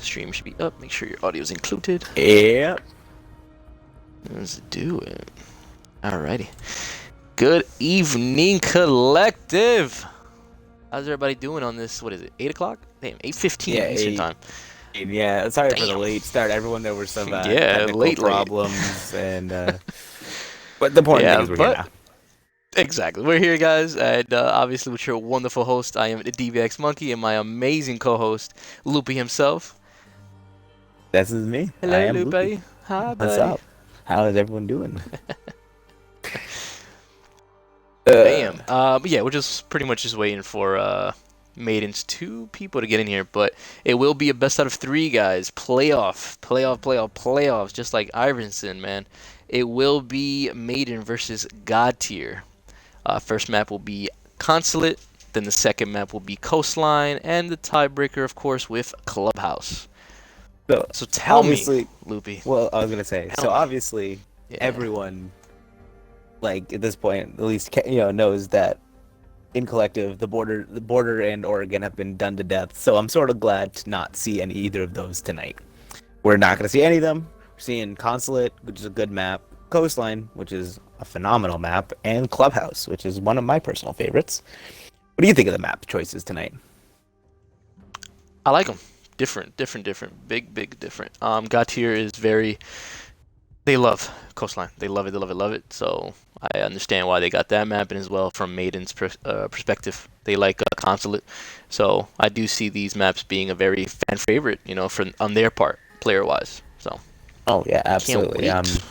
Stream should be up. Make sure your audio is included. Yep. Let's do it. Alrighty. Good evening, collective. How's everybody doing on this? What is it? 8 o'clock? Damn, 8:15 Yeah, Eastern time. Yeah, sorry for the Damn. late start. Everyone, there were some Yeah, technical late. problems, and but the important thing Yeah, is we're here but now. exactly. We're here, guys, and obviously with your wonderful host, I am the DVX Monkey, and my amazing co-host, Loopy himself. This is me. I Hello, am Loopy. Loopy. Hi, What's buddy. up? How is everyone doing? Bam. But yeah, we're just pretty much just waiting for Maiden's 2 people to get in here, but it will be a best out of 3, guys. Playoffs, just like Iverson, man. It will be Maiden versus God Tier. First map will be Consulate, then the second map will be Coastline, and the tiebreaker, of course, with Clubhouse. So tell me, Loopy. Well, I was gonna say. Tell So me. obviously, Yeah. everyone, like at this point, at least knows that in collective, the border and Oregon have been done to death. So I'm sort of glad to not see either of those tonight. We're not gonna see any of them. We're seeing Consulate, which is a good map, Coastline, which is a phenomenal map, and Clubhouse, which is one of my personal favorites. What do you think of the map choices tonight? I like them. Different. Big different. God Tier is very. They love Coastline. They love it. So I understand why they got that map, and as well from Maiden's perspective, they like Consulate. So I do see these maps being a very fan favorite, for on their part, player wise. So. Oh yeah, Can't absolutely. wait.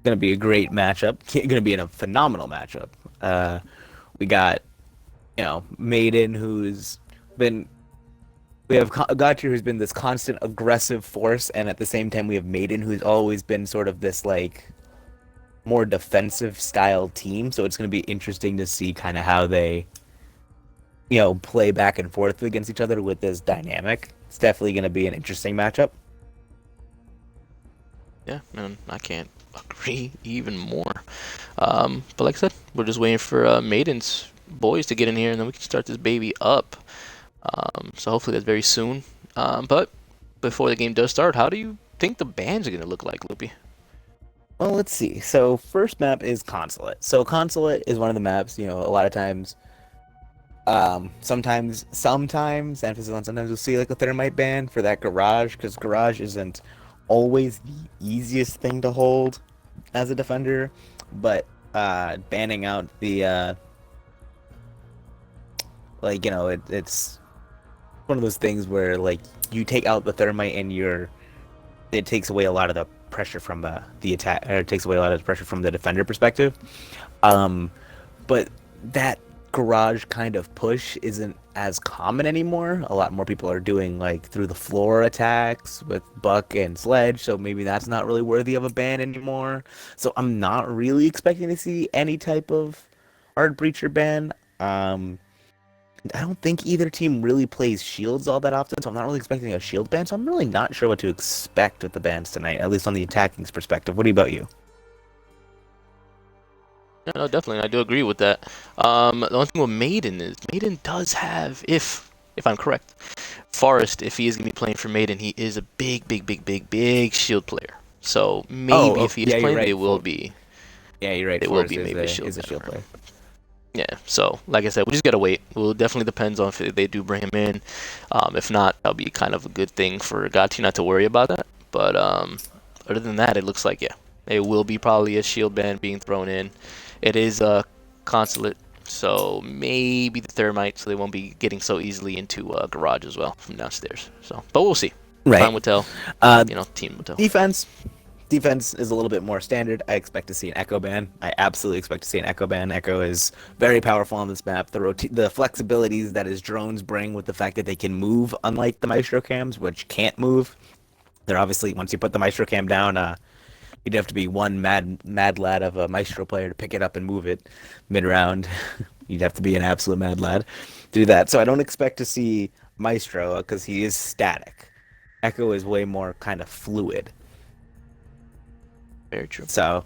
Gonna be a great matchup. Gonna be in a phenomenal matchup. We got Maiden, who's been. We have Gotcha, who's been this constant aggressive force, and at the same time we have Maiden, who's always been sort of this like more defensive style team. So it's going to be interesting to see kind of how they, play back and forth against each other with this dynamic. It's definitely going to be an interesting matchup. Yeah, man, I can't agree even more. But like I said, we're just waiting for Maiden's boys to get in here, and then we can start this baby up. So hopefully that's very soon. But before the game does start, how do you think the bands are going to look like, Loopy? Well, let's see. So first map is Consulate. So Consulate is one of the maps, a lot of times, sometimes, emphasis on sometimes you'll see like a thermite ban for that garage, because garage isn't always the easiest thing to hold as a defender, but banning out the it's one of those things where like you take out the thermite and it takes away a lot of the pressure from the attack, or it takes away a lot of the pressure from the defender perspective. But that garage kind of push isn't as common anymore. A lot more people are doing like through the floor attacks with Buck and Sledge, so maybe that's not really worthy of a ban anymore. So I'm not really expecting to see any type of hard breacher ban. I don't think either team really plays shields all that often, so I'm not really expecting a shield ban, so I'm really not sure what to expect with the bans tonight, at least on the attacking's perspective. What about you? Yeah, no, definitely, I do agree with that. The only thing with Maiden is Maiden does have, if I'm correct, Forrest, if he is going to be playing for Maiden, he is a big shield player. So maybe if he is playing, right. it will be. Yeah, you're right. It will be maybe a shield player. Yeah, so like I said, we just gotta wait. Well, it definitely depends on if they do bring him in. If not, that'll be kind of a good thing for Gotti not to worry about that. But other than that, it looks like it will be probably a shield ban being thrown in. It is a consulate, so maybe the thermite, so they won't be getting so easily into garage as well from downstairs. So, but we'll see. Right. Time will tell. Team will tell. Defense is a little bit more standard. I expect to see an Echo ban. I absolutely expect to see an Echo ban. Echo is very powerful on this map. The flexibilities that his drones bring, with the fact that they can move, unlike the Maestro cams, which can't move. They're obviously, once you put the Maestro cam down, you'd have to be one mad lad of a Maestro player to pick it up and move it mid-round. You'd have to be an absolute mad lad to do that. So I don't expect to see Maestro, because he is static. Echo is way more kind of fluid. Very true. So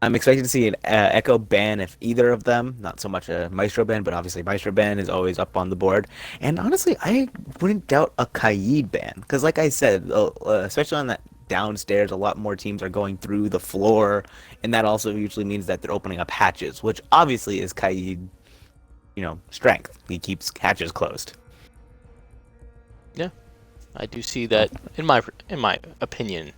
I'm expecting to see an Echo ban if either of them, not so much a Maestro ban, but obviously Maestro ban is always up on the board. And honestly, I wouldn't doubt a Kaid ban because, like I said, especially on that downstairs, a lot more teams are going through the floor, and that also usually means that they're opening up hatches, which obviously is Kaid, strength. He keeps hatches closed. Yeah, I do see that in my opinion.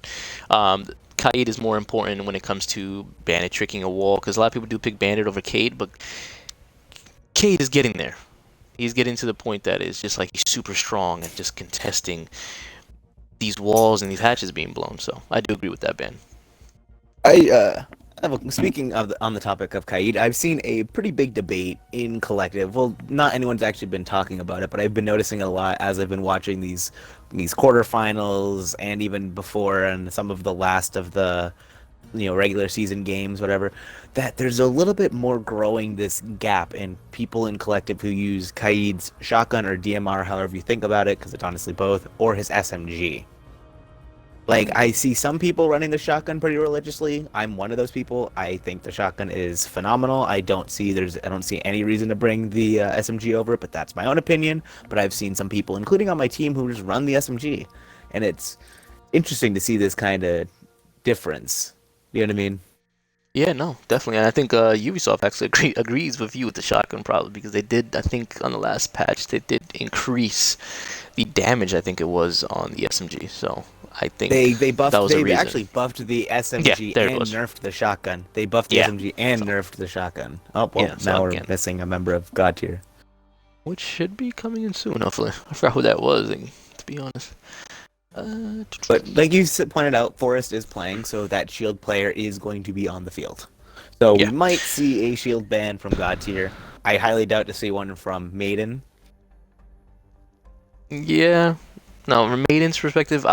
Kaid is more important when it comes to Bandit tricking a wall because a lot of people do pick Bandit over Cade, but Cade is getting there. He's getting to the point that it's just like he's super strong and just contesting these walls and these hatches being blown. So I do agree with that ban. Speaking of on the topic of Kaid, I've seen a pretty big debate in collective. Well, not anyone's actually been talking about it, but I've been noticing a lot as I've been watching these quarterfinals and even before and some of the last of the regular season games, whatever, that there's a little bit more growing this gap in people in collective who use Kaid's shotgun or DMR, however you think about it, because it's honestly both, or his SMG. Like, I see some people running the shotgun pretty religiously. I'm one of those people. I think the shotgun is phenomenal. I don't see any reason to bring the SMG over, but that's my own opinion. But I've seen some people, including on my team, who just run the SMG, and it's interesting to see this kind of difference. You know what I mean? Yeah, no, definitely. And I think Ubisoft actually agrees with you with the shotgun probably because they did, I think, on the last patch, they did increase the damage, I think it was, on the SMG. So I think that was a They reason. actually buffed the Yeah, SMG there it and was. nerfed the shotgun. They buffed the Yeah. SMG and So, nerfed the shotgun. Oh well, yeah, so now we're again, missing a member of God tier. which should be coming in soon, hopefully. I forgot who that was, to be honest. Uh, But like you pointed out, Forrest is playing, so that shield player is going to be on the field. So we yeah. might see a shield ban from God tier. I highly doubt to see one from Maiden. Yeah. No, from Maiden's perspective,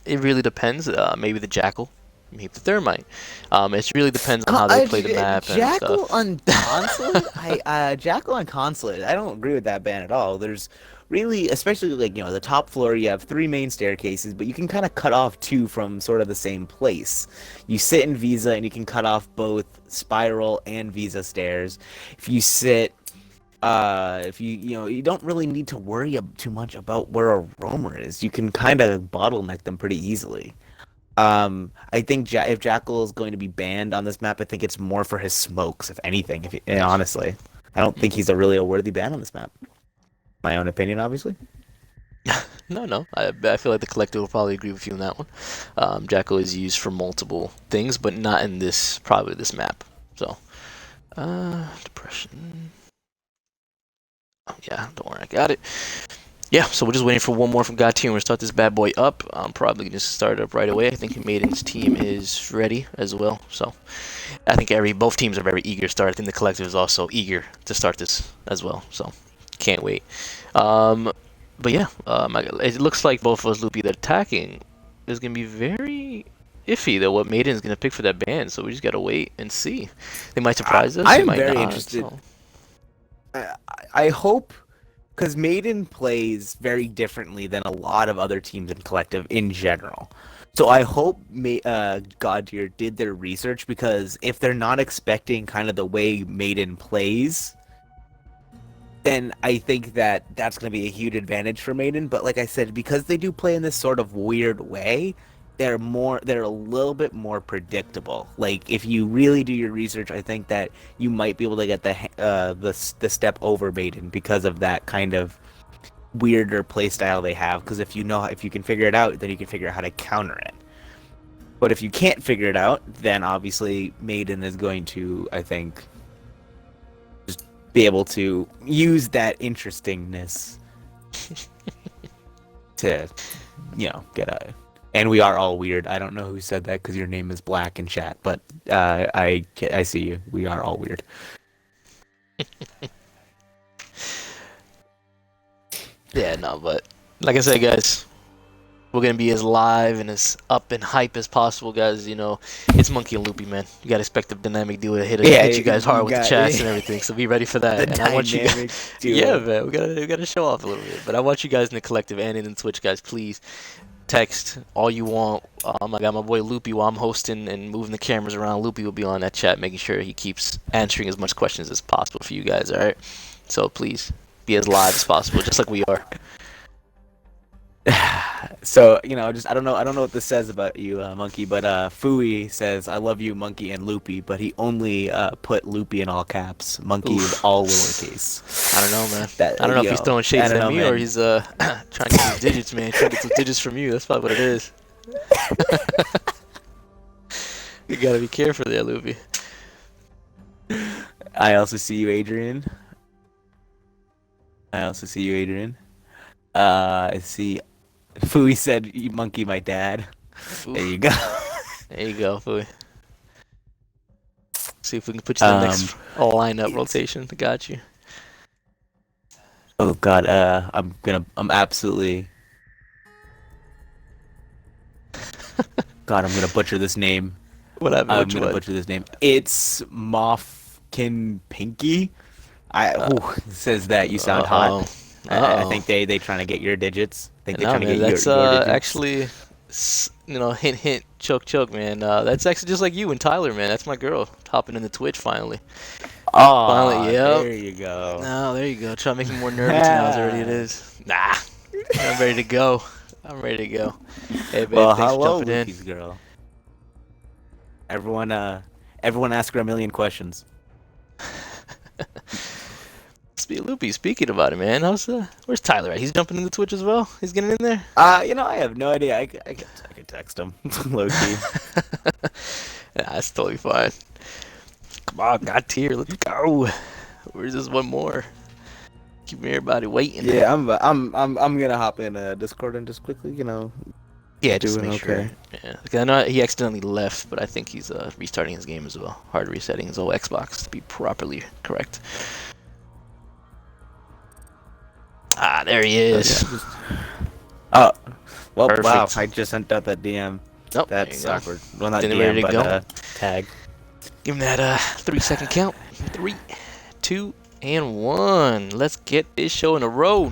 it really depends. Maybe the Jackal, maybe the Thermite. It really depends on how they play the map and Jackal stuff. on consulate, Jackal on consulate. I don't agree with that ban at all. There's really, especially like the top floor, you have three main staircases, but you can kind of cut off two from sort of the same place. You sit in Visa, and you can cut off both Spiral and Visa stairs. If you sit if you don't really need to worry too much about where a roamer is. You can kind of bottleneck them pretty easily. I think if Jackal is going to be banned on this map, I think it's more for his smokes, if anything. Honestly, I don't think he's a worthy ban on this map. My own opinion, obviously. No, no. I feel like the collective will probably agree with you on that one. Jackal is used for multiple things, but not in probably this map. So, depression. Oh, yeah, don't worry, I got it. Yeah, so we're just waiting for one more from God Team. We're gonna start this bad boy up. I'm probably gonna start it up right away. I think Maiden's team is ready as well. So I think both teams are very eager to start. I think the collective is also eager to start this as well. So can't wait. Um, but yeah, it looks like both of us, Loopy, that attacking is gonna be very iffy though. What Maiden is gonna pick for that band, so we just gotta wait and see. They might surprise us. They I'm might very not. interested. So I hope because Maiden plays very differently than a lot of other teams in collective in general. So I hope God tier did their research because if they're not expecting kind of the way Maiden plays, then I think that that's going to be a huge advantage for Maiden. But like I said, because they do play in this sort of weird way, they're a little bit more predictable. Like if you really do your research, I think that you might be able to get the step over Maiden because of that kind of weirder play style they have. Because if you can figure it out, then you can figure out how to counter it. But if you can't figure it out, then obviously Maiden is going to, I think, be able to use that interestingness to, get a. And we are all weird. I don't know who said that because your name is Black in chat, but I see you. We are all weird. yeah, no, but like I said, guys, we're gonna be as live and as up and hype as possible, guys. It's Monkey and Loopy, man. You gotta expect the dynamic duo to hit you guys You hard with the got chats and everything. So be ready for that. the And I want you guys, dynamic yeah, duo. man, we gotta show off a little bit. But I want you guys in the collective and in the Twitch, guys, please text all you want. I got my boy Loopy while I'm hosting and moving the cameras around. Loopy will be on that chat, making sure he keeps answering as much questions as possible for you guys. All right. So please be as live as possible, just like we are. So just I don't know what this says about you, Monkey, but Fui says I love you, Monkey and Loopy, but he only put Loopy in all caps. Monkey is Oof. all lowercase. I don't know, man. That I don't know if he's throwing I shades don't at know, me or man. he's trying to get some digits, man. Trying to get some digits from you. That's probably what it is. You gotta be careful there, Loopy. I also see you, Adrian. I also see you, Adrian. I see. Fui said, "You monkey, my dad." There Oof. you go. There you go, Fooey. See if we can put you in the next lineup rotation. Got you. Oh God, I'm absolutely. God, I'm gonna butcher this name. What happened? I'm Which gonna one? butcher this name. It's Moffkin Pinky. It says that you sound hot. Uh-oh. I Uh-oh. think they trying to get your digits. I think they No, trying to man, get that's your digits. actually, hint, hint, choke, choke, man. That's actually just like you and Tyler, man. That's my girl hopping into Twitch finally. Finally, Oh, yep. there you go. No, there you go. Try to make me more nervous now as already it is. Nah, I'm ready to go. I'm ready to go. Hey, babe, Well, thanks for hello, jumping in. Luffy's girl. Everyone ask her a million questions. Loopy, speaking about it, man. Where's Tyler at? He's jumping into Twitch as well. He's getting in there. I have no idea. I could text him, low key. Yeah, that's totally fine. Come on, got tier. Let's go. Where's this one more? Keeping everybody waiting. Yeah, I'm gonna hop in Discord and just quickly, Yeah, just doing make okay. sure. Yeah, because I know he accidentally left, but I think he's restarting his game as well. Hard resetting his old Xbox to be properly correct. Ah, there he is. Oh, well, Perfect. wow! I just sent out that DM. Nope, That's there you go. awkward. Well, not Getting DM, ready to but go. tag. Give him that 3-second count. 3, 2, and 1. Let's get this show in a row.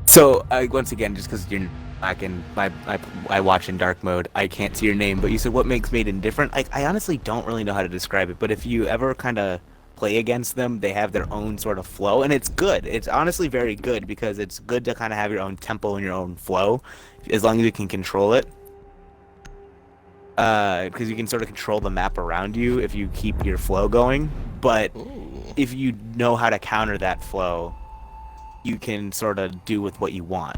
So once again, just because you're back in I watch in dark mode, I can't see your name. But you said what makes Maiden different? I honestly don't really know how to describe it. But if you ever kind of play against them, they have their own sort of flow, and it's good. It's honestly very good because it's good to kind of have your own tempo and your own flow, as long as you can control it. Because you can sort of control the map around you if you keep your flow going. But Ooh. if you know how to counter that flow, you can sort of do with what you want.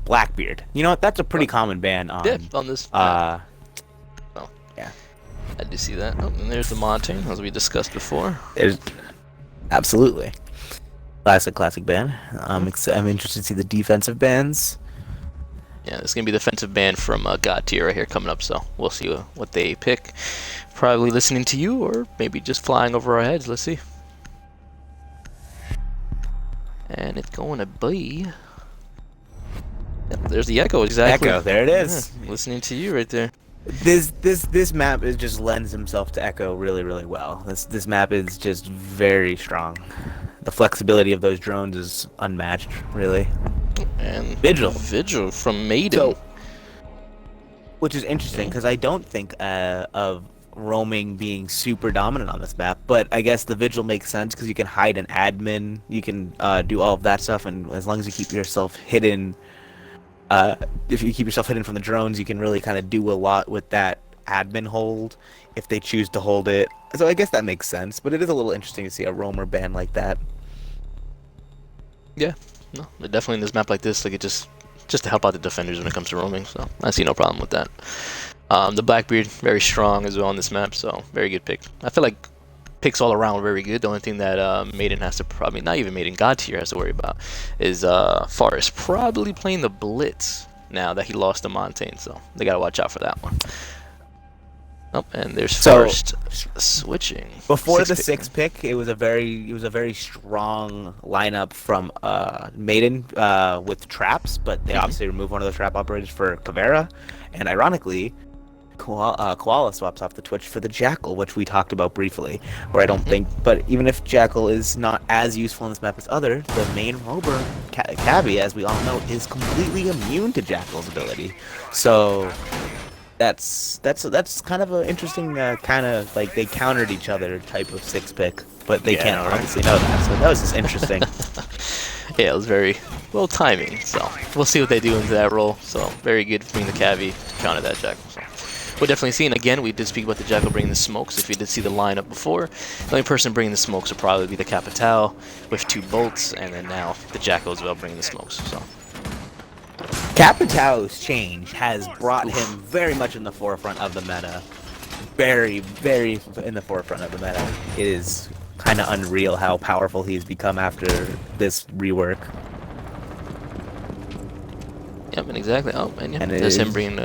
Blackbeard. You know what? That's a pretty common ban on. Yeah, on this. Oh, yeah. I do see that. Oh, and there's the Montaigne, as we discussed before. There's absolutely classic ban. I'm interested to see the defensive bans. Yeah, it's gonna be the defensive ban from God tier right here coming up. So we'll see what they pick. Probably listening to you, or maybe just flying over our heads. Let's see. And it's going to be. Yep, there's the echo, exactly. Echo, there it is. Yeah, listening to you right there. This map just lends himself to Echo really, really well. This map is just very strong. The flexibility of those drones is unmatched, really. And Vigil from Maiden. So, which is interesting because I don't think of roaming being super dominant on this map, but I guess the Vigil makes sense because you can hide an admin, you can do all of that stuff, and as long as you keep yourself hidden. If you keep yourself hidden from the drones, you can really kind of do a lot with that admin hold if they choose to hold it. So I guess that makes sense, but it is a little interesting to see a roamer ban like that. Yeah, no, definitely in this map like this, like it just to help out the defenders when it comes to roaming. So I see no problem with that. The Blackbeard very strong as well on this map, so very good pick. I feel like picks all around very good. The only thing that Maiden has to probably, not even Maiden, God tier has to worry about is Forrest probably playing the Blitz now that he lost the Montaigne, so they gotta watch out for that one. Oh, and there's Forrest switching. Before the 6 pick, it was a very strong lineup from Maiden with traps, but they obviously removed one of the trap operators for Caveira, and ironically, Koala swaps off the Twitch for the Jackal, which we talked about briefly. Where I don't Hmm. think, but even if Jackal is not as useful in this map as other, the main rover, Cabby, as we all know, is completely immune to Jackal's ability. So that's kind of an interesting kind of like they countered each other type of six pick, but they Yeah, I can't know, right? obviously know that. So that was just interesting. Yeah, it was very well timing. So we'll see what they do into that role. So very good between the Cavi to counter that Jackal. So we're definitely seeing again. We did speak about the Jackal bringing the smokes. If you did see the lineup before, the only person bringing the smokes would probably be the Capital with 2 bolts, and then now the Jackal as well bringing the smokes. So Capitao's change has brought him oof. very much in the forefront of the meta. Very, very in the forefront of the meta. It is kind of unreal how powerful he's become after this rework. Yep, and exactly. Oh, and yeah, And it there's him is bringing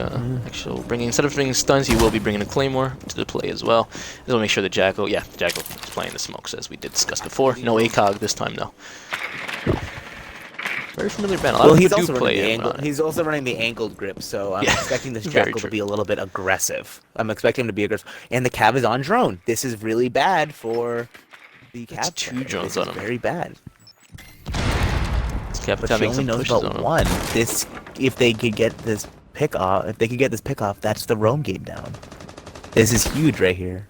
actual bringing instead of bringing stuns, he will be bringing a claymore to the play as well. Just want to make sure the Jackal, yeah, the Jackal is playing the smokes as we did discuss before. No ACOG this time though. Very familiar band. A lot well, of he's people do also running play the him angle. on it. He's also running the angled grip, so I'm Yeah, expecting this very Jackal to true. be a little bit aggressive. I'm expecting him to be aggressive, and the Cav is on drone. This is really bad for the That's Cav 2 player. drones This is on him. very bad. This But Capitan she making only some knows pushes about on him. one. This, if they could get this pick off, that's the roam game down. This is huge right here.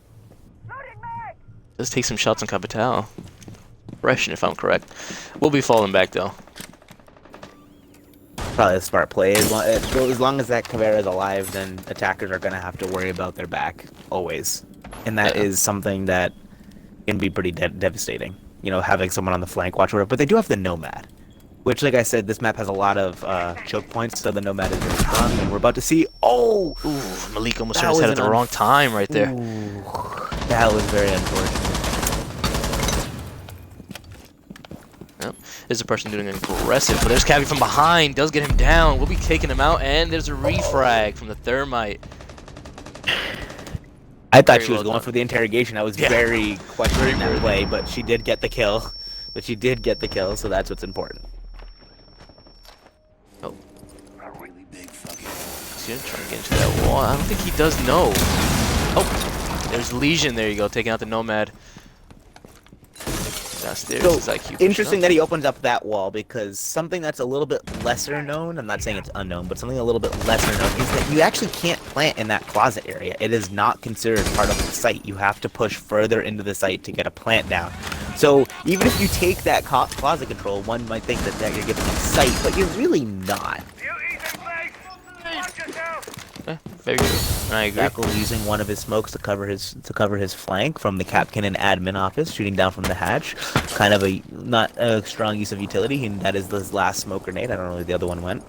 Does take some shots on Capital. Freshen if I'm correct. We'll be falling back though. Probably a smart play. As long as that Caveira is alive, then attackers are gonna have to worry about their back always, and that Yeah. is something that can be pretty devastating. You know, having someone on the flank watch or whatever. But they do have the Nomad, which, like I said, this map has a lot of choke points, so the Nomad is very strong. And we're about to see. Oh, Ooh, Malik almost that turned his head was at an the wrong time right there. Ooh, that was very unfortunate. Yep. There's a person doing an aggressive, but there's Cavi from behind, does get him down. We'll be taking him out, and there's a refrag from the Thermite. I thought Very she was well going done. for the interrogation. I was Yeah. very questioning Very that worthy. play, but she did get the kill. But she did get the kill, so that's what's important. Oh. He's gonna try to get into that wall. I don't think he does know. Oh, there's Legion. There you go, taking out the Nomad. Downstairs, So his IQ pushed interesting up. that he opens up that wall because something that's a little bit lesser known, I'm not saying it's unknown, but something a little bit lesser known is that you actually can't plant in that closet area. It is not considered part of the site. You have to push further into the site to get a plant down. So even if you take that closet control, one might think that you're giving a site, but you're really not. Yeah, very good. I agree. Jackal using one of his smokes to cover his flank from the Capkin and admin office, shooting down from the hatch. Kind of a not a strong use of utility, and that is his last smoke grenade. I don't know where the other one went.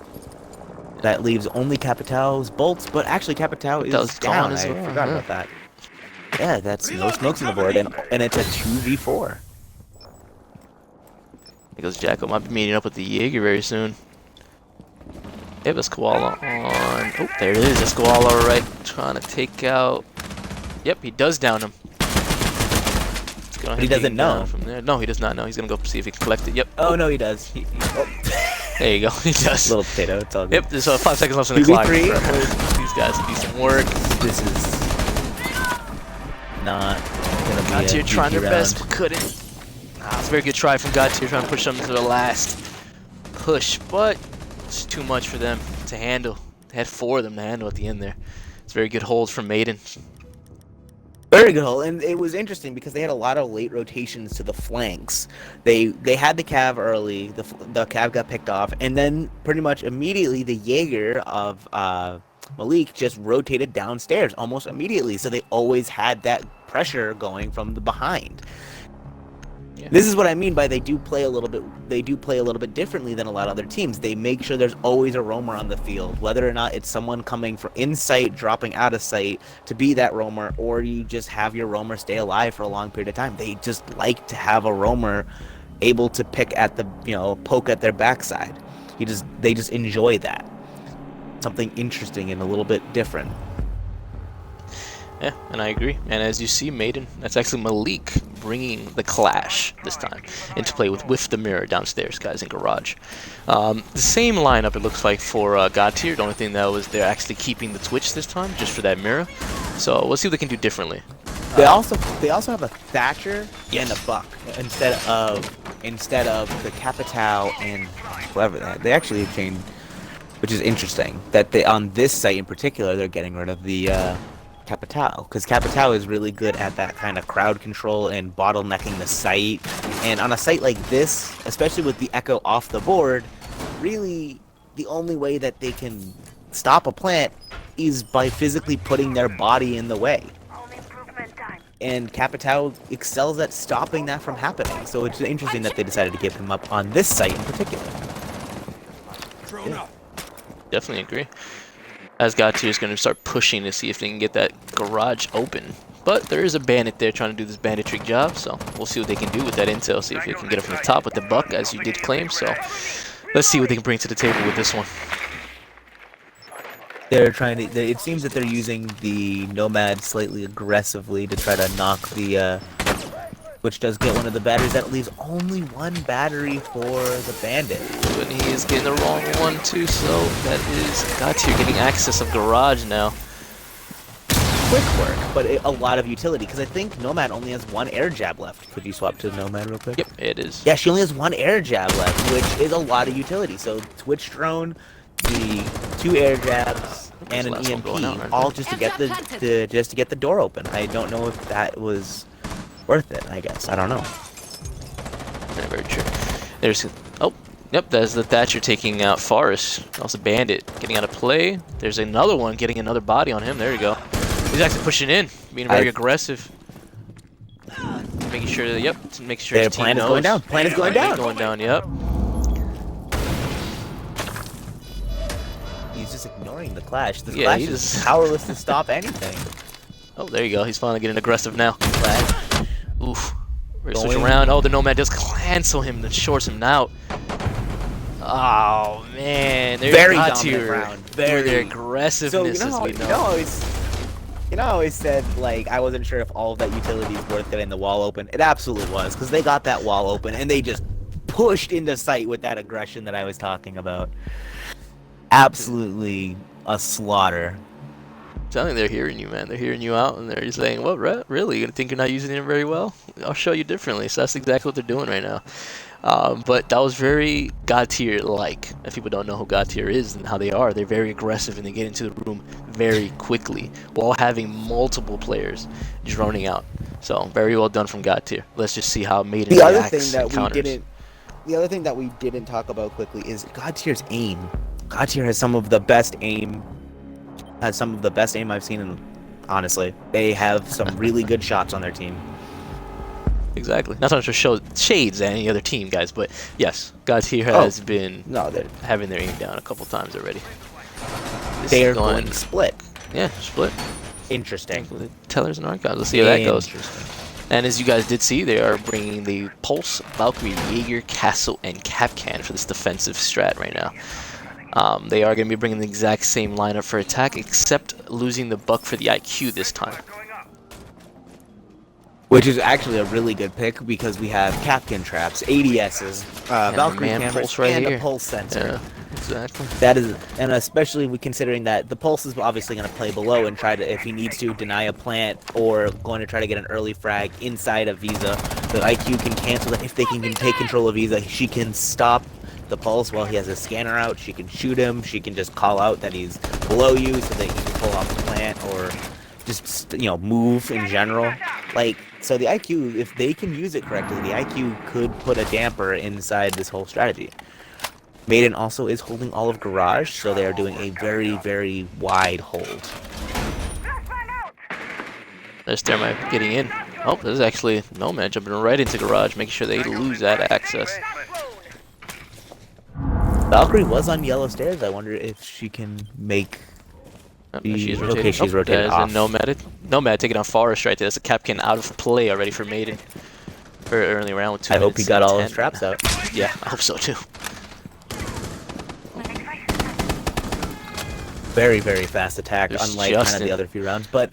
That leaves only Capital's bolts, but actually Capital That is was gone down. as I well. forgot Huh. about that. Yeah, that's no smokes on the board, and it's a 2v4. There goes Jacko. Might be meeting up with the Jaeger very soon. Yep, that's Koala on. Oh, there it is. That's Koala right, trying to take out. Yep, he does down him. But he doesn't know. From there. No, he does not know. He's gonna go see if he can collect it. Yep. Oh no, he does. Oh. There you go. He does. Little potato. It's all good. Yep. There's 5 seconds left in the 2v3. clock. These guys do some work. This is not gonna be Gautier a trying their GG best, round. but couldn't. It's a very good try from Gautier trying to push them to the last push, but it's too much for them to handle. They had 4 of them to handle at the end there. It's a very good hold from Maiden. Very good hole, and it was interesting because they had a lot of late rotations to the flanks. They had the Cav early, the Cav got picked off, and then pretty much immediately the Jaeger of Malik just rotated downstairs almost immediately. So they always had that pressure going from the behind. Yeah. This is what I mean by they do play a little bit differently than a lot of other teams. They make sure there's always a roamer on the field, whether or not it's someone coming from in sight, dropping out of sight to be that roamer, or you just have your roamer stay alive for a long period of time. They just like to have a roamer able to pick at the, poke at their backside. They just enjoy that. Something interesting and a little bit different. Yeah, and I agree. And as you see, Maiden, that's actually Malik bringing the Clash this time into play with the mirror downstairs, guys, in Garage. The same lineup, it looks like, for God Tier. The only thing that was they're actually keeping the Twitch this time, just for that mirror. So we'll see what they can do differently. They also have a Thatcher and a Buck instead of the Capitao and whoever that. They actually changed, which is interesting. That they on this site in particular they're getting rid of the Capitao, because Capitao is really good at that kind of crowd control and bottlenecking the site. And on a site like this, especially with the Echo off the board, really the only way that they can stop a plant is by physically putting their body in the way. And Capitao excels at stopping that from happening. So it's interesting that they decided to give him up on this site in particular. Yeah. Definitely agree. As God Tier is going to start pushing to see if they can get that Garage open. But there is a bandit there trying to do this bandit trick job, so we'll see what they can do with that intel, see if they can get it from the top with the Buck, as you did claim. So let's see what they can bring to the table with this one. They're trying to. It seems that they're using the Nomad slightly aggressively to try to knock the. Which does get one of the batteries. That leaves only one battery for the Bandit. But he is getting the wrong one too, so that is God Tier getting access of Garage now. Quick work, but a lot of utility, because I think Nomad only has one air jab left. Could you swap to Nomad real quick? Yep, it is. Yeah, she only has one air jab left, which is a lot of utility. So Twitch drone, the 2 air jabs, and an EMP, all just to get the door open. I don't know if that was worth it. I guess I don't know. Yeah, very true. There's yep, that's the Thatcher taking out Forest. Also Bandit getting out of play. There's another one getting another body on him. There you go. He's actually pushing in, being very aggressive. Making sure that, making sure his team plan is knows. going down. Plan is going down. Going down, yep. He's just ignoring the Clash. The Yeah, Clash is powerless to stop anything. Oh, there you go. He's finally getting aggressive now. Oof. We're switch around. Oh, the Nomad does cancel him, then shorts him out. Oh man, they're very God dominant Tier. round. Very their aggressiveness, as we know. I always said, like, I wasn't sure if all of that utility is worth getting the wall open. It absolutely was, because they got that wall open, and they just pushed into sight with that aggression that I was talking about. Absolutely a slaughter. I'm telling you, they're hearing you, man. They're hearing you out, and they're saying, what, really? You think you're not using it very well? I'll show you differently. So that's exactly what they're doing right now. But that was very God Tier-like. If people don't know who God Tier is and how they are, they're very aggressive and they get into the room very quickly while having multiple players droning out. So very well done from God Tier. Let's just see how Maiden reacts and counters. The other thing that we didn't talk about quickly is God Tier's aim. God Tier has some of the best aim. I've seen in, honestly. They have some really good shots on their team. Exactly. Not trying to show shades at any other team, guys, but yes, God Tier has been having their aim down a couple times already. They are going split. Yeah, split. Interesting. Tellers and Archives. Let's see how that goes. And as you guys did see, they are bringing the Pulse, Valkyrie, Jaeger, Castle, and Kapkan for this defensive strat right now. They are going to be bringing the exact same lineup for attack, except losing the Buck for the IQ this time. Which is actually a really good pick, because we have Kapkan traps, ADSs, Valkyrie cameras, and a pulse sensor. Yeah, exactly. That is, and especially considering that the pulse is obviously going to play below and try to, if he needs to, deny a plant or going to try to get an early frag inside of Visa. The IQ can cancel that. If they can take control of Visa, she can stop the pulse while he has a scanner out. She can shoot him. She can just call out that he's below you so that you can pull off the plant or just, move in general. So the IQ, if they can use it correctly, the IQ could put a damper inside this whole strategy. Maiden also is holding all of Garage, so they are doing a very, very wide hold. There's Thermite getting in. Oh, there's actually Nomad jumping right into Garage, making sure they lose that access. Valkyrie was on yellow stairs. I wonder if she can make... She's rotating. Okay, she's rotating off. Nomad taking on Forest right there. That's a Kapkan out of play already for Maiden. Very early round with 2 minutes. I hope he got all his traps out. Yeah, I hope so too. Very, very fast attack, unlike kind of the other few rounds. But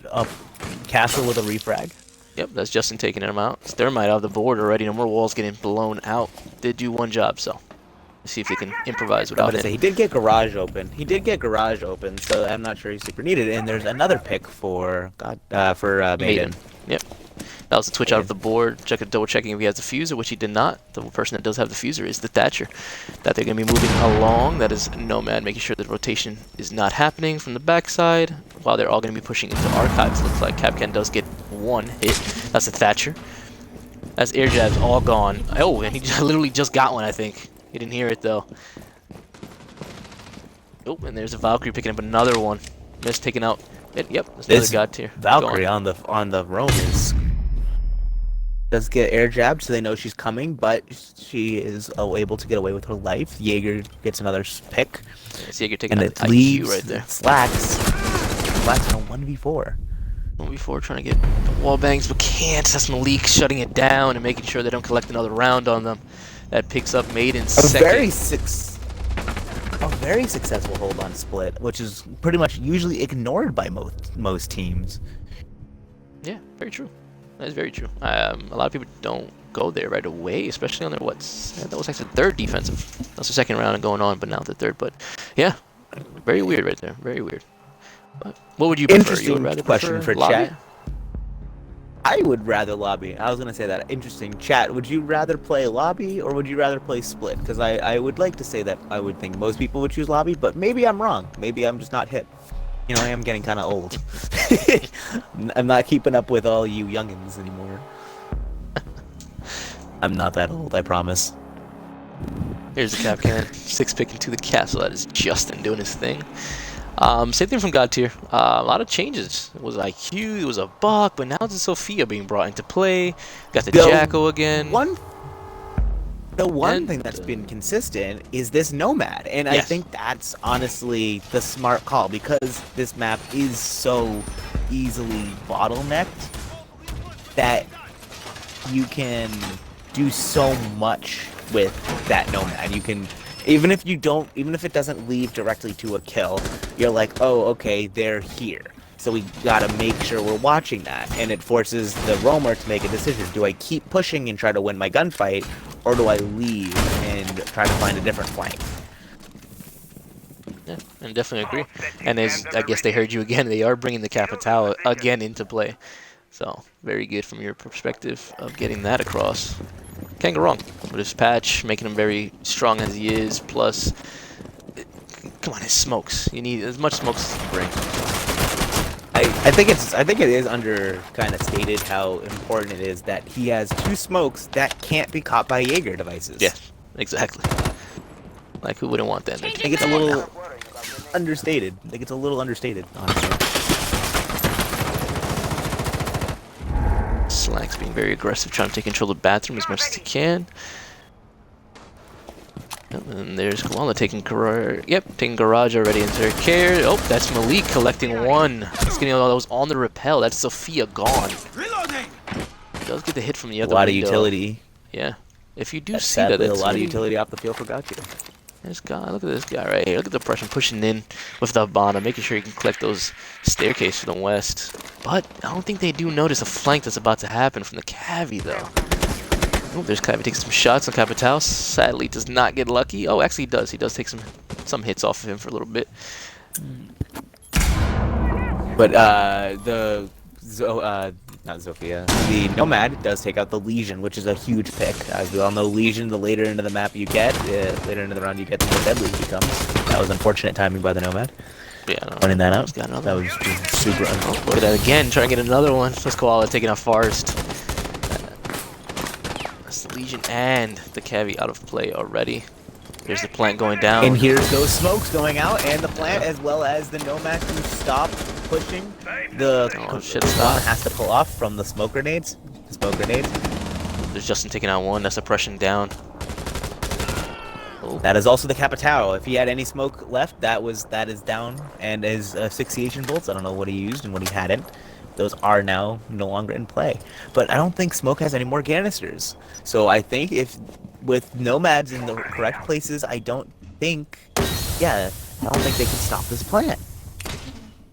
Castle with a refrag. Yep, that's Justin taking him out. It's Thermite off the board already. No more walls getting blown out. Did do one job, so let's see if they can improvise I'm without gonna say him. he did get garage open. He did get garage open, so I'm not sure he's super needed. And there's another pick for Maiden. Maiden. Yep. That was the Twitch out of the board. Double checking if he has the fuser, which he did not. The person that does have the fuser is the Thatcher. That they're going to be moving along. That is Nomad, making sure the rotation is not happening from the backside. While they're all going to be pushing into archives. Looks like Capcan does get one hit. That's the Thatcher. That's air jabs all gone. Oh, and he literally just got one, I think. He didn't hear it, though. Oh, and there's a Valkyrie picking up another one. Missed taking out. Yep, there's another God tier. Valkyrie on the roam does get air jabbed, so they know she's coming, but she is able to get away with her life. Jaeger gets another pick. It's Jaeger taking and out it IQ leaves right there. Slacks on a 1v4. 1v4 trying to get the wall bangs, but can't. That's Malik shutting it down and making sure they don't collect another round on them. That picks up Maiden's second. A very successful hold on split, which is pretty much usually ignored by most teams. Yeah, very true. That is very true. A lot of people don't go there right away, especially on their that was actually third defensive. That's the second round going on, but now the third. But yeah, very weird right there. Very weird. But what would you prefer? Interesting You would rather question for lobby? chat. I would rather lobby. I was gonna say that. Interesting. Chat, would you rather play lobby or would you rather play split? Because I would like to say that I would think most people would choose lobby, but maybe I'm wrong. Maybe I'm just not hip. You know, I am getting kind of old. I'm not keeping up with all you youngins anymore. I'm not that old, I promise. Here's the cap cannon. 6 pick into the castle. That is Justin doing his thing. Same thing from God tier. A lot of changes. It was IQ, it was a Buck, but now it's a Sophia being brought into play. Got the Jacko again. The one thing that's been consistent is this Nomad, and yes. I think that's honestly the smart call because this map is so easily bottlenecked that you can do so much with that Nomad. You can, even if it doesn't lead directly to a kill, you're like, oh, okay, they're here. So we gotta make sure we're watching that, and it forces the roamer to make a decision. Do I keep pushing and try to win my gunfight, or do I leave and try to find a different flank? Yeah, I definitely agree. And I guess they heard you again. They are bringing the Capital again into play. So very good from your perspective of getting that across. Can't go wrong with his patch, making him very strong as he is. Plus, come on, his smokes. You need as much smokes as you bring. I think it is under kind of stated how important it is that he has 2 smokes that can't be caught by Jaeger devices. Yes, exactly. Like, who wouldn't want that? I think it's a little understated. Honestly. Slack's being very aggressive, trying to take control of the bathroom as much as he can. And there's Koala taking garage already into her care. Oh, that's Malik collecting one. He's getting all those on the rappel. That's Sophia gone. Reloading. Does get the hit from the other A lot window. of utility. Yeah. If you do That's see that, a lot of utility off the field for Gachi. This guy, look at this guy right here. Look at the pressure pushing in with the bottom, making sure he can collect those staircase from the west. But I don't think they do notice a flank that's about to happen from the Cavi though. Oh, there's Cavi taking some shots on Capital. Sadly, does not get lucky. Oh, actually, he does. He does take some hits off of him for a little bit. But not Zofia. The Nomad does take out the Legion, which is a huge pick. As we all know, Legion, the later into the map you get, later into the round you get, the more deadly he becomes. That was unfortunate timing by the Nomad. Yeah, pointing that out. That was just super unfortunate. Look at that again, trying to get another one. Let's Koala taking out Forest. That's the Legion and the Cavi out of play already. There's the plant going down. And here's those smokes going out, and the plant, as well as the Nomad to stop pushing. The one has to pull off from the smoke grenades. There's Justin taking out one. That's suppression down. Oh. That is also the Capitao. If he had any smoke left, that is down. And his asphyxiation bolts, I don't know what he used and what he hadn't. Those are now no longer in play. But I don't think Smoke has any more canisters. So I think with Nomads in the correct places, I don't think they can stop this plant.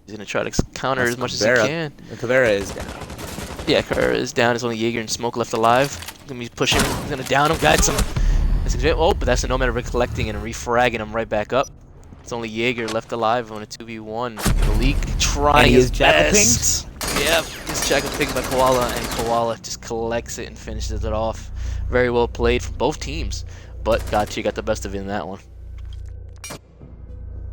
He's gonna try to counter as much as he can. Caveira is down. Yeah, Carrera is down. It's only Jaeger and Smoke left alive. Gonna be pushing. He's gonna down him. Got some. Oh, but that's a Nomad recollecting and refragging him right back up. It's only Jaeger left alive on a 2v1. Malik trying his best. Yep, this Jackal picked by Koala, and Koala just collects it and finishes it off. Very well played from both teams, but Gotcha got the best of it in that one.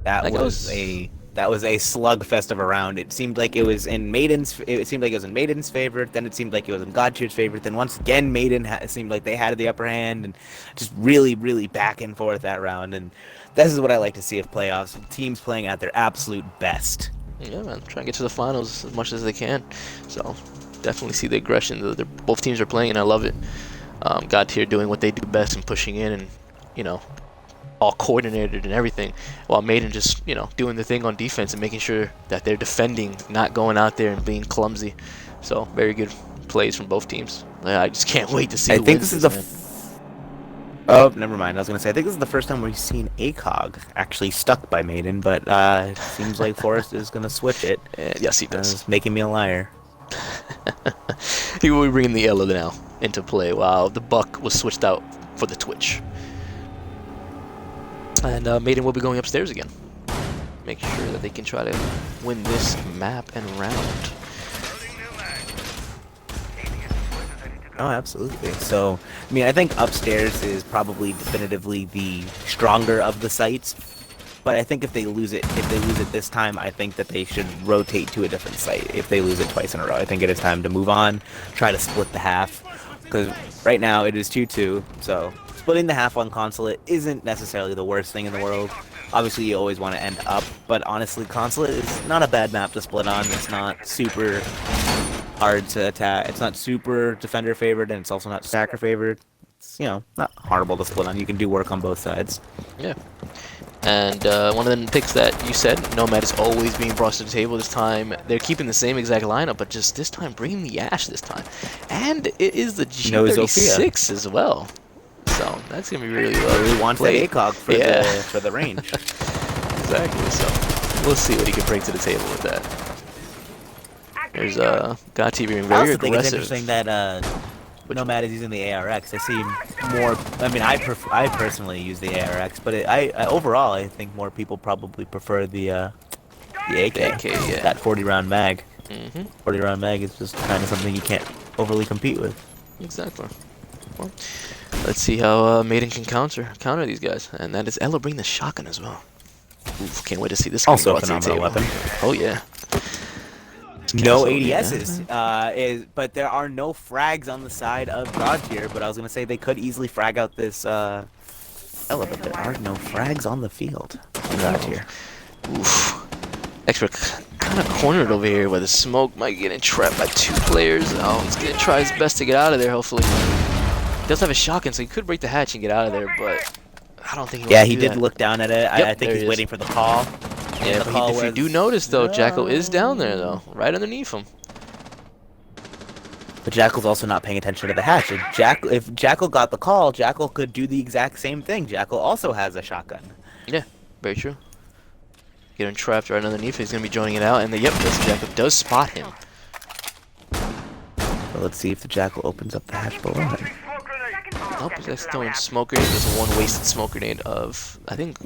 That was a slugfest of a round. It seemed like it was in Maiden's. It seemed like it was in Maiden's favor. Then it seemed like it was in Godtier's favor. Then once again, Maiden seemed like they had the upper hand, and just really, really back and forth that round. And this is what I like to see of playoffs: teams playing at their absolute best. Yeah, man, trying to get to the finals as much as they can. So definitely see the aggression that both teams are playing, and I love it. Godtier doing what they do best and pushing in, and all coordinated and everything, while Maiden just, doing the thing on defense and making sure that they're defending, not going out there and being clumsy. So very good plays from both teams. I just can't wait to see. I think this is Oh, never mind. I was gonna say I think this is the first time we've seen ACOG actually stuck by Maiden, but it seems like Forrest is gonna switch it. Yes, he does. It's making me a liar. He will be bringing the Elo now into play while the Buck was switched out for the Twitch. And Maiden will be going upstairs again. Make sure that they can try to win this map and round. Oh, absolutely. So, I mean, I think upstairs is probably definitively the stronger of the sites. But I think if they lose it this time, I think that they should rotate to a different site. If they lose it twice in a row, I think it is time to move on, try to split the half. Because right now it is 2-2, so splitting the half on Consulate isn't necessarily the worst thing in the world. Obviously, you always want to end up, but honestly, Consulate is not a bad map to split on. It's not super hard to attack. It's not super defender favored, and it's also not stacker favored. It's, not horrible to split on. You can do work on both sides. Yeah. And one of the picks that you said, Nomad is always being brought to the table this time. They're keeping the same exact lineup, but just this time bringing the Ashe this time. And it is the G36 as well. So that's going to be really well. He wants that ACOG for the range. Exactly. So we'll see what he can bring to the table with that. There's Gotti being very aggressive. I also think it's interesting that Nomad is using the ARX. I see more. I mean, I personally use the ARX, but overall, I think more people probably prefer the AK. The AK, yeah. That 40-round mag. 40-round mag is just kind of something you can't overly compete with. Exactly. Well, let's see how Maiden can counter these guys, and that is Ella bring the shotgun as well. Oof, can't wait to see this. Also a phenomenal weapon. Oh yeah. No ADSs, but there are no frags on the side of Godtier. But I was gonna say they could easily frag out this Ella, but there are no frags on the field. Godtier. Oof. Extra kind of cornered over here where the Smoke might get entrapped by two players. Oh, he's gonna try his best to get out of there. Hopefully, he does have a shotgun, so he could break the hatch and get out of there. But I don't think. He did look down at it. I think he's waiting for the call. Yeah, but if you do notice, though, Jackal is down there, though, right underneath him. But Jackal's also not paying attention to the hatch. If Jackal got the call, Jackal could do the exact same thing. Jackal also has a shotgun. Yeah, very true. Get him trapped right underneath. He's going to be joining it out, and this Jackal does spot him. So let's see if the Jackal opens up the hatch below him. Nope, he's throwing smoke grenade. There's one wasted smoke grenade of, I think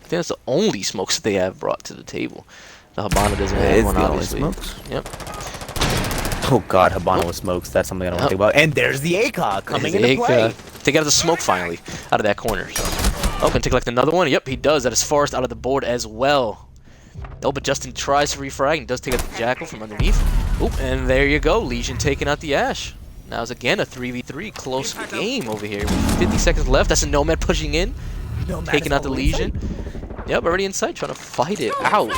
that's the only smokes that they have brought to the table. The Habana doesn't have one, obviously. Yep. Oh god, Habana with smokes. That's something I don't want to think about. And there's the ACOG coming into play. Take out the smoke finally, out of that corner. So. Oh, can take like another one? Yep, he does. That is Forrest out of the board as well. Oh, but Justin tries to refrag and does take out the Jackal from underneath. Oop, and there you go. Legion taking out the Ashe. Now it's again a 3v3 close game over here with 50 seconds left. That's a Nomad pushing in, taking out the Legion. Yep, already in sight, trying to fight it out.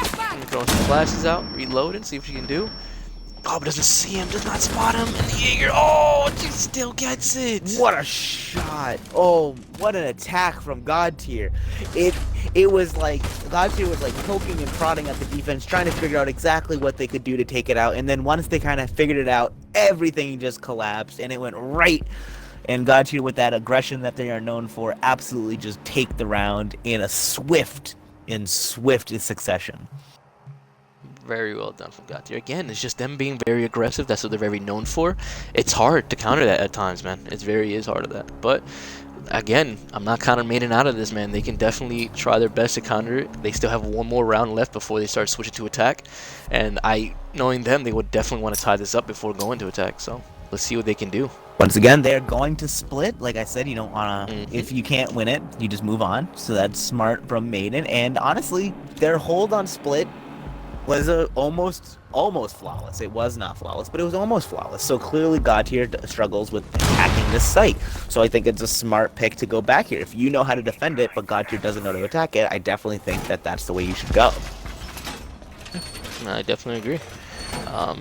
Throwing some flashes out, reloading, see what she can do. Oh, but doesn't see him, does not spot him. And the Jaeger, oh, she still gets it. What a shot. Oh, what an attack from Godtier. It was like, Godtier was like poking and prodding at the defense, trying to figure out exactly what they could do to take it out. And then once they kind of figured it out, everything just collapsed and it went right. And Godtier, with that aggression that they are known for, absolutely just take the round in a swift succession. Very well done from God tier. Again, it's just them being very aggressive. That's what they're very known for. It's hard to counter that at times, man. It very is hard at that. But again, I'm not counting Maiden out of this, man. They can definitely try their best to counter it. They still have one more round left before they start switching to attack. And knowing them, they would definitely want to tie this up before going to attack. So let's see what they can do. Once again, they're going to split. Like I said, you don't want to. If you can't win it, you just move on. So that's smart from Maiden. And honestly, their hold on split was almost flawless. It was not flawless, but it was almost flawless. So clearly, God tier struggles with attacking this site. So I think it's a smart pick to go back here. If you know how to defend it, but God tier doesn't know to attack it, I definitely think that that's the way you should go. I definitely agree.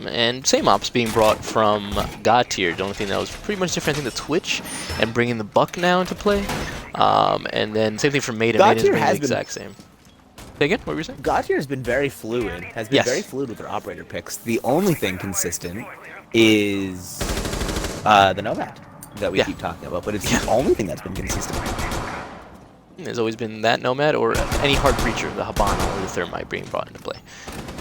And same ops being brought from God tier. The only thing that was pretty much different, I think, the Twitch and bringing the Buck now into play. And then same thing for Maiden. God Maiden's tier bringing has the exact same. Say again? What were you saying? God tier has been very fluid. Very fluid with their operator picks. The only thing consistent is the Nomad that we keep talking about, but it's the only thing that's been consistent. There's always been that Nomad or any hard breacher, the Habana or the Thermite being brought into play.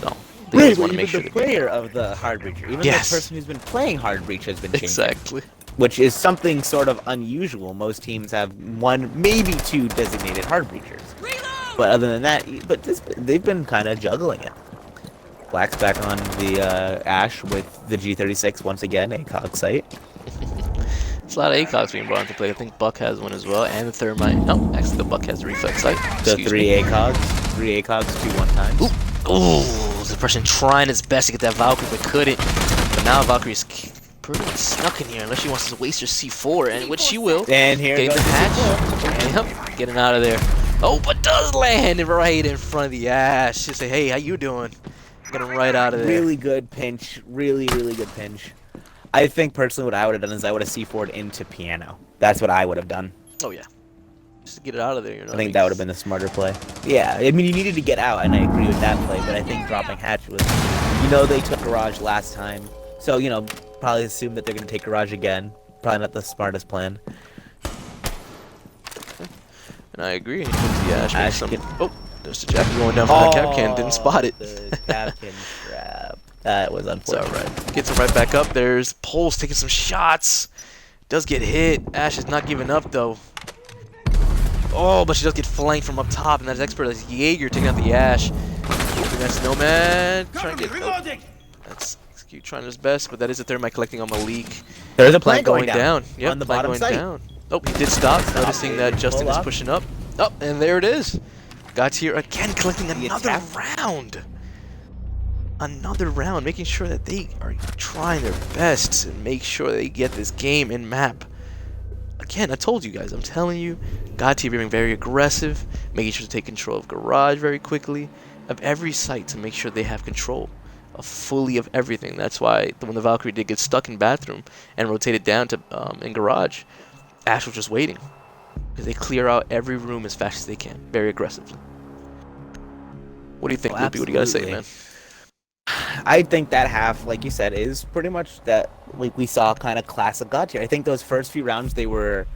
So they always want to make sure the player of the hard breacher, even the person who's been playing hard breach has been changing. Exactly. Which is something sort of unusual. Most teams have one, maybe two designated hard breachers. But other than that, they've been kind of juggling it. Black's back on the Ash with the G36 once again, ACOG site. It's a lot of ACOGs being brought into play. I think Buck has one as well, and the Thermite. No, actually the Buck has the Reflex site. So three ACOGs, 2 one-times. Ooh, the person trying his best to get that Valkyrie, but couldn't. But now Valkyrie's pretty much stuck in here unless she wants to waste her C4, and which she will. And here goes the hatch. Yep, getting out of there. Oh, but does land right in front of the Ash. Just say, hey, how you doing? Get him right out of there. Really good pinch. Really good pinch. I think personally what I would have done is I would have C4'd into Piano. That's what I would have done. Oh, yeah. Just to get it out of there, you know. I think that would have been the smarter play. Yeah, I mean, you needed to get out, and I agree with that play, but I think dropping hatch was... they took Garage last time, so, probably assume that they're going to take Garage again. Probably not the smartest plan. And I agree. He puts the Ash. Oh, there's the Jackie going down from the Capcan. Didn't spot it. The Capcan trap. That was unfortunate. It's alright. Gets him right back up. There's Pulse taking some shots. Does get hit. Ash is not giving up, though. Oh, but she does get flanked from up top, and that's expert as Jaeger taking out the Ash. That's Nomad. Trying to get... That's Q trying his best, but that is a Thermite collecting on Malik. There's a plant going down. Yep, on the bottom going site. Down. Oh, he did stop, noticing that Justin is pushing up. Oh, and there it is. Got here again, collecting another round. Another round, making sure that they are trying their best to make sure they get this game in map. Again, I told you guys, I'm telling you, God tier being very aggressive, making sure to take control of Garage very quickly, of every site to make sure they have control of fully of everything. That's why when the Valkyrie did get stuck in bathroom and rotated down to in Garage, Ash was just waiting because they clear out every room as fast as they can, very aggressively. What do you think, Loopy? What do you gotta say, man? I think that half, like you said, is pretty much that, like we saw, kind of classic God tier. I think those first few rounds they were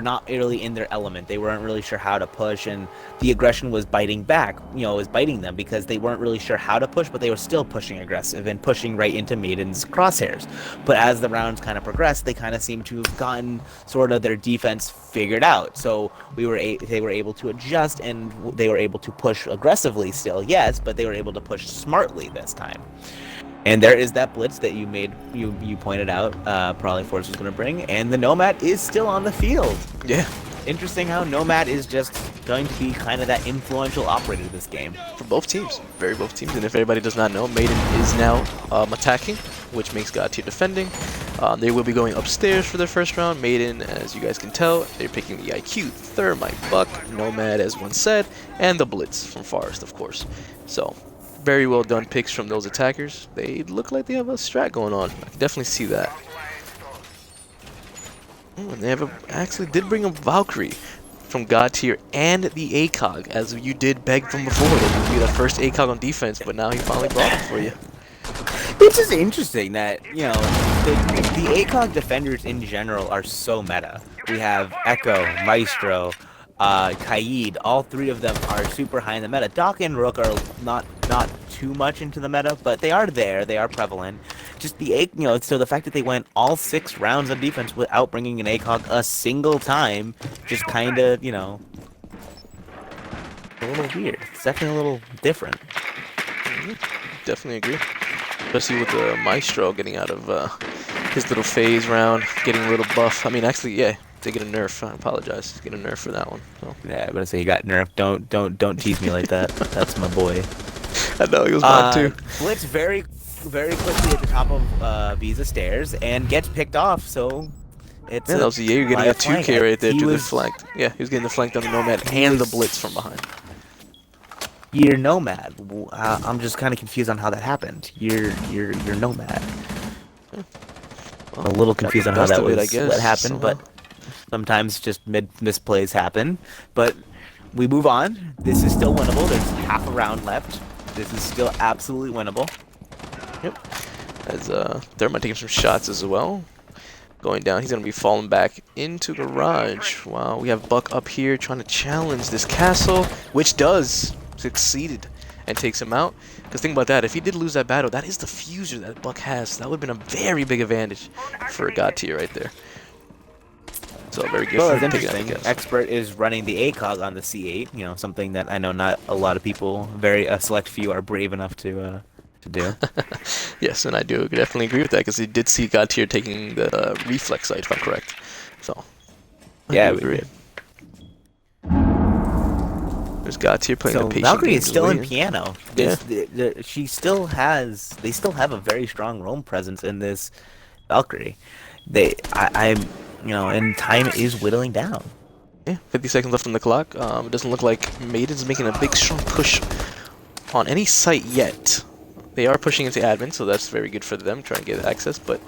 not really in their element. They weren't really sure how to push, and the aggression was biting back. Was biting them because they weren't really sure how to push, but they were still pushing aggressive and pushing right into Maiden's crosshairs. But as the rounds kind of progressed, they kind of seemed to have gotten sort of their defense figured out. So they were able to adjust, and they were able to push aggressively still, yes, but they were able to push smartly this time. And there is that blitz that you pointed out, probably Force was going to bring, and the Nomad is still on the field. Yeah. Interesting how Nomad is just going to be kind of that influential operator this game. For both teams, both teams. And if everybody does not know, Maiden is now attacking, which makes God tier defending. They will be going upstairs for their first round. Maiden, as you guys can tell, they're picking the IQ, Thermite, Buck, Nomad, as one said, and the Blitz from Forest, of course. So, very well done picks from those attackers. They look like they have a strat going on. I can definitely see that. And they have actually did bring a Valkyrie from God tier and the ACOG, as you did beg from before. That would be the first ACOG on defense, but now he finally brought it for you. It's just interesting that, the ACOG defenders in general are so meta. We have Echo, Maestro, Kaid, all three of them are super high in the meta. Doc and Rook are not too much into the meta, but they are there. They are prevalent. Just so the fact that they went all 6 rounds of defense without bringing an ACOG a single time, just kind of, a little weird. It's definitely a little different. Definitely agree. Especially with the Maestro getting out of his little phase round, getting a little buff. I mean, actually, yeah, they get a nerf. I apologize. Get a nerf for that one. So. Yeah, I'm gonna say he got nerfed. Don't tease me like that. That's my boy. I know, he was mine too. Blitz very quickly at the top of Visa stairs and gets picked off. So it's Man, that was Jaeger getting a 2K right there to the flank. Yeah, he was getting the flank on the Nomad and the Blitz from behind. You're Nomad. I'm just kind of confused on how that happened. You're Nomad. Well, I'm a little confused on how that was what happened, somehow. but sometimes just misplays happen. But we move on. This is still winnable. There's half a round left. This is still absolutely winnable. Yep. As Thermite taking some shots as well. Going down, he's going to be falling back into garage. Wow, we have Buck up here trying to challenge this castle, which does succeeded and takes him out. Because think about that, if he did lose that battle, that is the fuser that Buck has. That would have been a very big advantage for a god tier right there. So very good. Well, for it's him taking out interesting. the castle. Expert is running the ACOG on the C8. Something that I know not a lot of people, a select few, are brave enough to do. Yes, and I do definitely agree with that because he did see god tier taking the reflex side, if I'm correct. So Yeah, I do we agree. did. There's god tier playing So the patient Valkyrie game, is just still in waiting. piano. Yeah. They still have a very strong roam presence in this Valkyrie. And time is whittling down. Yeah, 50 seconds left on the clock. It doesn't look like Maiden's making a big strong push on any site yet. They are pushing into admin, so that's very good for them, trying to get access, but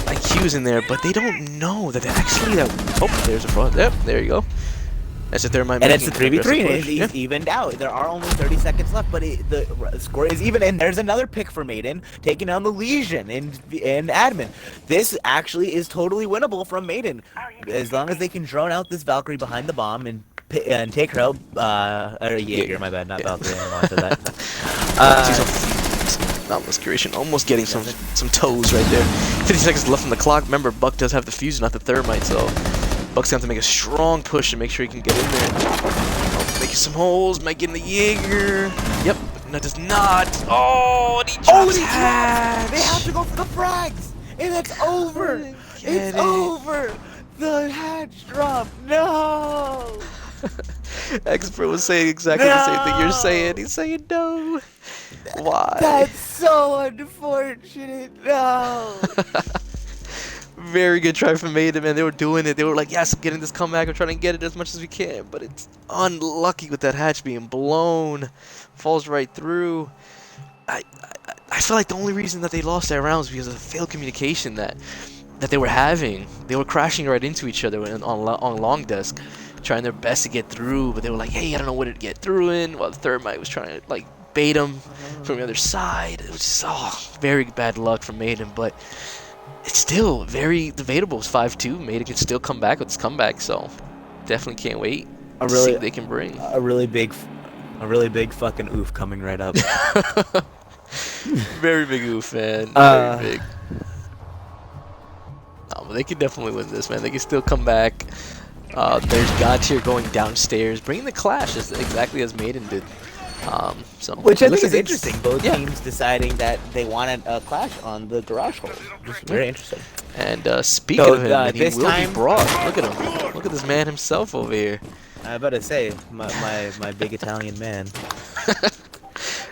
IQ's in there, but they don't know that oh, there's a fraud. Yep, there you go. That's a Thermite. And it's a 3v3, and Yeah. it's evened out. There are only 30 seconds left, but the score is even. And there's another pick for Maiden, taking down the Legion and admin. This actually is totally winnable from Maiden, as long as they can drone out this Valkyrie behind the bomb and take her out. Or Jaeger, my bad, not Valkyrie. I wanted that. Nautilus curation, almost getting some toes right there. 50 seconds left on the clock. Remember, Buck does have the fuse, not the Thermite, so Buck's going to have to make a strong push to make sure he can get in there. Oh, making some holes, might get in the Jaeger. Yep, that does not. Oh, and he drops hatch. They have to go for the frags, and it's over. It's over. The hatch drop. No. Expert was saying exactly the same thing you're saying. He's saying no. Why? That's so unfortunate. No. Very good try from Maiden, man. They were doing it. They were like, yes, I'm getting this comeback. We're trying to get it as much as we can. But it's unlucky with that hatch being blown. Falls right through. I feel like the only reason that they lost that round was because of the failed communication that they were having. They were crashing right into each other on long desk, trying their best to get through. But they were like, hey, I don't know where to get through in. While the Thermite was trying to, bait him from the other side. It was just, very bad luck from Maiden. But it's still very debatable. It's 5-2. Maiden can still come back with this comeback, so definitely can't wait to see what they can bring. A really big fucking oof coming right up. Very big oof, man. Very big. No, but they can definitely win this, man. They can still come back. There's God tier going downstairs, bringing the clash exactly as Maiden did. Which I think is interesting. Both teams deciding that they wanted a clash on the garage hole. Just very interesting. And speaking of him, he will be brought. Look at him. Look at this man himself over here. I better say, my big Italian man.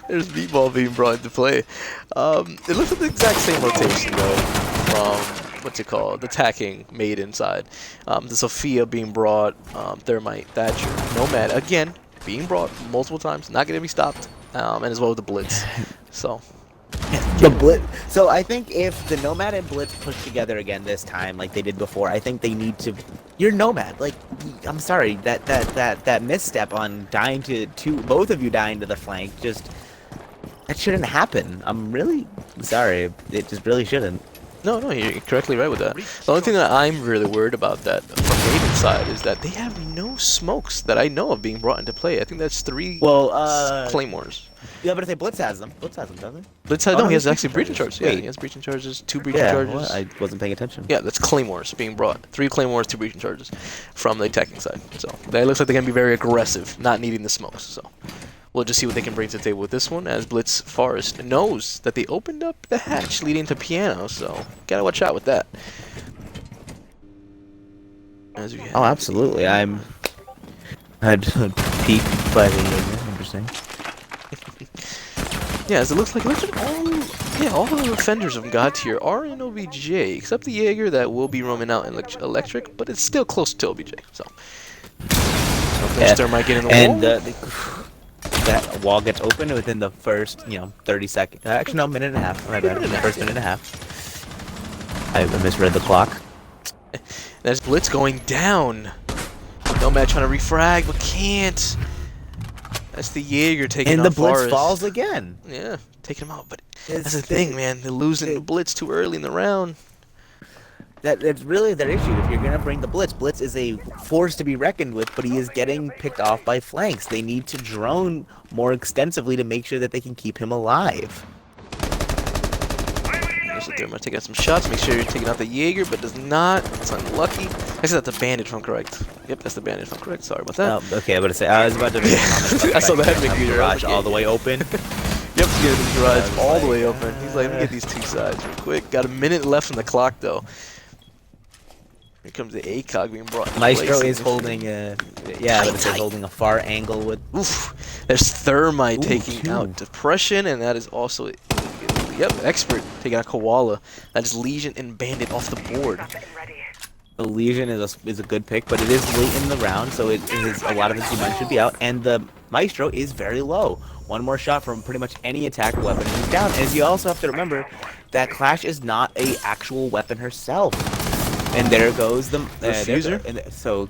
There's Meatball being brought into play. It looks like the exact same rotation though from the attacking Maiden side. The Sophia being brought, Thermite, Thatcher, Nomad again being brought multiple times, not gonna be stopped, and as well with the Blitz. So the Blitz. So I think if the Nomad and Blitz push together again this time, like they did before, I think they need to. You're Nomad. Like, I'm sorry, that misstep on dying to both of you dying to the flank, just that shouldn't happen. I'm really sorry. It just really shouldn't. No, no, you're correctly right with that. The only thing that I'm really worried about that from Maiden side is that they have no smokes that I know of being brought into play. I think that's 3 Well, claymores. yeah, but I say Blitz has them. Blitz has them, doesn't he? Blitz Oh no, no, he he's has actually breaching breaching charges. charges. Yeah, Wait, he has breaching charges, 2 breaching yeah, charges. what? I wasn't paying attention. Yeah, that's claymores being brought. 3 claymores, 2 breaching charges from the attacking side. So that looks like they're gonna be very aggressive, not needing the smokes. So we'll just see what they can bring to the table with this one, as Blitz Forest knows that they opened up the hatch leading to Piano. So gotta watch out with that. As we Oh, have absolutely. I'm had peaked by the interesting. Yeah, as it looks like all of the defenders of God tier are in OBJ, except the Jaeger that will be roaming out in electric, but it's still close to OBJ. So Yeah. Thermite get in the And wall. that wall gets open within the first, 30 seconds. Actually, no, minute and a half. My bad. First minute and a half. I misread the clock. There's Blitz going down. Nomad trying to refrag, but can't. That's the Jaeger taking And out the Blitz Forest. falls again. Yeah, taking him out. But that's the thing, man. They're losing the Blitz too early in the round. That's really their issue. If you're gonna bring the Blitz, Blitz is a force to be reckoned with, but he is getting picked off by flanks. They need to drone more extensively to make sure that they can keep him alive. There's a Thermite taking out some shots. Make sure you're taking out the Jaeger, but does not. It's unlucky. I said that's a bandit if I'm correct. Yep, that's the bandit if I'm correct. Sorry about that. Oh, okay, I was about to make a comment about I saw the head the make garage all the way open. Yep, to get the garage all the way open. He's like, let me get these 2 sides real quick. Got a minute left on the clock though. Here comes the ACOG being brought into Maestro place. is holding holding a far angle with. Oof. There's Thermite taking 2. out Depression, and that is also yep, Expert taking out Koala. That is Legion and Bandit off the board. The Legion is a good pick, but it is late in the round, so a lot of his defense should be out, and the Maestro is very low. One more shot from pretty much any attack weapon, he's down. And you also have to remember that Clash is not a actual weapon herself. And there goes the Refuser. So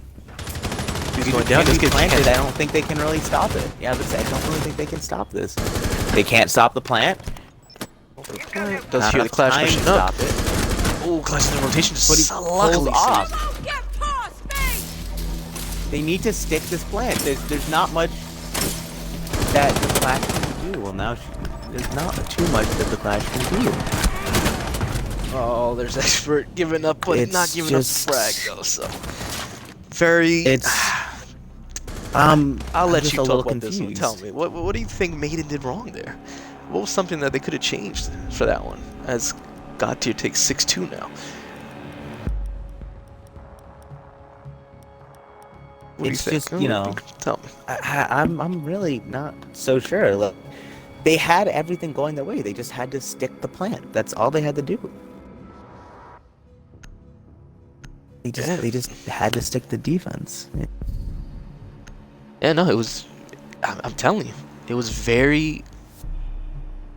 He's going down. Just get planted. I don't think they can really stop it. Yeah, but I don't really think they can stop this. They can't stop the plant. Does hear the Clash time to pushing up. stop it. Oh, Clash in rotation just But he pulls luckily off. saved. They need to stick this plant. There's not much that the Clash can do. Well, now there's not too much that the Clash can do. Oh, there's Expert giving up, but It's not giving just- up frag though. So very. It's I'll I'm let just you a talk little about this one. confused. Tell me, what do you think Maiden did wrong there? What was something that they could have changed for that one? As God tier takes 6-2 now. What do It's you think? just, you know, Tell me. I'm really not so sure. Look, they had everything going their way. They just had to stick the plant. That's all they had to do. They just had to stick the defense. Yeah, no, it was. I'm telling you, it was very.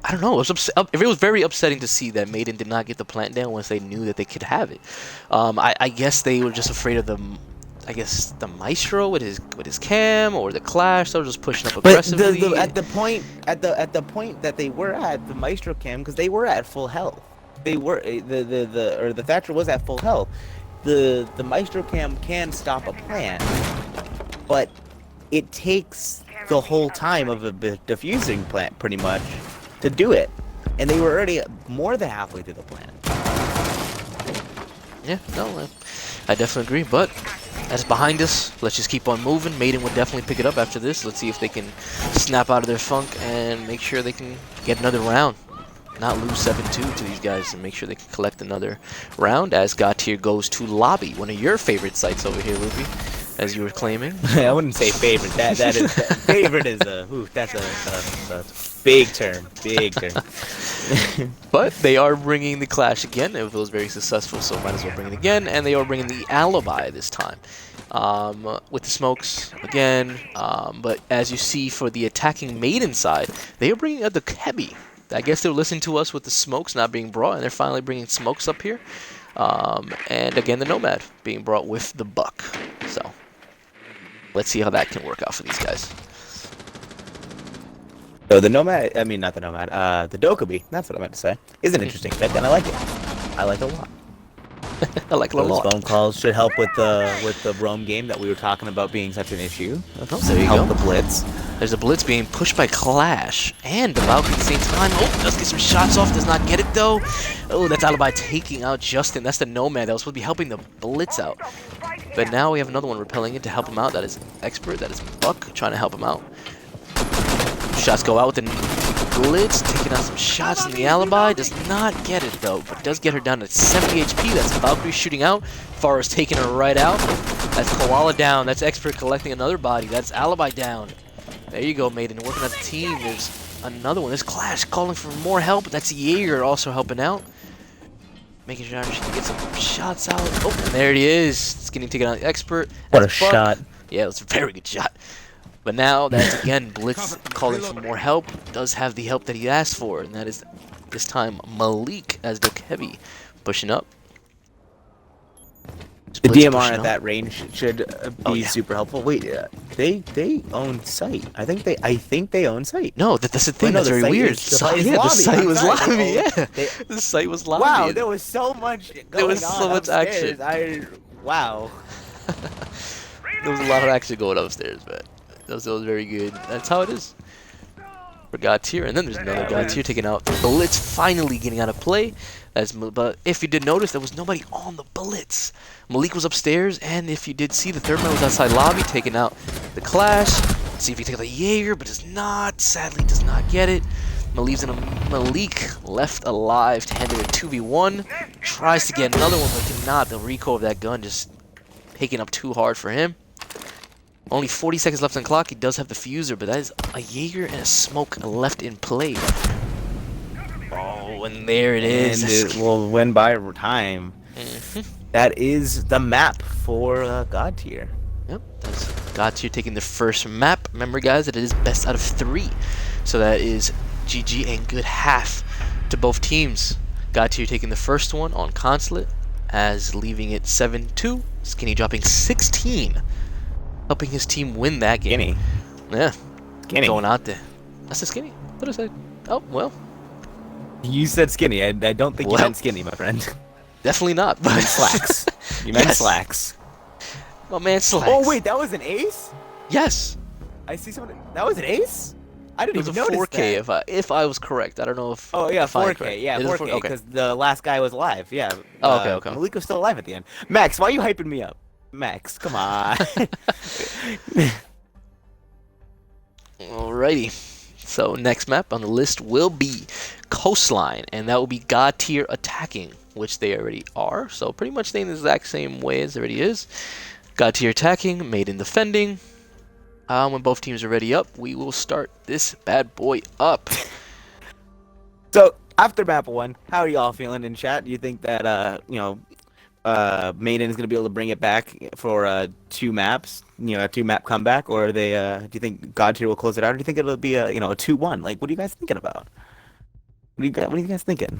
I don't know. It was very upsetting to see that Maiden did not get the plant down once they knew that they could have it. I guess they were just afraid of the Maestro with his cam or the Clash. They were just pushing up aggressively. But at the point that they were at the Maestro cam, because they were at full health. They were the Thatcher was at full health. The Maestro cam can stop a plant, but it takes the whole time of a diffusing plant pretty much to do it, and they were already more than halfway through the plant. Yeah, no, I definitely agree. But that's behind us. Let's just keep on moving. Maiden would definitely pick it up after this. Let's see if they can snap out of their funk and make sure they can get another round. Not lose 7-2 to these guys and make sure they can collect another round as Gautier goes to Lobby, one of your favorite sites over here, Luffy, as you were claiming. I wouldn't say favorite. Favorite is that's a big term. Big term. But they are bringing the Clash again. It was very successful, so might as well bring it again. And they are bringing the Alibi this time. With the smokes again. But as you see for the attacking Maiden side, they are bringing out the Kebi. I guess they're listening to us with the smokes not being brought, and they're finally bringing smokes up here. And again, the Nomad being brought with the Buck. So let's see how that can work out for these guys. So the Nomad, I mean not the Nomad, the Dokkaebi, that's what I meant to say, is an interesting pick, and I like it. I like it a lot. I like it a Those lot. phone calls should help with the roam game that we were talking about being such an issue. Oh, there you help go. the blitz. There's a blitz being pushed by Clash and the Valkyrie at the same time. Oh, does get some shots off, does not get it though. Oh, that's Alibi taking out Justin. That's the Nomad that was supposed to be helping the blitz out. But now we have another one repelling it to help him out. That is Expert, that is Buck trying to help him out. Shots go out with the blitz, taking out some shots in the Alibi. Does not get it though, but does get her down to 70 HP. That's Valkyrie shooting out. Forrest taking her right out. That's Koala down. That's Expert collecting another body. That's Alibi down. There you go, Maiden, working as a team. There's another one. There's Clash calling for more help. That's Jaeger also helping out. Making sure she can get some shots out. Oh, and there it is. It's getting taken out the Expert. What That's a Buck. shot. Yeah, it was a very good shot. But now that's again Blitz calling for more help. Does have the help that he asked for, and that is this time Malik as Duke Heavy pushing up. The Blitz DMR pushing at up. that range should be Oh, yeah. super helpful. Wait, they own site. I think they own site. No, that's the thing. no, that's the very site weird. is- the site is Yeah, the lobby. site I'm was sorry, lobby. they Yeah, own- they- the site was lobby. Wow, there was so much going was so on much upstairs. action. Wow. There was a lot of action going upstairs, but that was very good. That's how it is for God tier. And then there's another God tier taking out the Blitz, finally getting out of play. But if you did notice, there was nobody on the Blitz. Malik was upstairs, and if you did see, the third man was outside lobby taking out the Clash. See if he can take out the Jaeger, but does not. Sadly, does not get it. Malik left alive to handle a 2v1. Tries to get another one, but cannot. The recoil of that gun just taking up too hard for him. Only 40 seconds left on the clock. He does have the fuser, but that is a Jaeger and a smoke left in play. Oh, and there it is. And it will win by time. That is the map for God tier. Yep, that's God tier taking the first map. Remember, guys, that it is best out of 3. So that is GG and good half to both teams. God tier taking the first one on Consulate, as leaving it 7-2. Skinny dropping 16. Helping his team win that game. Skinny. Yeah. Skinny. Going out there. That's a Skinny. What did I say? Oh, well. You said skinny. I don't think you Well. meant skinny, my friend. Definitely not. You meant slacks. You meant Yes. slacks. My man Slacks. Oh wait, that was an ace? Yes. I see someone. That was an ace? I It didn't was a even notice 4K that. if I was correct. I don't know if. Oh yeah, if I'm 4K. correct. Yeah, It is 4K. okay. Because the last guy was alive. Yeah. Oh, okay. Malik was still alive at the end. Max, why are you hyping me up? Max, come on. Alrighty. So next map on the list will be Coastline, and that will be God tier attacking, which they already are. So pretty much staying the exact same way as it already is. God tier attacking, Maiden defending. When both teams are ready up, we will start this bad boy up. So after map 1, how are y'all feeling in chat? Do you think that Maiden is gonna be able to bring it back for 2 maps? A 2-map comeback, or are they? Do you think God tier will close it out, or do you think it'll be a 2-1? Like, what are you guys thinking about? What are you guys thinking?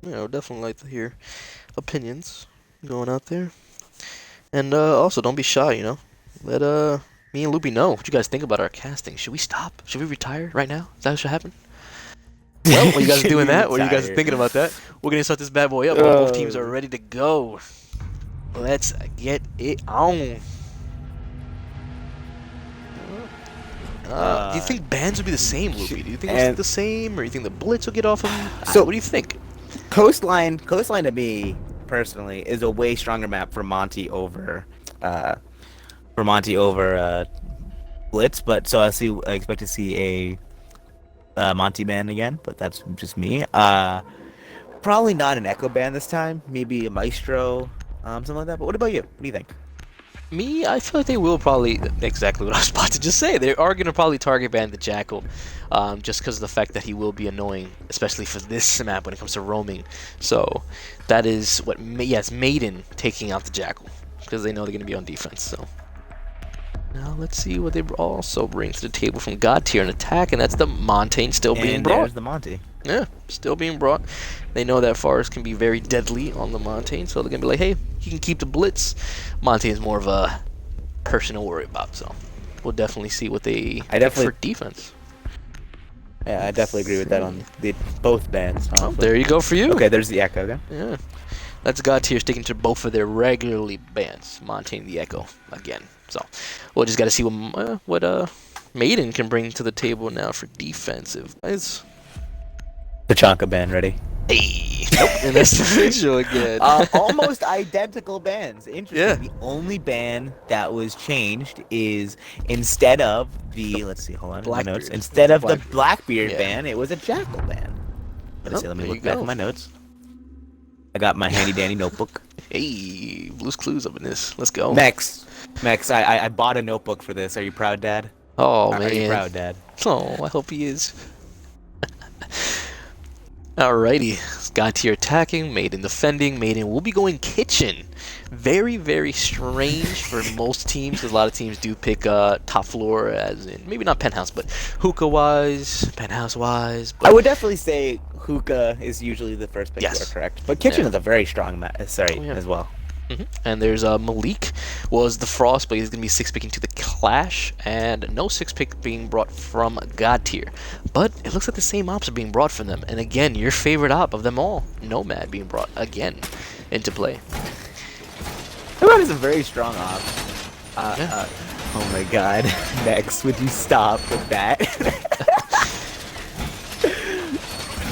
Definitely like to hear opinions going out there. And also, don't be shy, Let me and Loopy know what you guys think about our casting. Should we stop? Should we retire right now? Is that what should happen? Well, while you guys are doing that, or you guys are thinking about that, we're going to start this bad boy up. Both teams are ready to go. Let's get it on. Do you think bans will be the same, Loopy? Do you think it's the same, or do you think the Blitz will get off him? So- What do you think? Coastline to me personally is a way stronger map for Monty over Blitz, but so I expect to see a Monty ban again, but that's just me. Probably not an Echo ban this time, maybe a Maestro, something like that. But what about you? What do you think? Me, I feel like they will probably, exactly what I was about to just say, they are going to probably target ban the Jackal, just because of the fact that he will be annoying, especially for this map when it comes to roaming. So that is what, it's Maiden taking out the Jackal, because they know they're going to be on defense. So now let's see what they also bring to the table from God tier and attack, and that's the Montaigne still being And brought. there's the Monty. Yeah, still being brought. They know that Forest can be very deadly on the Montaigne, so they're going to be like, hey, he can keep the Blitz. Montaigne is more of a person to worry about, so we'll definitely see what they pick for defense. Yeah, I definitely agree with that on both bands, Oh, honestly. there you go for you. Okay, there's the Echo again. Yeah. That's God tier sticking to both of their regularly bans, maintaining the Echo again. So we'll just got to see what Maiden can bring to the table now for defensive guys. Tachanka band ready. Hey, nope, and that's the visual again. Almost identical bands. Interesting. Yeah. The only band that was changed is instead of the let's see, hold on, my notes. Blackbeard. Instead of the Blackbeard. Blackbeard Yeah. band, it was a Jackal band. Let's see, let me There look you back go. at my notes. I got my handy dandy notebook. Hey, Blue's Clues up in this. Let's go. Mex, I bought a notebook for this. Are you proud, Dad? Oh, Are you man. proud, Dad? Oh, I hope he is. Alrighty, God tier attacking, Maiden defending. Maiden will be going kitchen. Very, very strange for most teams, because a lot of teams do pick top floor, as in maybe not penthouse, but hookah wise, penthouse wise. But I would definitely say hookah is usually the first pick. Yes. You are correct, but kitchen Yeah. is a very strong Yeah. as well. And there's Malik was the Frost, but he's going to be 6-picking to the Clash, and no 6-pick being brought from God tier. But it looks like the same ops are being brought from them. And again, your favorite op of them all, Nomad, being brought again into play. Nomad is a very strong op. Yeah. Oh my god. Next, would you stop with that?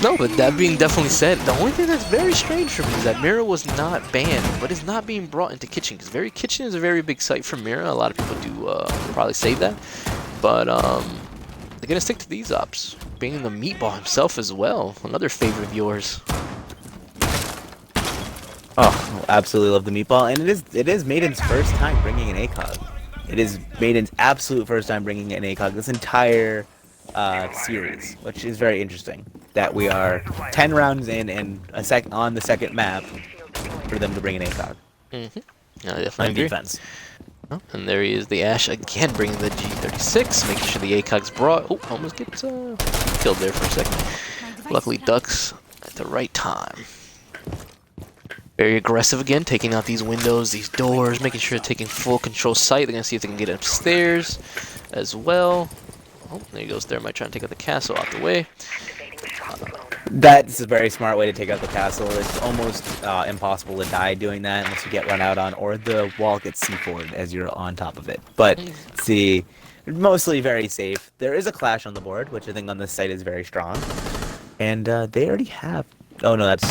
No, but that being definitely said, the only thing that's very strange for me is that Mira was not banned, but is not being brought into Kitchen, because Kitchen is a very big site for Mira. A lot of people do probably say that, but they're gonna stick to these ops. Being the Meatball himself as well, another favorite of yours. Oh, absolutely love the meatball, and it is Maiden's first time bringing an ACOG. It is Maiden's absolute first time bringing an ACOG this entire series, which is very interesting. That we are 10 rounds in and on the second map for them to bring an ACOG. I definitely On agree. defense. Oh, and there he is, the Ash again, bringing the G36, making sure the ACOG's brought. Oh, almost gets killed there for a second. Luckily, ducks at the right time. Very aggressive again, taking out these windows, these doors, making sure they're taking full control site. They're going to see if they can get upstairs as well. Oh, there goes Thermite trying to take out the castle out the way. That's a very smart way to take out the castle. It's almost impossible to die doing that unless you get run out on, or the wall gets C4'd as you're on top of it. But see, mostly very safe. There is a clash on the board, which I think on this site is very strong. And they already have... Oh no, that's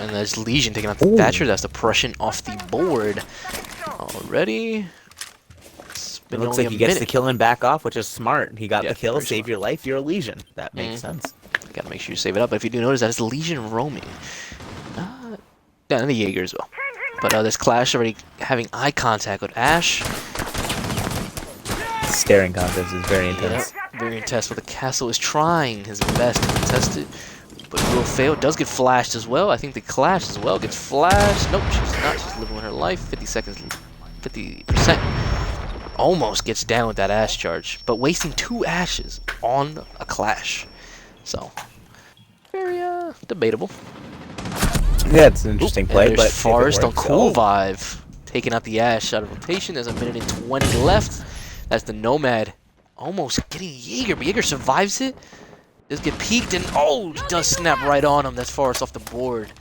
And there's Legion taking out the Thatcher. That's the Prussian off the board already. It looks like he gets the kill and back off, which is smart. He got Yeah, the kill, very save smart. your life, you're a Legion. That makes sense. Gotta make sure you save it up. But if you do notice, that is Legion roaming. Yeah, and the Jaeger as well. But this Clash already having eye contact with Ash. Staring contest is very intense. Yep, very intense. But the castle is trying his best to contest it, but will fail. Does get flashed as well. I think the Clash as well gets flashed. Nope, she's not. She's living with her life. 50 seconds, 50%. Almost gets down with that Ash charge, but wasting 2 Ashes on a Clash. So, very debatable. Yeah, it's an interesting play, but Forrest on Cool Oh. Vibe, taking out the Ash out of rotation. There's a minute and 20 left. That's the Nomad almost getting Jaeger, but Jaeger survives it. Does get peeked, and oh, does snap right on him. That's Forrest off the board.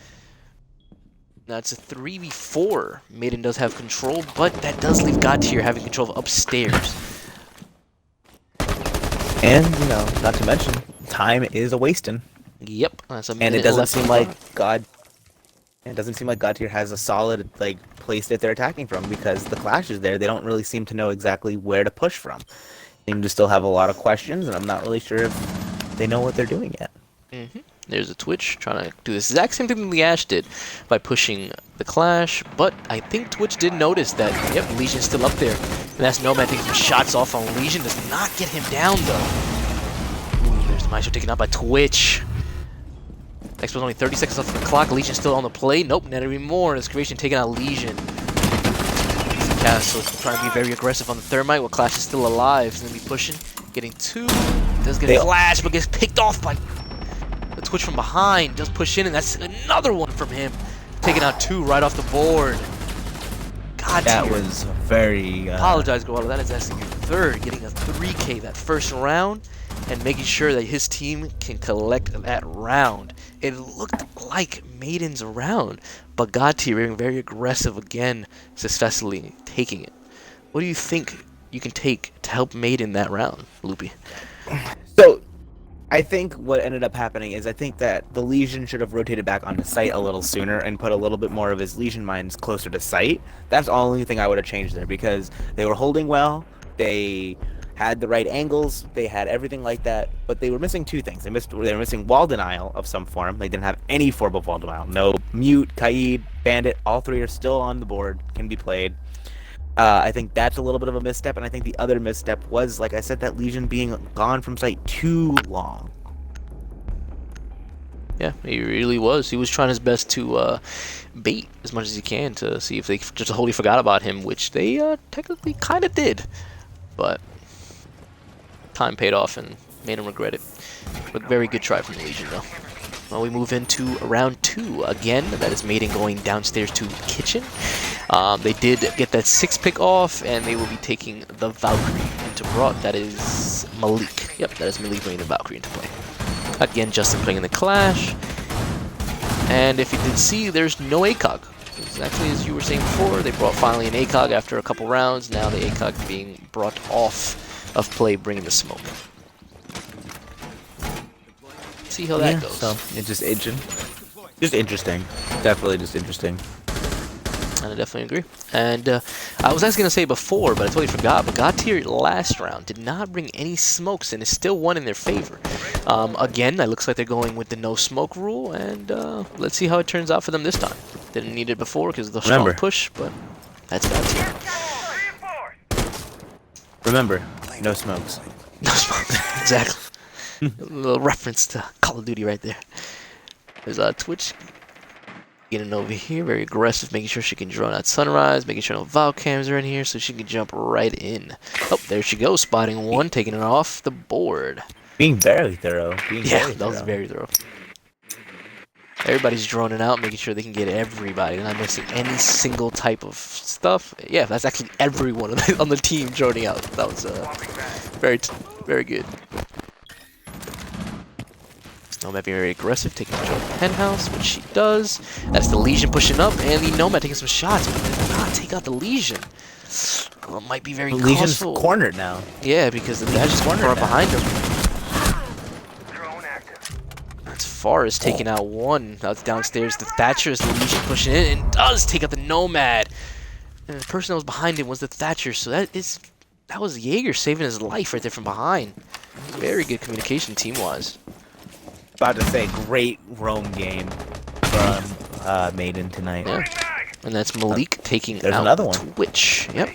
Now it's a 3v4. Maiden does have control, but that does leave God tier having control of upstairs. And, you know, not to mention, time is a wasting. Yep, that's a minute And it doesn't left seem on like the God... It doesn't seem like God tier has a solid, like, place that they're attacking from, because the Clash is there. They don't really seem to know exactly where to push from. They seem to still have a lot of questions, and I'm not really sure if they know what they're doing yet. There's a Twitch trying to do the exact same thing that the Ash did by pushing the Clash, but I think Twitch did notice that, yep, Legion's still up there. And that's Nomad taking some shots off on Legion, does not get him down though. Ooh, there's the Maestro taken out by Twitch. Next was only 30 seconds left on the clock, Legion still on the play. Nope, not anymore. This creation taking out Legion. Castle trying to be very aggressive on the Thermite while Clash is still alive. He's going to be pushing, getting 2. Does get flashed, but gets picked off by the Twitch from behind. Does push in, and that's another one from him. Taking out 2 right off the board. God That tier. was very... Apologize, Gualo. That is actually your 3rd, getting a 3K that first round. and making sure that his team can collect that round. It looked like Maiden's round, but Gotti being very aggressive again, successfully taking it. What do you think you can take to help Maiden that round, Loopy? So I think what ended up happening is I think that the Legion should have rotated back onto site a little sooner and put a little bit more of his Legion mines closer to site. That's the only thing I would have changed there, because they were holding well, they had the right angles, they had everything like that, but they were missing two things. They were missing wall denial of some form. They didn't have any form of wall denial. No mute, Kaid, bandit, all three are still on the board, can be played. I think that's a little bit of a misstep, and I think the other misstep was, like I said, that Legion being gone from site too long. Yeah, he really was. He was trying his best to bait as much as he can to see if they just wholly forgot about him, which they technically kind of did. But time paid off and made him regret it. But very good try from the Legion, though. Well, we move into round 2 again. That is Maiden going downstairs to kitchen. They did get that 6-pick off, and they will be taking the Valkyrie into Brought. That is Malik. Yep, that is Malik bringing the Valkyrie into play. Again, Justin playing in the Clash. And if you did see, there's no ACOG. Exactly as you were saying before, they brought finally an ACOG after a couple rounds. Now the ACOG being brought off of play, bringing the smoke. See how that goes. So it's just interesting. Definitely just interesting. And I definitely agree. And I was actually going to say before, but I totally forgot. But Gotti last round did not bring any smokes, and it still won in their favor. Again, it looks like they're going with the no smoke rule, and let's see how it turns out for them this time. Didn't need it before because of the strong push, but that's Gotti. Remember, no smokes. No smokes. Exactly. A little reference to Call of Duty right there. There's Twitch getting over here, very aggressive, making sure she can drone out Sunrise, making sure no Val cams are in here so she can jump right in. Oh, there she goes, spotting one, taking it off the board. Being very thorough. That was very thorough. Everybody's droning out, making sure they can get everybody. They're not missing any single type of stuff. Yeah, that's actually everyone on the team droning out. That was very good. Nomad being very aggressive, taking control of the penthouse, which she does. That's the Legion pushing up, and the Nomad taking some shots, but did not take out the Legion. Well, it might be very costful. Legion's cornered now. Yeah, because the Legion's cornered behind him. As far as taking out one, that's downstairs. The Thatcher is the Legion pushing in, and does take out the Nomad. And the person that was behind him was the Thatcher, so that was Jaeger saving his life right there from behind. Very good communication team-wise. About to say, great roam game from Maiden tonight. Yeah. And that's Malik taking there's out another one. Twitch. Yep.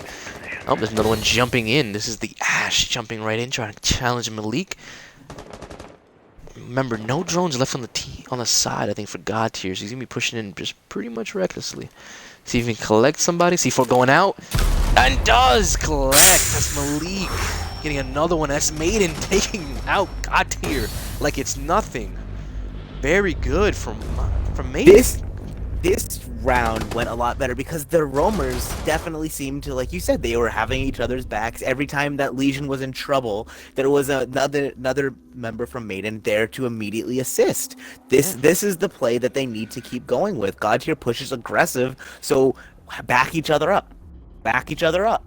Oh, there's another one jumping in. This is the Ash jumping right in, trying to challenge Malik. Remember, no drones left on the side, I think, for God tier. So he's going to be pushing in just pretty much recklessly. See if he can collect somebody. C4 going out. And does collect. That's Malik. Getting another one. That's Maiden taking out God tier like it's nothing. Very good from Maiden. This round went a lot better because the roamers definitely seemed to, like you said, they were having each other's backs. Every time that Legion was in trouble, there was another member from Maiden there to immediately assist. This is the play that they need to keep going with. God tier pushes aggressive, so back each other up. Back each other up.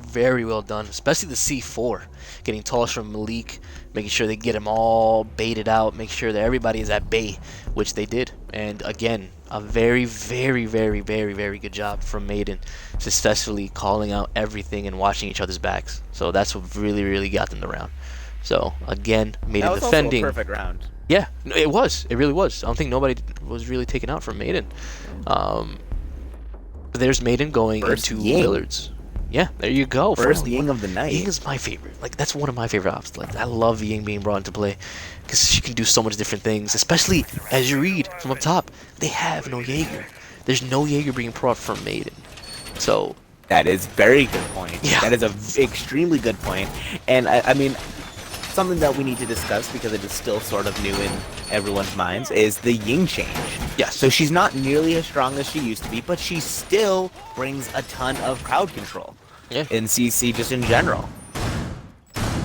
Very well done, especially the C4. Getting tossed from Malik, making sure they get him all baited out, make sure that everybody is at bay, which they did. And again, a very, very, very, very, very good job from Maiden, successfully calling out everything and watching each other's backs. So that's what really, really got them the round. So again, Maiden that was defending. Also a perfect round. Yeah, it was. It really was. I don't think nobody was really taken out from Maiden. There's Maiden going into Lillard's. Yeah, there you go. First Ying of the night. Ying is my favorite. Like, that's one of my favorite ops. Like, I love Ying being brought into play because she can do so much different things. Especially as you read from up top, they have no Jaeger. There's no Jaeger being brought from Maiden. So that is very good point. Yeah. That is a extremely good point. And I mean, something that we need to discuss because it is still sort of new in everyone's minds is the Ying change. Yes. So she's not nearly as strong as she used to be, but she still brings a ton of crowd control. Yeah. In CC just in general.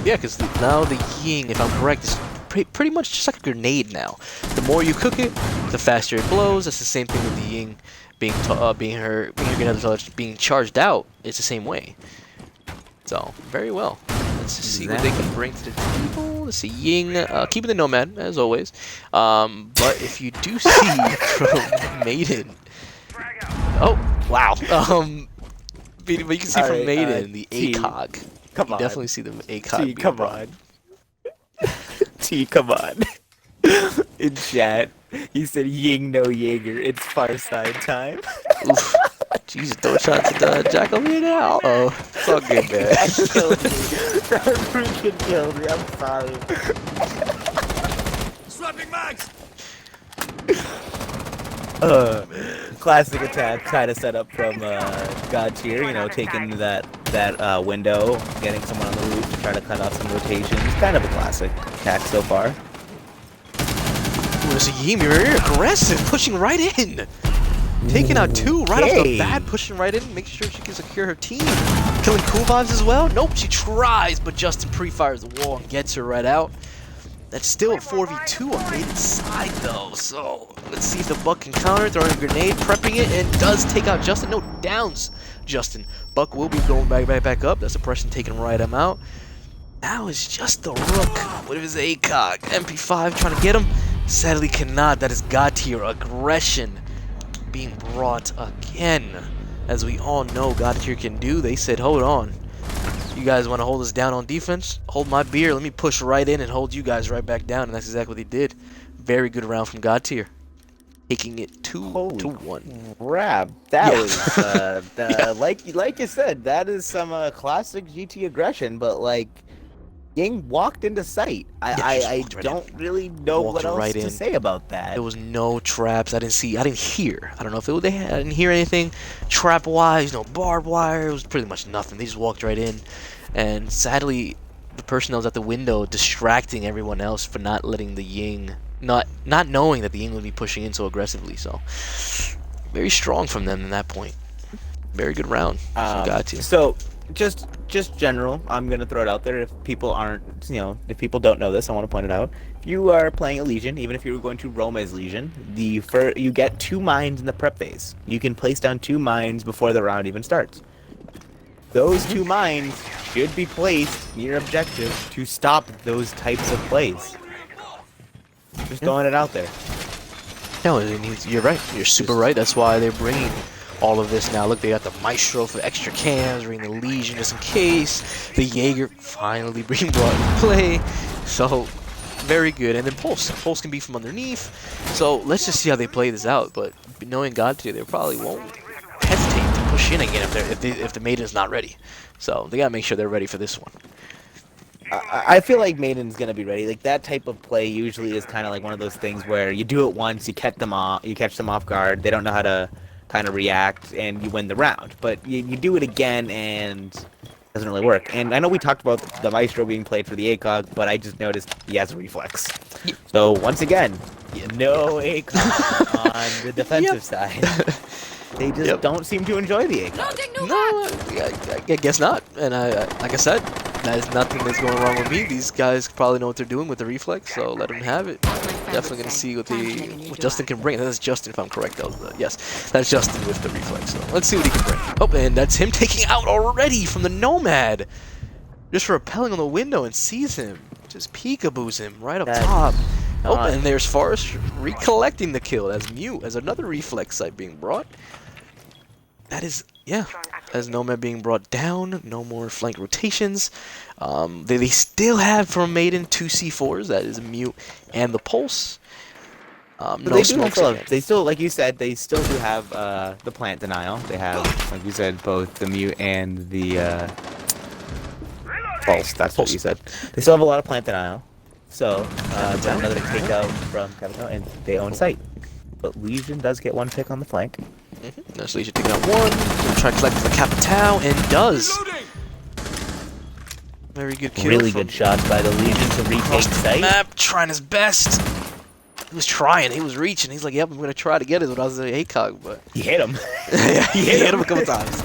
Yeah, because now the Ying, if I'm correct, is pretty much just like a grenade now. The more you cook it, the faster it blows. That's the same thing with the Ying being her grenade being charged out. It's the same way. So very well. Let's just see what they can bring to the table. Let's see, Ying keeping the Nomad as always. But if you do see from Maiden, oh wow. But you can see from Maiden the ACOG. Come You on. definitely see the ACOG being Come brought. on. T, come on. In chat, he said Ying no Jaeger. It's far side time. Oof. Jesus, don't try to jack on me now. Oh, it's all good, man. That killed me. That freaking killed me. I'm sorry. Swapping mags. Classic attack kind of set up from God tier, you know, taking that window, getting someone on the roof to try to cut off some rotations. Kind of a classic attack so far. Ooh, there's a Ying, very aggressive, pushing right in. Taking out two right off the bat, pushing right in, making sure she can secure her team. Killing Cool Vibes as well. Nope, she tries, but Justin pre-fires the wall and gets her right out. That's still a 4v2 on Maiden's side, though. So let's see if the Buck can counter, throwing a grenade, prepping it, and does take out Justin. No, downs Justin. Buck will be going back up. That suppression taking right him out. Now it's just the Rook with his ACOG. MP5 trying to get him. Sadly cannot. That is God tier aggression being brought again. As we all know God tier can do. They said, hold on. You guys want to hold us down on defense? Hold my beer. Let me push right in and hold you guys right back down. And that's exactly what he did. Very good round from God tier. Taking it 2-1. Crap. That Yeah. was like you said, that is some classic GT aggression, but like Ying walked into sight. I don't really know what else to say about that. There was no traps. I didn't hear. I don't know if I didn't hear anything trap wise, no barbed wire. It was pretty much nothing. They just walked right in. And sadly, the person that was at the window distracting everyone else for not letting the Ying, not knowing that the Ying would be pushing in so aggressively. So very strong from them in that point. Very good round from God tier. So just general, I'm gonna throw it out there. If people aren't, if people don't know this, I want to point it out. If you are playing a Legion, even if you were going to roam as Legion, you get 2 mines in the prep phase. You can place down 2 mines before the round even starts. Those 2 mines should be placed near objective to stop those types of plays. Just throwing it out there. No, you're right. You're super right. That's why they're bringing all of this now. Look, they got the Maestro for extra cams, bringing the Legion just in case. The Jaeger finally being brought into play. So, very good. And then Pulse. Pulse can be from underneath. So, let's just see how they play this out. But knowing God tier, they probably won't hesitate to push in again if the Maiden's not ready. So, they got to make sure they're ready for this one. I feel like Maiden's gonna be ready. Like that type of play usually is kind of like one of those things where you do it once, you catch them off guard. They don't know how to kind of react, and you win the round. But you do it again, and it doesn't really work. And I know we talked about the Maestro being played for the ACOG, but I just noticed he has a reflex. Yeah. So once again, no ACOG on the defensive side. They just don't seem to enjoy the ACOG. No, I guess not. And like I said, that is nothing that's going wrong with me. These guys probably know what they're doing with the reflex, so let them have it. Definitely gonna see what Justin can bring. That's Justin, if I'm correct. Yes, that's Justin with the reflex. So let's see what he can bring. Oh, and that's him taking out already from the Nomad. Just repelling on the window and sees him. Just peekaboos him right up top. Oh, and there's Forrest recollecting the kill as Mute, as another reflex site being brought. That is, yeah, as Nomad being brought down, no more flank rotations. They still have from Maiden 2 C4s, that is Mute and the Pulse. No smokes again. They still, like you said, they still do have the plant denial. They have, like you said, both the Mute and the Pulse. That's what you said. They still have a lot of plant denial. So, another takeout from Capital, and they own site. But Legion does get 1 pick on the flank. There's Legion taking out 1. Gonna try to collect the Capitao, and does. Very good kill. Really good shots by the Legion to retake site. Map, trying his best. He was trying, he was reaching. He's like, yep, I'm going to try to get it when I was in ACOG, but... He hit him. Yeah, he hit him a couple times.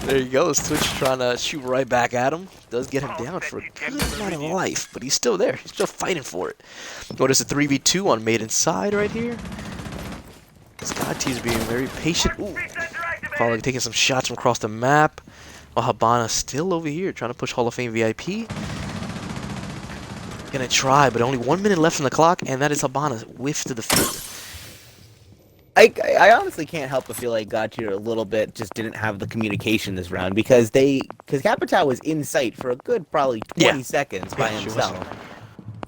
There he goes. Twitch trying to shoot right back at him. does get him down for a good amount of life, but he's still there. He's still fighting for it. Notice a 3v2 on Maiden's side right here. Scotty's being very patient. Ooh. Probably taking some shots from across the map. While Habana still over here trying to push Hall of Fame VIP. Gonna try, but only 1 minute left on the clock, and that is Habana's whiff to the field. I honestly can't help but feel like God Tier a little bit just didn't have the communication this round because Capitao was in sight for a good probably 20 seconds by himself,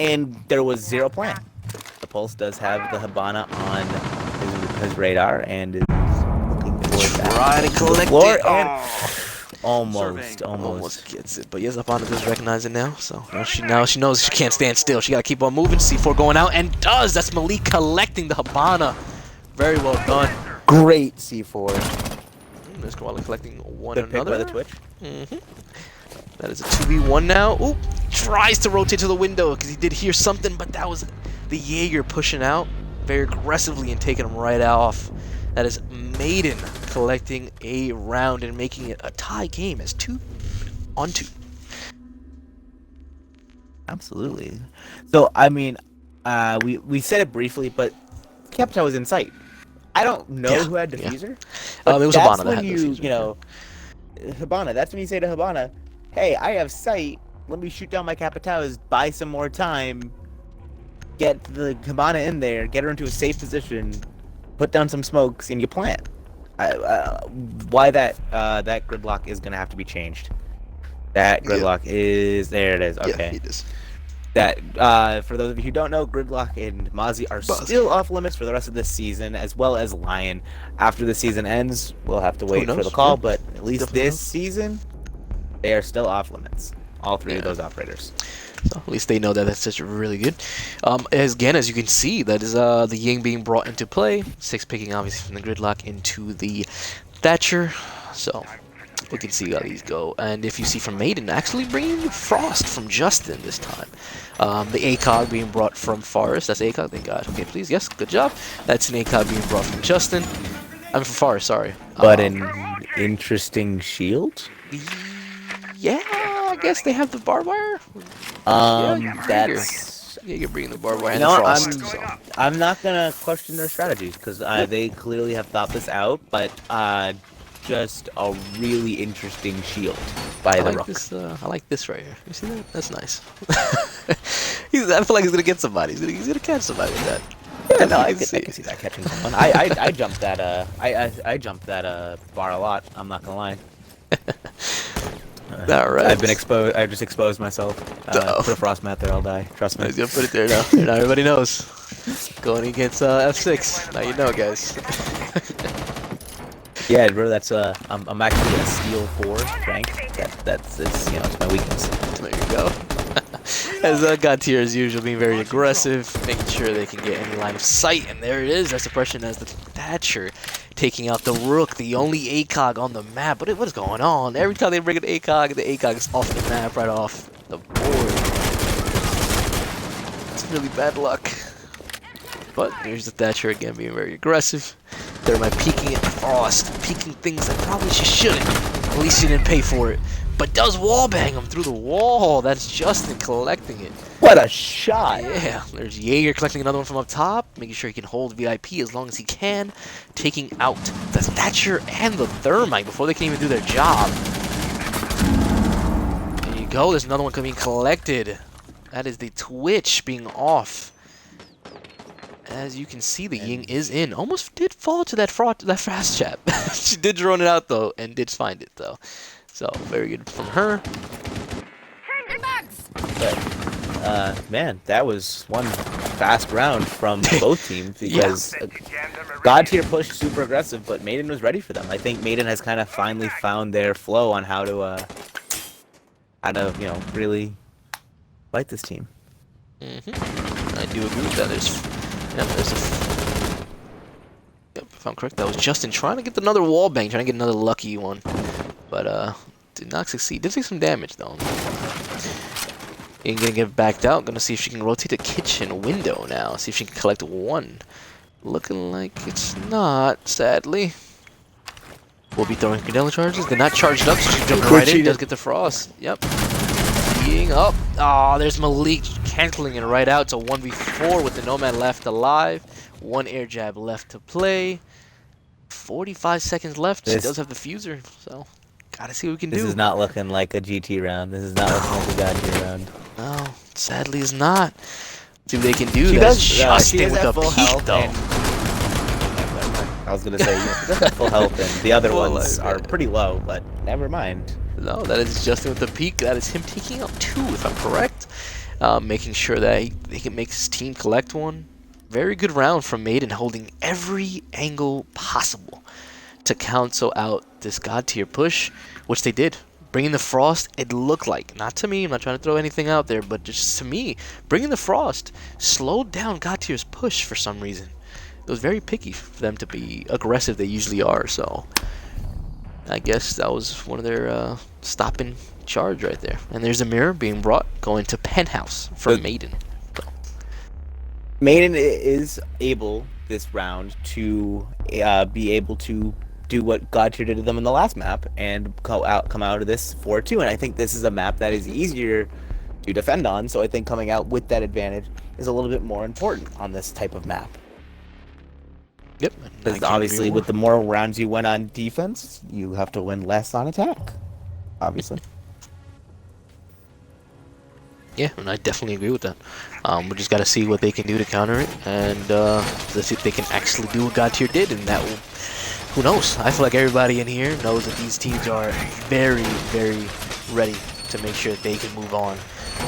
and there was zero plan. The Pulse does have the Habana on his radar and is looking for that. Try to collect floor it. Almost gets it, but yes, Habana does recognize it now. So now she knows she can't stand still. She gotta keep on moving. C4 going out and does. That's Malik collecting the Habana. Very well done. Great C4. There's Koala collecting one Good pick another. by the Twitch. That is a 2v1 now. Ooh, tries to rotate to the window because he did hear something, but that was the Jaeger pushing out very aggressively and taking him right off. That is Maiden collecting a round and making it a tie game as 2-on-2. Absolutely. So I mean, we said it briefly, but Capitao was in sight. I don't know who had diffuser. It was that's Habana that had diffuser. You know, Habana. That's when you say to Habana, "Hey, I have sight. Let me shoot down my Capitaos. Buy some more time. Get the Habana in there. Get her into a safe position. Put down some smokes, and you plant." Why that gridlock is gonna have to be changed. That gridlock is there. It is. Okay. Yeah, it is. That for those of you who don't know, Gridlock and Mozzie are still off limits for the rest of this season, as well as Lion. After the season ends, we'll have to wait for the call, but at least this season, they are still off limits. All three of those operators. So at least they know that that's just really good. As you can see, that is the Ying being brought into play. 6 picking obviously from the Gridlock into the Thatcher. So we can see how these go. And if you see from Maiden, actually bringing Frost from Justin this time. The ACOG being brought from Forest. That's ACOG, thank God. Okay, please, yes, good job. That's an ACOG being brought from Justin. I'm from Forest, sorry. But an interesting shield? Yeah, I guess they have the barbed wire. That's... Yeah, you're bringing the barbed wire and the Frost. I'm not gonna question their strategies, because they clearly have thought this out, but just a really interesting shield by the Rook. I like this right here. You see that? That's nice. I feel like he's gonna get somebody. He's gonna catch somebody with that. Yeah, no, I can see that catching someone. I jumped that I jumped that bar a lot. I'm not gonna lie. All right. I've been exposed. I just exposed myself. Put a frost mat there, I'll die. Trust me. I was gonna put it there now. Now everybody knows. Going against F6. Now you know, guys. Yeah, bro. That's I'm actually a steel 4 rank. That's it's my weakness. There you go. As Gautier as usual being very aggressive, making sure they can get any line of sight, and there it is. That's suppression as the Thatcher taking out the Rook, the only ACOG on the map. What is going on? Every time they bring an ACOG, the ACOG is off the map, right off the board. It's really bad luck. But here's the Thatcher again being very aggressive. They're peeking at Frost, peeking things that probably she shouldn't. At least she didn't pay for it. But does wallbang him through the wall. That's Justin collecting it. What a shot! Yeah, there's Jaeger collecting another one from up top, making sure he can hold VIP as long as he can, taking out the Thatcher and the Thermite before they can even do their job. There you go, there's another one being collected. That is the Twitch being off. As you can see, the Ying is in. Almost did fall to that fast chap. She did drone it out, though, and did find it, though. So, very good from her. But, man, that was one fast round from both teams because God Tier pushed super aggressive, but Maiden was ready for them. I think Maiden has kind of finally found their flow on how to really fight this team. I do agree with that. If I'm correct, that was Justin trying to get another wall bang, trying to get another lucky one. But, did not succeed. Did take some damage, though. Ain't gonna get backed out. Gonna see if she can rotate the kitchen window now. See if she can collect one. Looking like it's not, sadly. We'll be throwing Cadella charges. They're not charged up, so she's jumping right in. Does get the Frost. Yep. being up. Oh, there's Malik canceling it right out. It's a 1v4 with the Nomad left alive. One air jab left to play. 45 seconds left. She does have the fuser, so gotta see what we can do. This is not looking like a GT round. This is not looking like a God tier round. No, sadly it's not. See what they can do. That's Justin with a peak, though. I was gonna say, she does have full health, and the other ones are pretty low, but never mind. No, that is Justin with the peak. That is him taking out 2, if I'm correct. Making sure that he can make his team collect one. Very good round from Maiden, holding every angle possible to cancel out this God tier push, which they did. Bringing the Frost, it looked like, not to me, I'm not trying to throw anything out there, but just to me, bringing the Frost slowed down God tier's push for some reason. It was very picky for them to be aggressive, they usually are, so I guess that was one of their stopping charge right there. And there's a mirror being brought, going to Penthouse from Maiden. So. Maiden is able, this round, to be able to do what God tier did to them in the last map and come out of this 4-2, and I think this is a map that is easier to defend on, so I think coming out with that advantage is a little bit more important on this type of map. Yep. Because obviously with the more rounds you win on defense, you have to win less on attack. Obviously. Yeah, and I definitely agree with that. We just got to see what they can do to counter it, and let's see if they can actually do what God tier did, and that will, who knows? I feel like everybody in here knows that these teams are very, very ready to make sure that they can move on.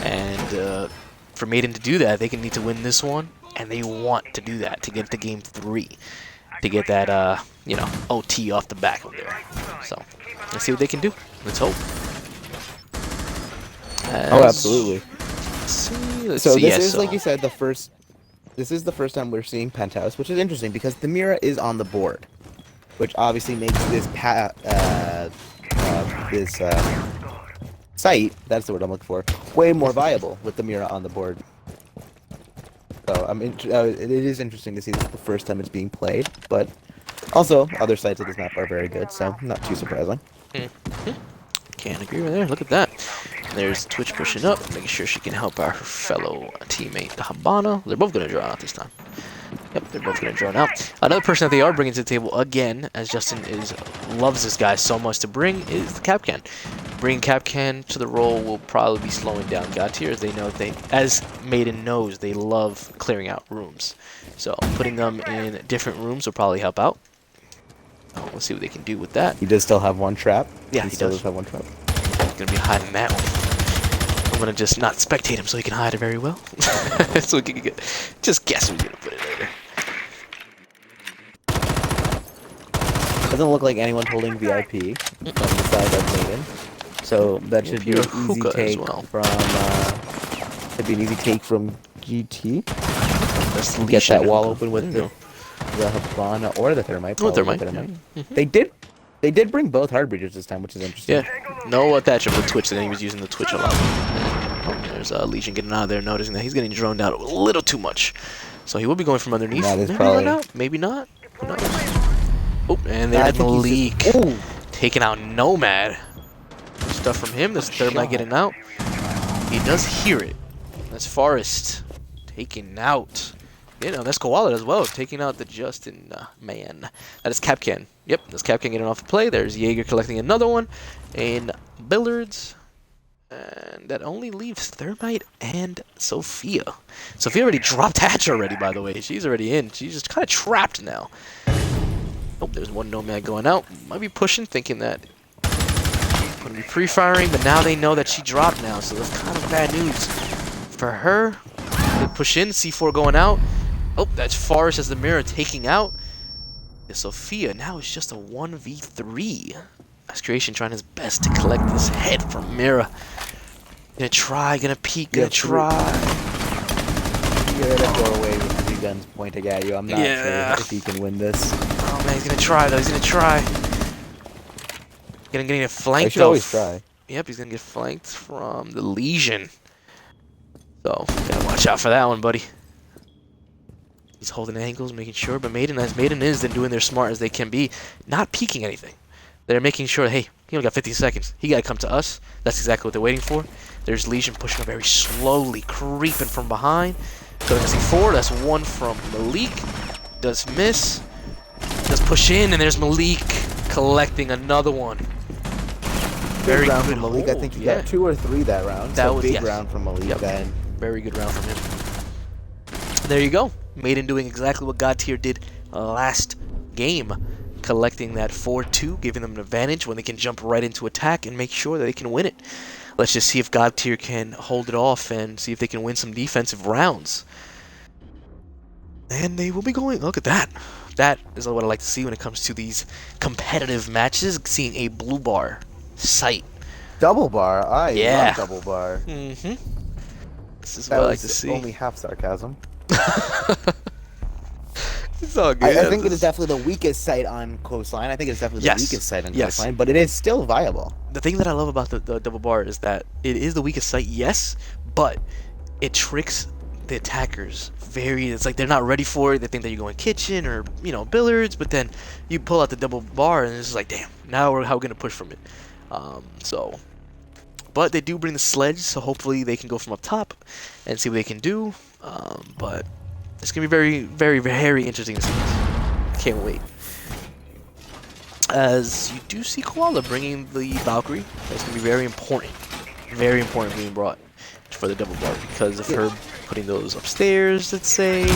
And for Maiden to do that, they can need to win this one, and they want to do that to get to game 3, to get that, you know, OT off the back of there. So let's see what they can do. Let's hope. Oh, absolutely. Let's so see. This is, like you said, this is the first time we're seeing Penthouse, which is interesting because the Mira is on the board, which obviously makes this site, that's the word I'm looking for, way more viable with the Mira on the board. So it is interesting to see this is the first time it's being played, but also other sites of this map are very good, so not too surprising. Can't agree with there. Look at that. There's Twitch pushing up, making sure she can help our fellow teammate, the Habana. They're both going to draw out this time. Yep, they're both going to draw out. Another person that they are bringing to the table again, as Justin loves this guy so much to bring, is the Capcan. Bringing Capcan to the role will probably be slowing down God tier, as they know as Maiden knows, they love clearing out rooms. So putting them in different rooms will probably help out. Let's see what they can do with that. He does still have one trap. Yeah, he still does have one trap. He's gonna be hiding that one. I'm gonna just not spectate him so he can hide it very well. So we can just guess who's gonna put it later. Doesn't look like anyone's holding VIP on the side of Maiden, so that should be an easy take should be an easy take from GT. Let's get that wall open with the Habana or the Thermite. Oh, Thermite. Yeah. They did bring both hard breaches this time, which is interesting. Yeah, no attachment with Twitch, then he was using the Twitch a lot. Oh, there's Legion getting out of there, noticing that he's getting droned out a little too much. So he will be going from underneath. Maybe not. Maybe not. Who knows? Oh, and there's Malik taking out Nomad. Stuff from him. This Thermite getting out. He does hear it. That's Forest taking out. You know, that's Koala as well, taking out the Justin man. That is Capcan. Yep, that's Capcan getting off the play. There's Jaeger collecting another one in Billards. And that only leaves Thermite and Sophia. Sophia already dropped Hatch already, by the way. She's already in. She's just kind of trapped now. Oh, there's one Nomad going out. Might be pushing, thinking that going to be pre-firing, but now they know that she dropped now, so that's kind of bad news for her. They push in, C4 going out. Oh, that's Forrest as the Mirror taking out. And Sophia now it's just a 1v3. As Creation trying his best to collect this head from Mirror. Gonna try, gonna peek, gonna try. You're at a doorway with 3 guns pointing at you. I'm not sure if he can win this. Oh man, he's gonna try though. He's gonna try. Gonna get flanked. I should always try. Yep, he's gonna get flanked from the Legion. So gotta watch out for that one, buddy. He's holding angles, making sure. But Maiden, as Maiden is, then doing their smart as they can be, not peeking anything. They're making sure, hey, He only got 50 seconds. He got to come to us. That's exactly what they're waiting for. There's Legion pushing up very slowly, creeping from behind. Going to see 4. That's 1 from Malik. Does miss. Does push in, and there's Malik collecting another one. Very round from Malik. I think he got 2 or 3 that round. That so was big round from Malik. Then very good round from him. There you go. Maiden doing exactly what God Tier did last game, collecting that 4-2, giving them an advantage when they can jump right into attack and make sure that they can win it. Let's just see if God Tier can hold it off and see if they can win some defensive rounds. And they will be going. Look at that. That is what I like to see when it comes to these competitive matches. Seeing a blue bar sight. Double bar. I love double bar. This is what I like to see. Only half sarcasm. It's all good. I think it is definitely the weakest site on Coastline. I think it's definitely the weakest site on Coastline, but it is still viable. The thing that I love about the double bar is that it is the weakest site, yes, but it tricks the attackers. It's like they're not ready for it. They think that you're going kitchen or billiards, but then you pull out the double bar and it's just like, damn, now how are we gonna push from it? But they do bring the sledge, so hopefully they can go from up top and see what they can do. But it's gonna be very, very, very interesting to see this. Can't wait. As you do see Koala bringing the Valkyrie, that's gonna be very important being brought for the double bar because of her putting those upstairs, let's say.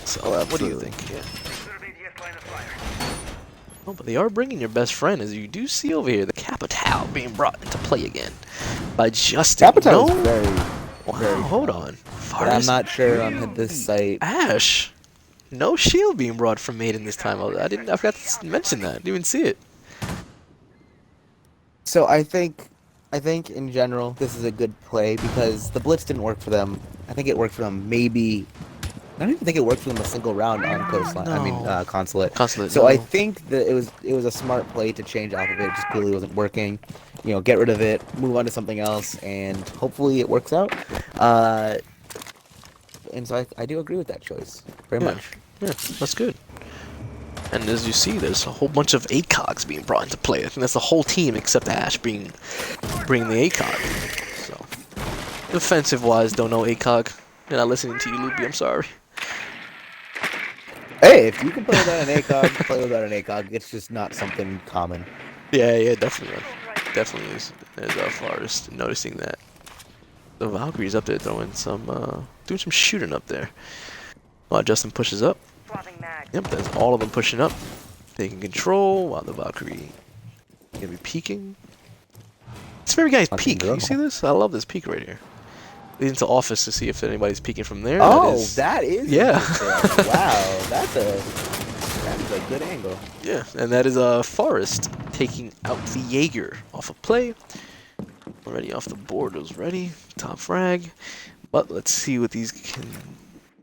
So what do you think? Yeah. Oh, but they are bringing your best friend, as you do see over here, the Capital being brought into play again by Justin. Capital is very, very hold on. But I'm not sure on this site. Ash, no shield being brought from Maiden this time. I forgot to mention that. Didn't even see it. So I think in general this is a good play because the blitz didn't work for them. I think it worked for them maybe. I don't even think it worked for them a single round on Coastline. I mean Consulate. So I think that it was a smart play to change off of it. It just clearly wasn't working. Get rid of it, move on to something else, and hopefully it works out. And so I do agree with that choice very much. Yeah, that's good. And as you see, there's a whole bunch of ACOGs being brought into play. I think that's the whole team except Ash bringing the ACOG. So, defensive-wise, don't know ACOG. They're not listening to you, Loopy. I'm sorry. Hey, if you can play without an ACOG, play without an ACOG. It's just not something common. Yeah, definitely. Definitely is. As far as noticing that. The Valkyrie's up there doing some shooting up there. While Justin pushes up. Yep, that's all of them pushing up. Taking control while the Valkyrie gonna be peeking. It's very nice peek. You see this? I love this peek right here. Leading to office to see if anybody's peeking from there. Oh, that is yeah. Wow, that's a good angle. Yeah, and that is Forrest taking out the Jaeger off of play. Already off the board was ready. Top frag. But let's see what these can.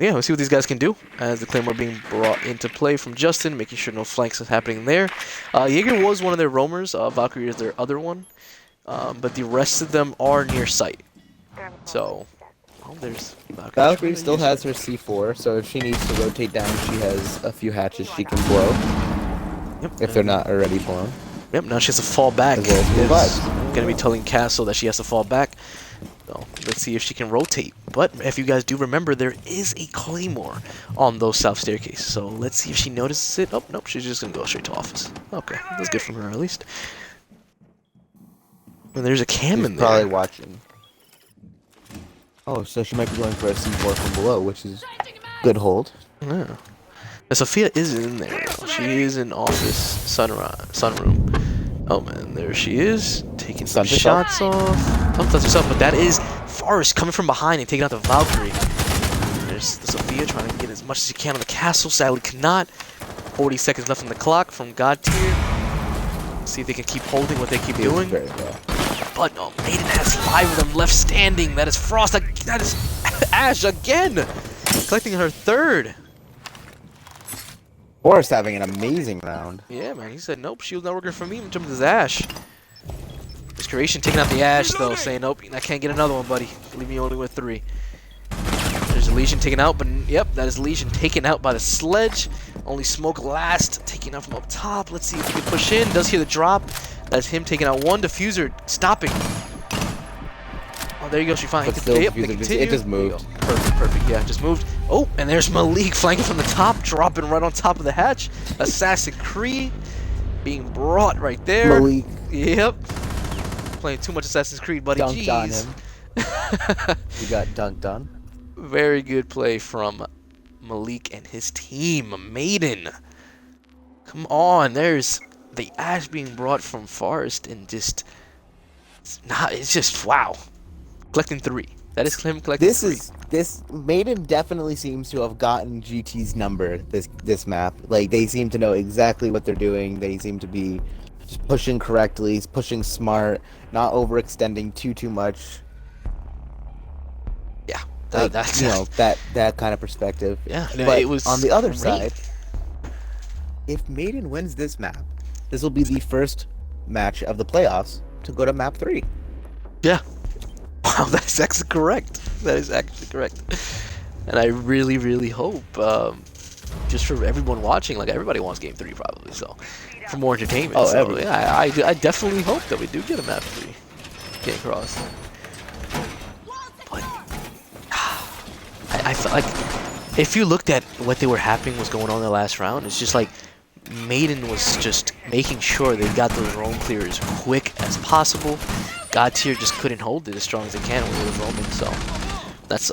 Yeah, let's see what these guys can do as the Claymore being brought into play from Justin, making sure no flanks is happening there. Jaeger was one of their roamers. Valkyrie is their other one. But the rest of them are near site. So, there's Valkyrie still has her C4, so if she needs to rotate down, she has a few hatches she can blow. Yep. If they're not already blown. Yep, now she has to fall back. As well as going to be telling Castle that she has to fall back. So, let's see if she can rotate. But if you guys do remember, there is a Claymore on those south staircases. So let's see if she notices it. Oh, nope, she's just going to go straight to office. Okay, that's good from her at least. And there's a cam in there. Probably watching. Oh, so she might be going for a C4 from below, which is good hold. Yeah. Now, Sophia is in there. She is in office sunroom. Oh man, there she is, taking some shots off. Sometimes herself, but that is Forrest coming from behind and taking out the Valkyrie. There's the Sophia trying to get as much as she can on the castle. Sadly cannot. 40 seconds left on the clock from God Tier. See if they can keep holding what they keep doing. But no, Maiden has 5 of them left standing. That is Frost. That is Ash again, collecting her 3rd. Forrest having an amazing round. Yeah, man. He said, nope, shield's not working for me. I'm jumping to this Ash. This Creation taking out the Ash, though, saying, nope, I can't get another one, buddy. Leave me only with 3. There's a Legion taken out, but yep, that is Legion taken out by the sledge. Only Smoke last, taking out from up top. Let's see if he can push in. Does hear the drop. That's him taking out one. Diffuser stopping. Oh, there you go. She finally But still, yep, it just moved. Perfect, perfect. Yeah, just moved. Oh, and there's Malik flanking from the top, dropping right on top of the hatch. Assassin Creed being brought right there. Malik. Yep. Playing too much Assassin's Creed, buddy. Dunked on Jeez. him. He got dunked on. Very good play from Malik and his team. Maiden. Come on, there's the Ash being brought from Forest and just it's just wow. Collecting 3. That is him collecting 3. This Maiden definitely seems to have gotten GT's number this map. Like, they seem to know exactly what they're doing. They seem to be just pushing correctly, pushing smart, not overextending too much. Yeah. Like, That's that kind of perspective. Yeah. But it was on the other great. side, if Maiden wins this map, this will be the first match of the playoffs to go to map 3. Yeah. Wow, that's actually correct. That is actually correct. And I really, really hope, just for everyone watching, like everybody wants Game 3 probably, so for more entertainment. Oh, so, yeah, I definitely hope that we do get a map 3 getting across. But I felt like if you looked at what they were happening, was going on in the last round, it's just like Maiden was just making sure they got those roam clears quick as possible. God tier just couldn't hold it as strong as they can when they were roaming, so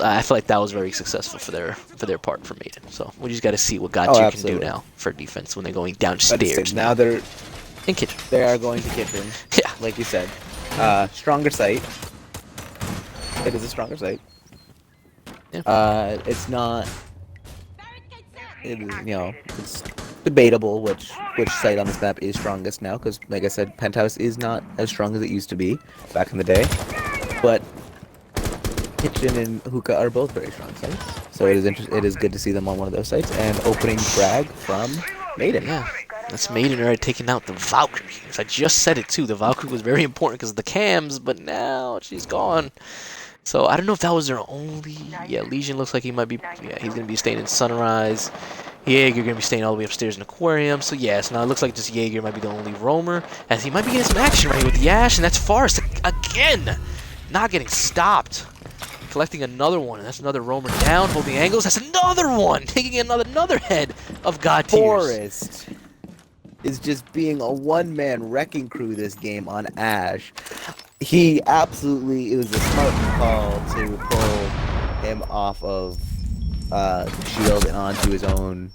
I feel like that was very successful for their part for Maiden. So we just got to see what God tier can do now for defense when they're going downstairs. Now they're in kitchen. They are going to kitchen. Yeah, like you said, stronger site. It is a stronger site. Yeah. It's not. It is, it's debatable which site on this map is strongest now, because like I said, Penthouse is not as strong as it used to be back in the day. But Kitchen and Hookah are both very strong sites, so it is good to see them on one of those sites. And opening frag from Maiden. Yeah, that's Maiden already taking out the Valkyrie. I just said it too. The Valkyrie was very important because of the cams, but now she's gone. So I don't know if that was their only. Yeah, Legion looks like he might be. Yeah, he's gonna be staying in Sunrise. Jaeger gonna be staying all the way upstairs in Aquarium. So yes, now it looks like just Jaeger might be the only roamer, as he might be getting some action right here with the Ash, and that's Forest again, not getting stopped. Collecting another one, and that's another roamer down, holding angles. That's another one, taking another head of God tiers. Forest is just being a one-man wrecking crew this game on Ash. It was a smart call to pull him off of the shield and onto his own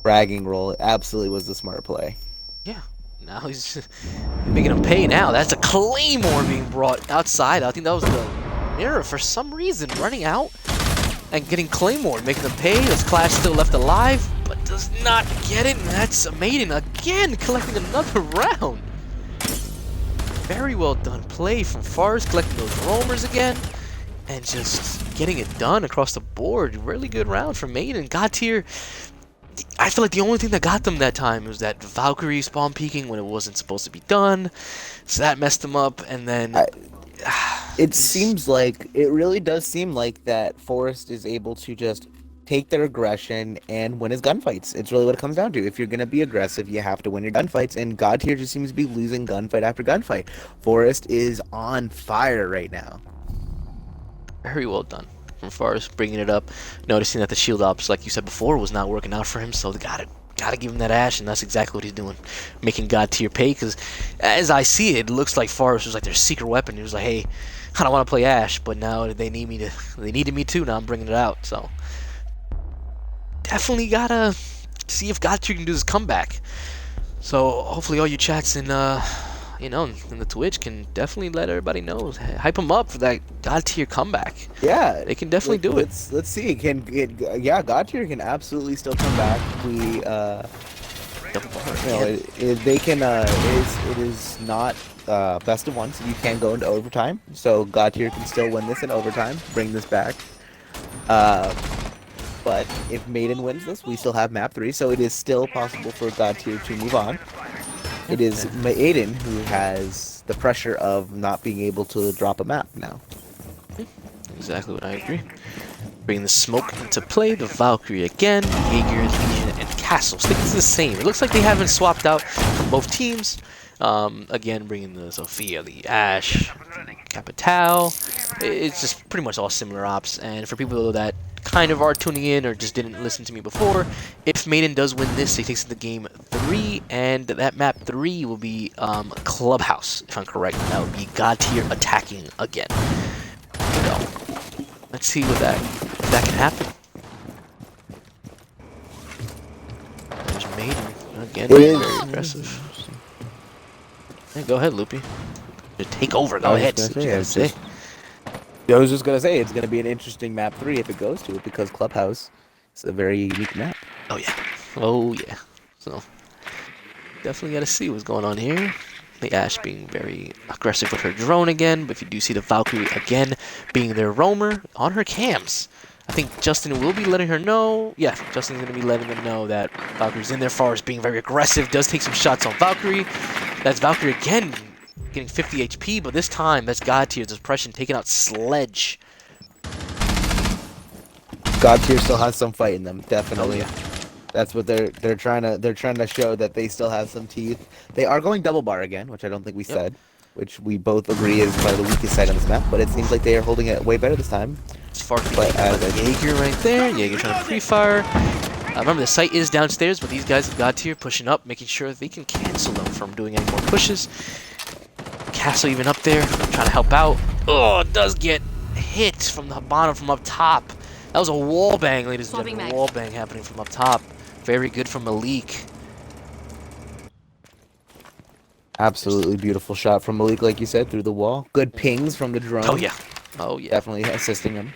fragging role. It absolutely was the smart play. Yeah, now he's just making him pay now. That's a Claymore being brought outside. I think that was the Mirror for some reason running out and getting Claymore, making them pay. This Clash still left alive, but does not get it. And that's Maiden again collecting another round. Very well done play from Forest, collecting those roamers again, and just getting it done across the board. Really good round for Maiden. God tier. I feel like the only thing that got them that time was that Valkyrie spawn peeking when it wasn't supposed to be done, so that messed them up. And then it really does seem like that Forest is able to just take their aggression and win his gunfights. It's really what it comes down to. If you're going to be aggressive, you have to win your gunfights, and God tier just seems to be losing gunfight after gunfight. Forest is on fire right now. Very well done from Forest, bringing it up, noticing that the shield ops, like you said before, was not working out for him, so they gotta give him that Ash, and that's exactly what he's doing, making God tier pay, because as I see it, it looks like Forest was like their secret weapon. He was like, hey, I don't want to play Ash, but now they needed me to, now I'm bringing it out, so definitely gotta see if God tier can do this comeback. So hopefully all you chats in in the Twitch can definitely let everybody know, hype them up for that God tier comeback. Yeah, they can definitely do it. Let's see. God tier can absolutely still come back. They can. It is not best of one, so you can go into overtime. So God tier can still win this in overtime, bring this back. But if Maiden wins this, we still have map 3, so it is still possible for God tier to move on. It is Maiden who has the pressure of not being able to drop a map now. Exactly what I agree. Bringing the smoke into play, the Valkyrie again, Jaeger, Legion, and Castle. Sticking to the same. It looks like they haven't swapped out from both teams. Again, bringing the Sophia, the Ashe, Capital. It's just pretty much all similar ops. And for people that kind of are tuning in or just didn't listen to me before, if Maiden does win this, he takes it to game 3, and that map 3 will be Clubhouse, if I'm correct. That would be God tier attacking again. So, let's see if that can happen. There's Maiden again, very aggressive. Hey, go ahead, Loopy. Just take over. Go ahead. I was just gonna say it's gonna be an interesting map 3 if it goes to it, because Clubhouse is a very unique map. Oh yeah. Oh yeah. So definitely gotta see what's going on here. The Ashe being very aggressive with her drone again, but if you do see the Valkyrie again being their roamer on her cams. I think Justin will be letting her know. Yeah, Justin's going to be letting them know that Valkyrie's in there. Forest being very aggressive. Does take some shots on Valkyrie. That's Valkyrie again getting 50 HP, but this time that's God tier depression taking out Sledge. God tier still has some fight in them, definitely. Oh, yeah. That's what they're trying to show, that they still have some teeth. They are going double bar again, which I don't think we said, which we both agree is probably the weakest side on this map, but it seems like they are holding it way better this time. It's far too late. Jaeger right there. Jaeger trying to pre-fire. Remember, the site is downstairs, but these guys have God tier pushing up, making sure they can cancel them from doing any more pushes. Castle even up there, trying to help out. Oh, it does get hit from the bottom from up top. That was a wall bang, ladies and gentlemen. Wall bang happening from up top. Very good from Malik. Absolutely beautiful shot from Malik, like you said, through the wall. Good pings from the drone. Oh yeah. Oh yeah. Definitely assisting him.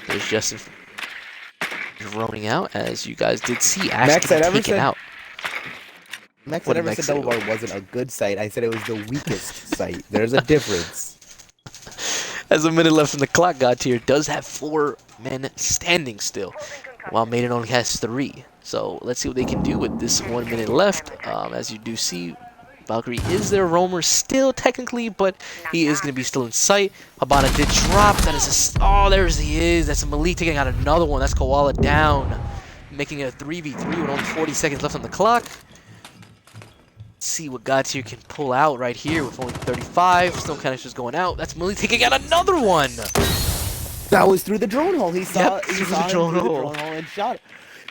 There's Justin droning out, as you guys did see. Actually taken out. Max said ever said double bar wasn't a good site. I said it was the weakest site. There's a difference. As a minute left in the clock, God tier does have 4 men standing still, while Maiden only has 3. So let's see what they can do with this 1 minute left. As you do see, Valkyrie is their roamer still technically, but he is going to be still in sight. Habana did drop. That is a... Oh, there he is. That's a Malik taking out another one. That's Koala down, making it a 3v3 with only 40 seconds left on the clock. Let's see what God tier can pull out right here with only 35. Still kind of just going out. That's Malik taking out another one. That was through the drone hole. He saw, he saw the drone hole and shot it.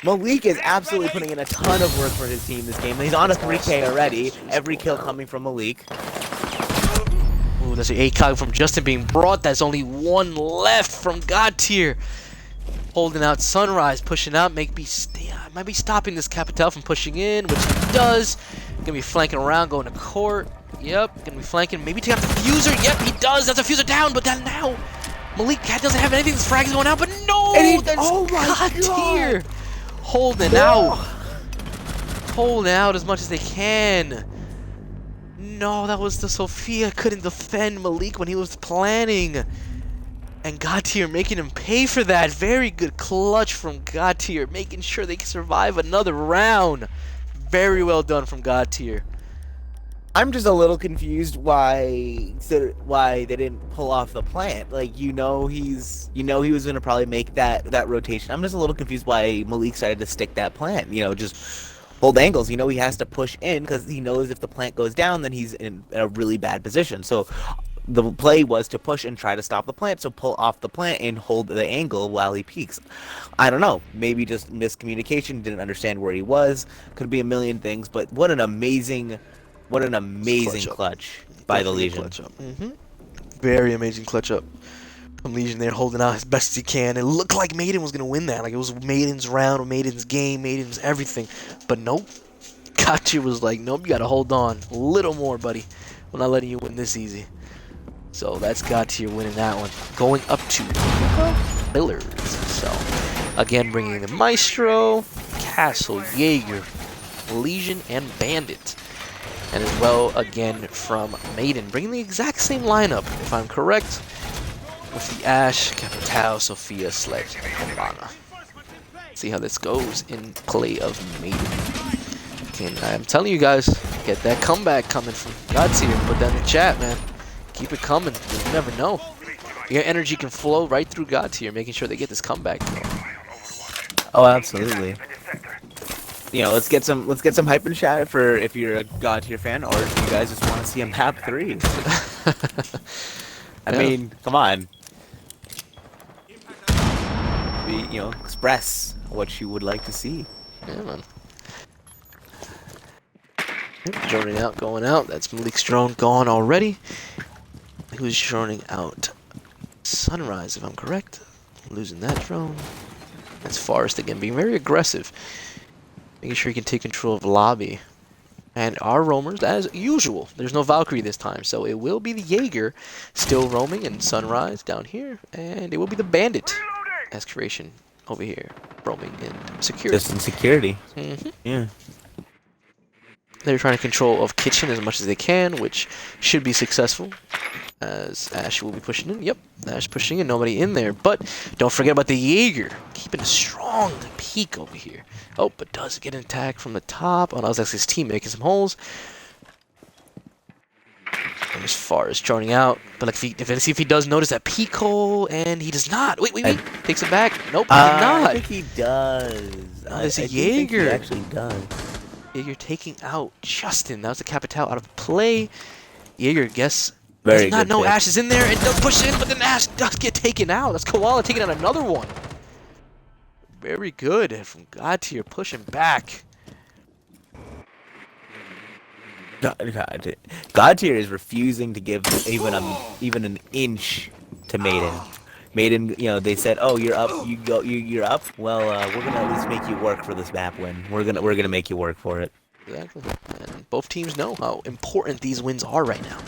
Malik is absolutely putting in a ton of work for his team this game. He's on a 3K already. Every kill coming from Malik. Ooh, there's an ACOG from Justin being brought. There's only 1 left from God tier. Holding out Sunrise, pushing out, might be stopping this Capital from pushing in, which he does. Gonna be flanking around, going to court. Yep, gonna be flanking. Maybe take out the fuser. Yep, he does. That's a fuser down, but then now Malik doesn't have anything. This frag is going out, but no! Oh my God tier holding out. Holding out as much as they can. No, that was the Sophia. Couldn't defend Malik when he was planning. And God tier making him pay for that. Very good clutch from God tier, making sure they can survive another round. Very well done from God tier. I'm just a little confused why they didn't pull off the plant. Like, he was gonna probably make that rotation. I'm just a little confused why Malik decided to stick that plant. Just hold angles. He has to push in because he knows if the plant goes down, then he's in a really bad position. So the play was to push and try to stop the plant, so pull off the plant and hold the angle while he peeks. I don't know, maybe just miscommunication, didn't understand where he was, could be a million things, but what an amazing clutch by the Legion. Very amazing clutch up from Legion there, holding out as best as he can. It looked like Maiden was going to win that, like it was Maiden's round, Maiden's game, Maiden's everything, but nope. Gotcha was like, nope, you got to hold on a little more, buddy. We're not letting you win this easy. So that's God tier winning that one. Going up to Pillars. So again, bringing the Maestro, Castle, Jaeger, Legion, and Bandit. And as well, again, from Maiden, bringing the exact same lineup, if I'm correct, with the Ashe, Capital, Sophia, Sledge, and Habana. See how this goes in play of Maiden. And I'm telling you guys, get that comeback coming from God tier. Put that in the chat, man. Keep it coming. You never know. Your energy can flow right through God tier, making sure they get this comeback. Oh, absolutely. let's get some hype and chat for if you're a God Tier fan, or if you guys just want to see a map 3. I Yeah, mean, come on. Express what you would like to see. yeah, man. Droning out, going out. That's Malik's drone gone already. Who's droning out? Sunrise, if I'm correct. Losing that drone. That's Forest again, being very aggressive. Making sure he can take control of lobby. And our roamers, as usual, there's no Valkyrie this time, so it will be the Jaeger still roaming in Sunrise down here, and it will be the Bandit as Creation over here roaming in security. Just in security. Mm-hmm. Yeah. They're trying to control of Kitchen as much as they can, which should be successful. As Ash will be pushing in. Yep, Ash pushing in, nobody in there. But don't forget about the Jaeger. Keeping a strong peek over here. Oh, but does get an attack from the top. Oh, that was actually his team making some holes. And as far as droning out. But like, if he does notice that peek hole, and he does not. Wait. Takes it back. Nope, he did not. I think he does. No, there's a I do think Jaeger. he actually does. Jaeger taking out Justin. That was the Capital out of play. Jaeger, guess. Very Does not good know pick. Ash is in there and does push in, but then Ash does get taken out. That's Koala taking out another one. Very good from God Tier, pushing back. God Tier is refusing to give even an inch to Maiden. Maiden, they said, "Oh, you're up. You're up. Well, we're gonna at least make you work for this map win. We're gonna make you work for it." Exactly. And both teams know how important these wins are right now.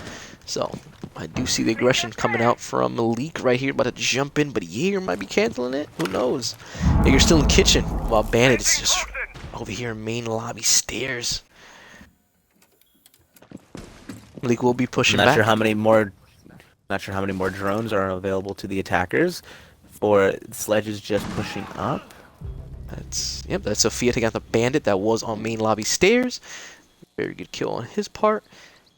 So, I do see the aggression coming out from Malik right here, about to jump in, but Jaeger might be canceling it. Who knows? Jaeger's still in kitchen, while Bandit is just over here in main lobby stairs. Malik will be pushing Not back. sure how many more drones are available to the attackers. For Sledges just pushing up. That's Sophia taking out the Bandit that was on main lobby stairs. Very good kill on his part.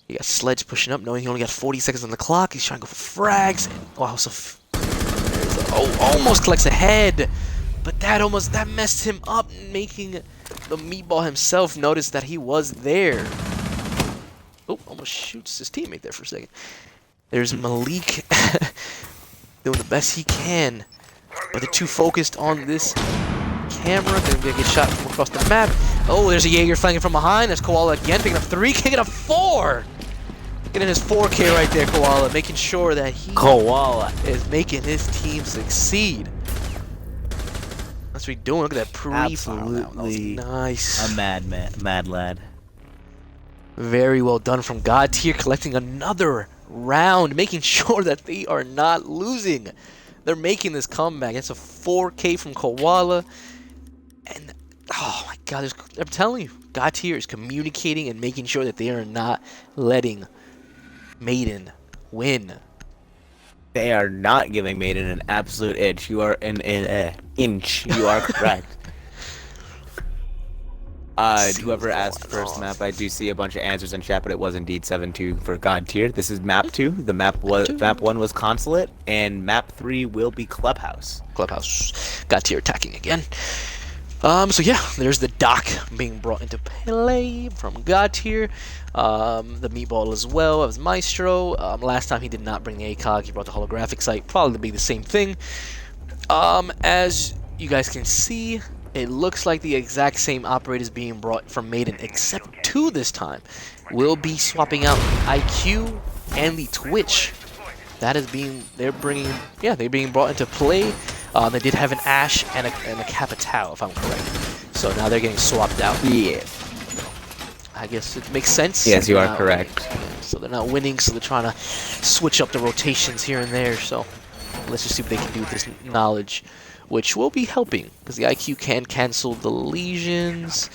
He got Sledge pushing up, knowing he only got 40 seconds on the clock. He's trying to go for frags. And, wow, almost collects a head. But that messed him up, making the meatball himself notice that he was there. Oh, almost shoots his teammate there for a second. There's Malik doing the best he can. But they're too focused on this camera. They're going to get shot from across the map. Oh, there's a Jaeger flanking from behind. There's Koala again, picking up 3, kicking up 4. Getting his 4K right there, Koala, making sure that he is making his team succeed. That's what he's doing. Look at that pre-fire. That was nice. A mad lad. Very well done from God Tier, collecting another round, making sure that they are not losing. They're making this comeback. It's a 4K from Koala. And, oh my god, I'm telling you, God Tier is communicating and making sure that they are not letting Maiden win. They are not giving Maiden an absolute inch. You are inch. You are correct. Whoever asked first map, I do see a bunch of answers in chat, but it was indeed 7-2 for God Tier. This is map 2. The map 1 was Consulate, and map 3 will be Clubhouse. God Tier attacking again. So yeah, there's the dock being brought into play from God Tier. The meatball as well as Maestro. Last time he did not bring the ACOG, he brought the holographic sight. Probably be the same thing. As you guys can see, it looks like the exact same operator is being brought from Maiden, except 2 this time. We'll be swapping out IQ and the Twitch. That is they're being brought into play. They did have an Ash and a Capital, if I'm correct. So now they're getting swapped out. Yeah. I guess it makes sense. Yes, you are correct. Yeah, so they're not winning, so they're trying to switch up the rotations here and there. So let's just see what they can do with this knowledge, which will be helping, because the IQ can cancel the lesions,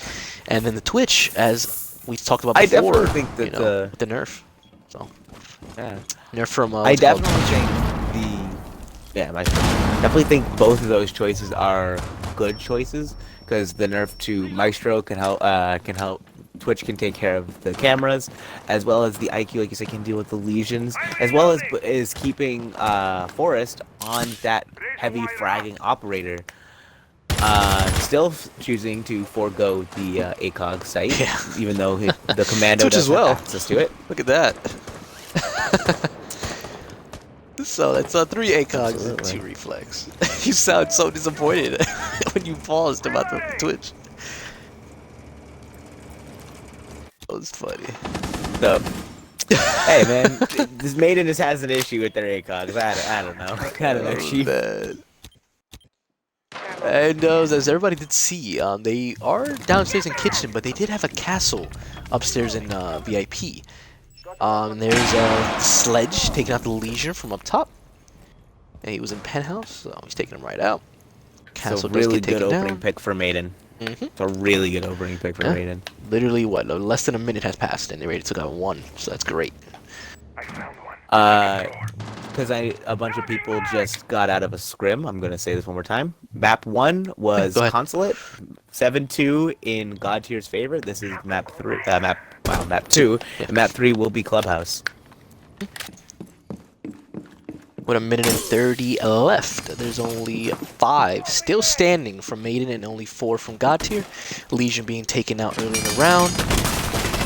and then the Twitch, as we talked about before. I definitely think that the nerf. So yeah, nerf from. I definitely think definitely think both of those choices are good choices, because the nerf to Maestro can help. Twitch can take care of the cameras, as well as the IQ, like you said, can deal with the lesions, as well as is keeping Forest on that heavy fragging operator. Still choosing to forego the ACOG site, Yeah. even though the commando Twitch does as have well. access to it. Look at that. So that's 3 ACOGs and Absolutely. 2 reflex. You sound so disappointed when you paused about the Twitch. That was funny. So, hey man, this Maiden just has an issue with their ACOGs. I don't know. I don't know, Chief. Man. And as everybody did see, they are downstairs in kitchen, but they did have a castle upstairs in VIP. There's a Sledge taking out the Legion from up top. And he was in penthouse, so he's taking him right out. Castle It's a does really get good taken opening down. pick for Maiden. Mm-hmm. It's a really good opening pick for Yeah. Maiden. Literally, what, less than a minute has passed, and they already took out 1, so that's great. Because a bunch of people just got out of a scrim. I'm gonna say this one more time. Map 1 was Go ahead. Consulate, 7-2 in God Tier's favor. This is map 3. Map 2. Yeah. And map 3 will be Clubhouse. With a minute and 30 left, there's only 5 still standing from Maiden and only 4 from God Tier. Legion being taken out early in the round.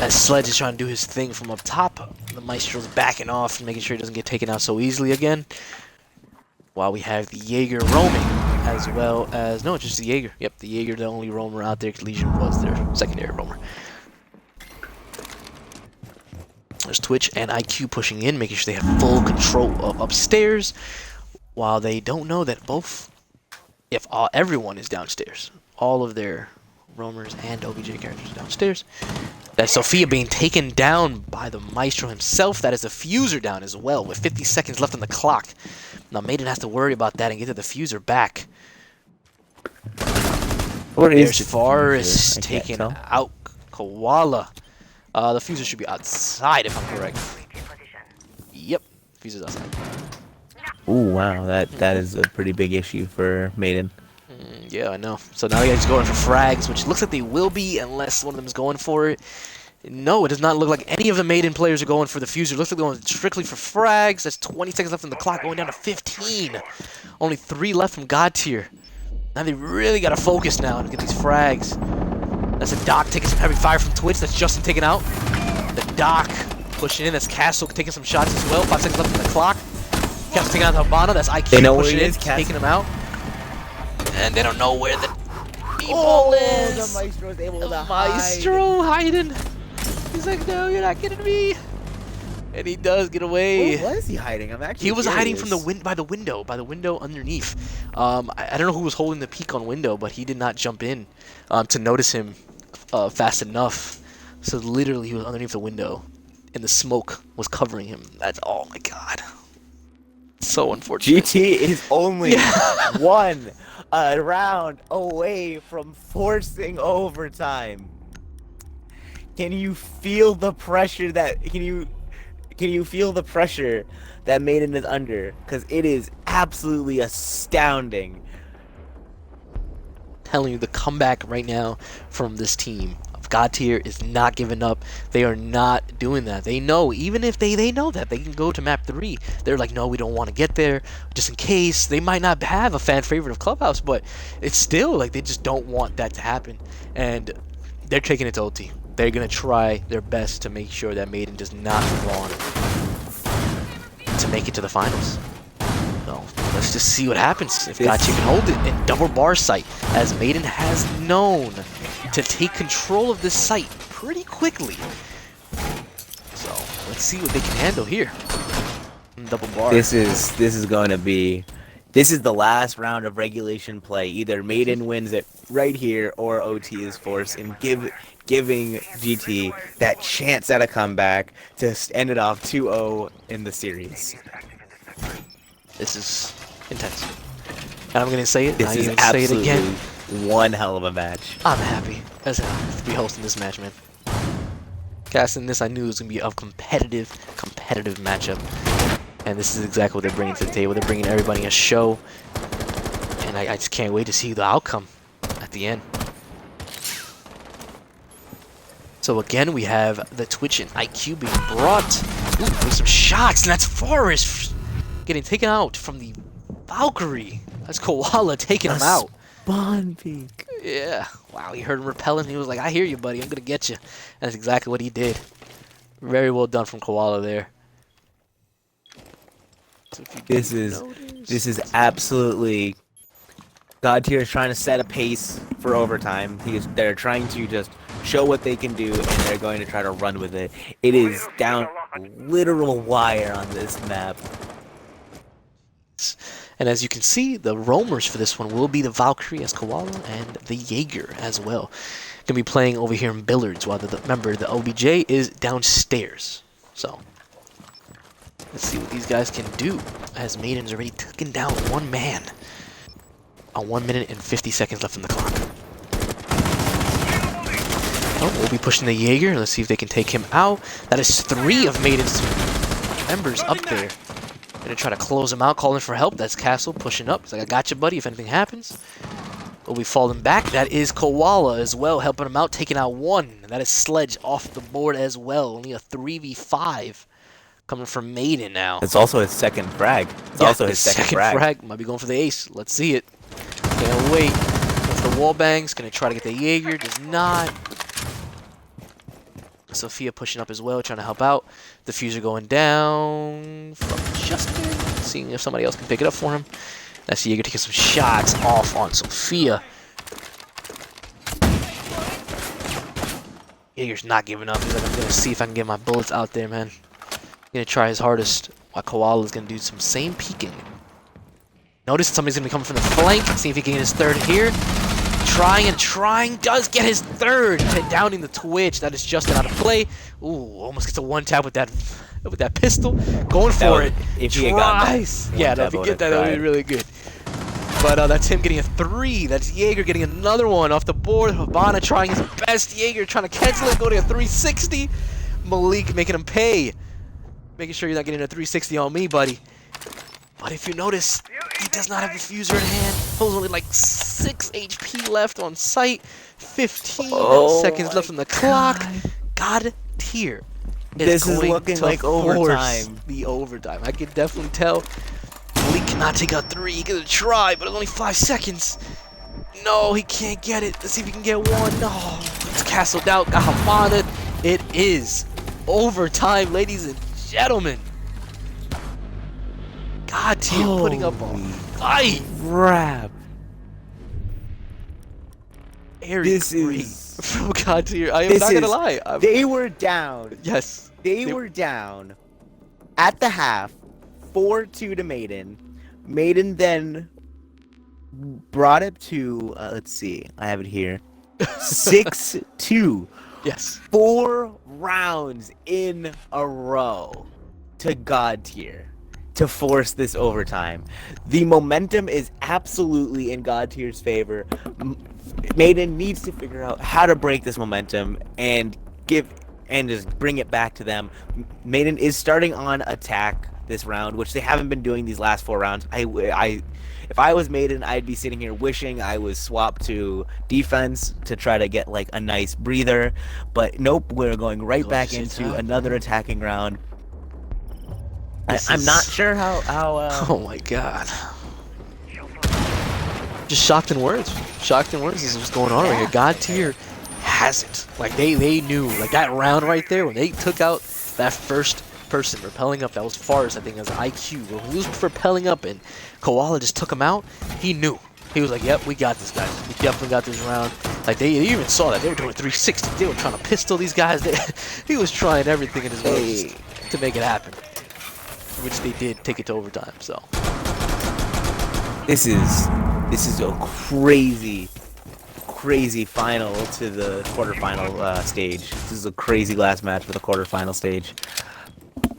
As Sledge is trying to do his thing from up top, the Maestro's backing off and making sure he doesn't get taken out so easily again. While we have the Jaeger roaming, as well as... No, just the Jaeger. Yep, the Jaeger, the only roamer out there, because Legion was their secondary roamer. There's Twitch and IQ pushing in, making sure they have full control of upstairs, while they don't know that everyone is downstairs. All of their roamers and OBJ characters are downstairs. That's Sophia being taken down by the Maestro himself. That is a fuser down as well, with 50 seconds left on the clock. Now Maiden has to worry about that and get the diffuser back. There's Forrest taking out Koala. The fuser should be outside if I'm correct. Yep, fuser's outside. Ooh, wow, that is a pretty big issue for Maiden. Yeah, I know. So now they're just going for frags, which looks like they will be unless one of them is going for it. No, it does not look like any of the Maiden players are going for the fuser. It looks like they're going strictly for frags. There's 20 seconds left on the clock, going down to 15. Only 3 left from God Tier. Now they really got to focus now and get these frags. That's a Doc taking some heavy fire from Twitch. That's Justin taking out. The Doc pushing in. That's Castle taking some shots as well. 5 seconds left on the clock. Castle taking out Habana. That's IQ pushing in, taking him out. And they don't know where the ball is. The Maestro is able to Maestro hiding. He's like, no, you're not getting me. And he does get away. Where was he hiding? I'm actually He was hiding curious. from by the window underneath. I don't know who was holding the peak on window, but he did not jump in to notice him fast enough. So literally, he was underneath the window, and the smoke was covering him. That's oh my god, so unfortunate. GT is only one round away from forcing overtime. Can you feel the pressure that Can you feel the pressure that Maiden is under? Because it is absolutely astounding. Telling you, the comeback right now from this team of God Tier is not giving up. They are not doing that. They know, even if they know that they can go to map 3, they're like, no, we don't want to get there just in case. They might not have a fan favorite of Clubhouse, but it's still like they just don't want that to happen. And they're taking it to OT. They're going to try their best to make sure that Maiden does not move on to make it to the finals. So let's just see what happens if God Tier can hold it in double bar sight, as Maiden has known to take control of this site pretty quickly. So let's see what they can handle here. Double bar. This is going to be. This is the last round of regulation play. Either Maiden wins it right here, or OT is forced, and giving GT that chance at a comeback to end it off 2-0 in the series. This is intense. And I'm gonna say it. This is absolutely one hell of a match. I'm happy as hell to be hosting this match, man. Casting this, I knew it was gonna be a competitive matchup. And this is exactly what they're bringing to the table. They're bringing everybody a show. And I just can't wait to see the outcome at the end. So again, we have the Twitch and IQ being brought. Ooh, with some shots, and that's Forrest getting taken out from the Valkyrie. That's Koala taking him out. Spawn peek. Yeah. Wow, he heard him repelling. He was like, I hear you, buddy. I'm going to get you. That's exactly what he did. Very well done from Koala there. So if you This do is notice, this is let's see. absolutely God tier is trying to set a pace for overtime. They're trying to just show what they can do, and they're going to try to run with it. It is down literal wire on this map. And as you can see, the roamers for this one will be the Valkyrie as Koala and the Jaeger as well. Gonna be playing over here in Billards, while remember the OBJ is downstairs. So let's see what these guys can do. As Maiden's already taken down one man. 1 minute and 50 seconds left on the clock. Oh, we'll be pushing the Jaeger. Let's see if they can take him out. That is 3 of Maiden's members up there. Gonna try to close him out, calling for help. That's Castle pushing up. He's like, I got you, buddy, if anything happens. We'll be falling back. That is Koala as well, helping him out, taking out 1. And that is Sledge off the board as well. Only a 3v5 coming from Maiden now. It's also his second frag. It's also his second frag. Might be going for the ace. Let's see it. Can't wait. That's the wall bangs. Gonna try to get the Jaeger. Does not. Sophia pushing up as well, trying to help out. Diffuser going down from Justin. Seeing if somebody else can pick it up for him. That's Jaeger taking some shots off on Sophia. Jaeger's not giving up. He's like, I'm gonna see if I can get my bullets out there, man. Gonna try his hardest. While Koala's gonna do some same peeking. Notice somebody's gonna be coming from the flank. See if he can get his third here. Trying, does get his third. Downing the Twitch. That is Justin out of play. Ooh, almost gets a one tap with that pistol. Going for it. If he had gotten that, yeah, no, if you get that, that would be really good. But that's him getting a 3. That's Jaeger getting another one off the board. Habana trying his best. Jaeger trying to cancel it, go to a 360. Malik making him pay. Making sure you're not getting a 360 on me, buddy. But if you notice, he does not have a diffuser in hand. There's only like 6 HP left on site. 15 seconds left on the clock. God tier. This is looking like overtime. The overtime. I can definitely tell. Malik cannot take out 3. He's gonna try, but it's only 5 seconds. No, he can't get it. Let's see if he can get 1. No, it's castled out. Got Havana. It is overtime, ladies and gentlemen. God tier putting up a fight. Crap. This is from God tier. I am not gonna lie. They were down. Yes. They were down at the half, 4-2 to Maiden. Maiden then brought it to, let's see, I have it here, 6-2. Yes. 4 rounds in a row to God tier to force this overtime. The momentum is absolutely in God tier's favor. Maiden needs to figure out how to break this momentum and just bring it back to them. Maiden is starting on attack this round, which they haven't been doing these last 4 rounds. If I was Maiden, I'd be sitting here wishing I was swapped to defense to try to get like a nice breather. But nope, we're going right back into another attacking round. I'm not sure how Oh my god. Just shocked in words. Shocked in words. This is what's going on right here. God tier has it. Like they knew. Like that round right there when they took out that first person rappelling up, that was Forrest, I think, as an IQ. When he was rappelling up and Koala just took him out, he knew. He was like, yep, we got this, guys. We definitely got this round. Like, they even saw that. They were doing 360. They were trying to pistol these guys. He was trying everything in his way to make it happen. Which they did take it to overtime, so. This is a crazy final to the quarterfinal stage. This is a crazy last match for the quarterfinal stage.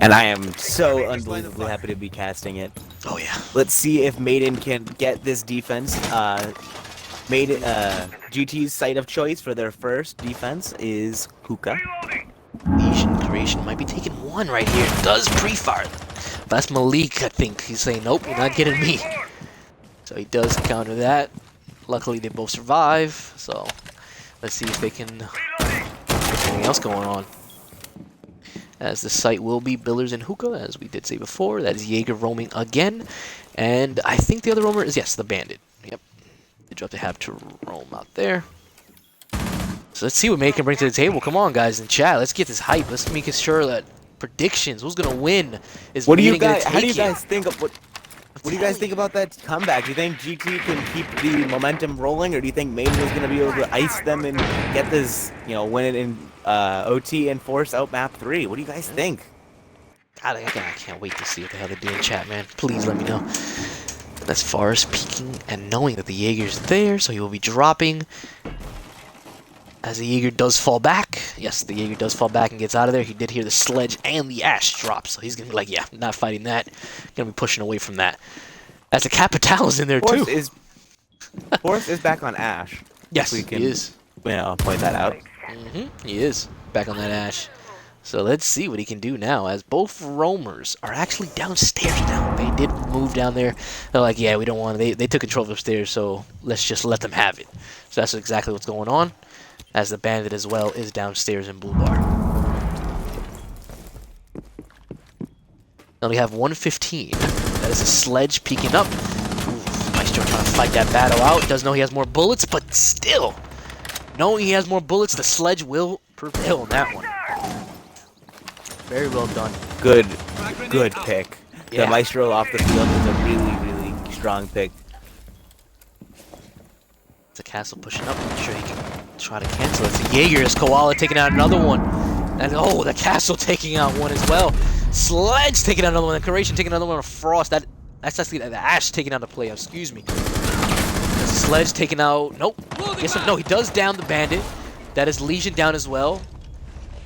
And I am so unbelievably happy to be casting it. Oh yeah. Let's see if Maiden can get this defense. Maiden, GT's site of choice for their first defense is Hookah. Asian creation might be taking 1 right here. Does pre-fire. That's Malik, I think. He's saying, nope, you're not getting me. So he does counter that. Luckily, they both survive. So let's see if they can get anything else going on. As the site will be Billers and Hookah, as we did say before. That is Jaeger roaming again. And I think the other roamer is, yes, the Bandit. Yep. Good job to have to roam out there. So let's see what May can bring to the table. Come on, guys in chat. Let's get this hype. Let's make sure that predictions. Who's gonna win? Is What do you Maiden gonna guys? take How do you it? guys think of what? What do you guys think about that comeback? Do you think GT can keep the momentum rolling, or do you think Maiden is going to be able to ice them and get this, win it in OT and force out map 3? What do you guys think? God, I can't wait to see what the hell they do in chat, man. Please let me know. That's Forrest peeking and knowing that the Jaeger's there, so he will be dropping. As the Jaeger does fall back. Yes, the Jaeger does fall back and gets out of there. He did hear the sledge and the ash drop, so he's going to be like, yeah, not fighting that. Going to be pushing away from that. That's a Capital's in there, too. Forrest is back on ash. Yes, we can, he is. Point that out. He is back on that ash. So let's see what he can do now, as both roamers are actually downstairs now. They did move down there. They're like, yeah, we don't want to. They took control of upstairs, so let's just let them have it. So that's exactly what's going on. As the bandit as well is downstairs in blue bar. Now we have 115. That is a sledge peeking up. Ooh, Maestro trying to fight that battle out. Does know he has more bullets, but still, knowing he has more bullets, the sledge will prevail on that one. Very well done. Good pick. Yeah. The Maestro off the field is a really strong pick. The castle pushing up. I'm sure he can try to cancel it. It's the Jaeger as Koala taking out another one. And oh, the castle taking out one as well. Sledge taking out another one. The Curation taking another one of Frost. That's actually the Ash taking out the play. Excuse me. The Sledge taking out. Nope. Yes, no, he does down the bandit. That is Legion down as well.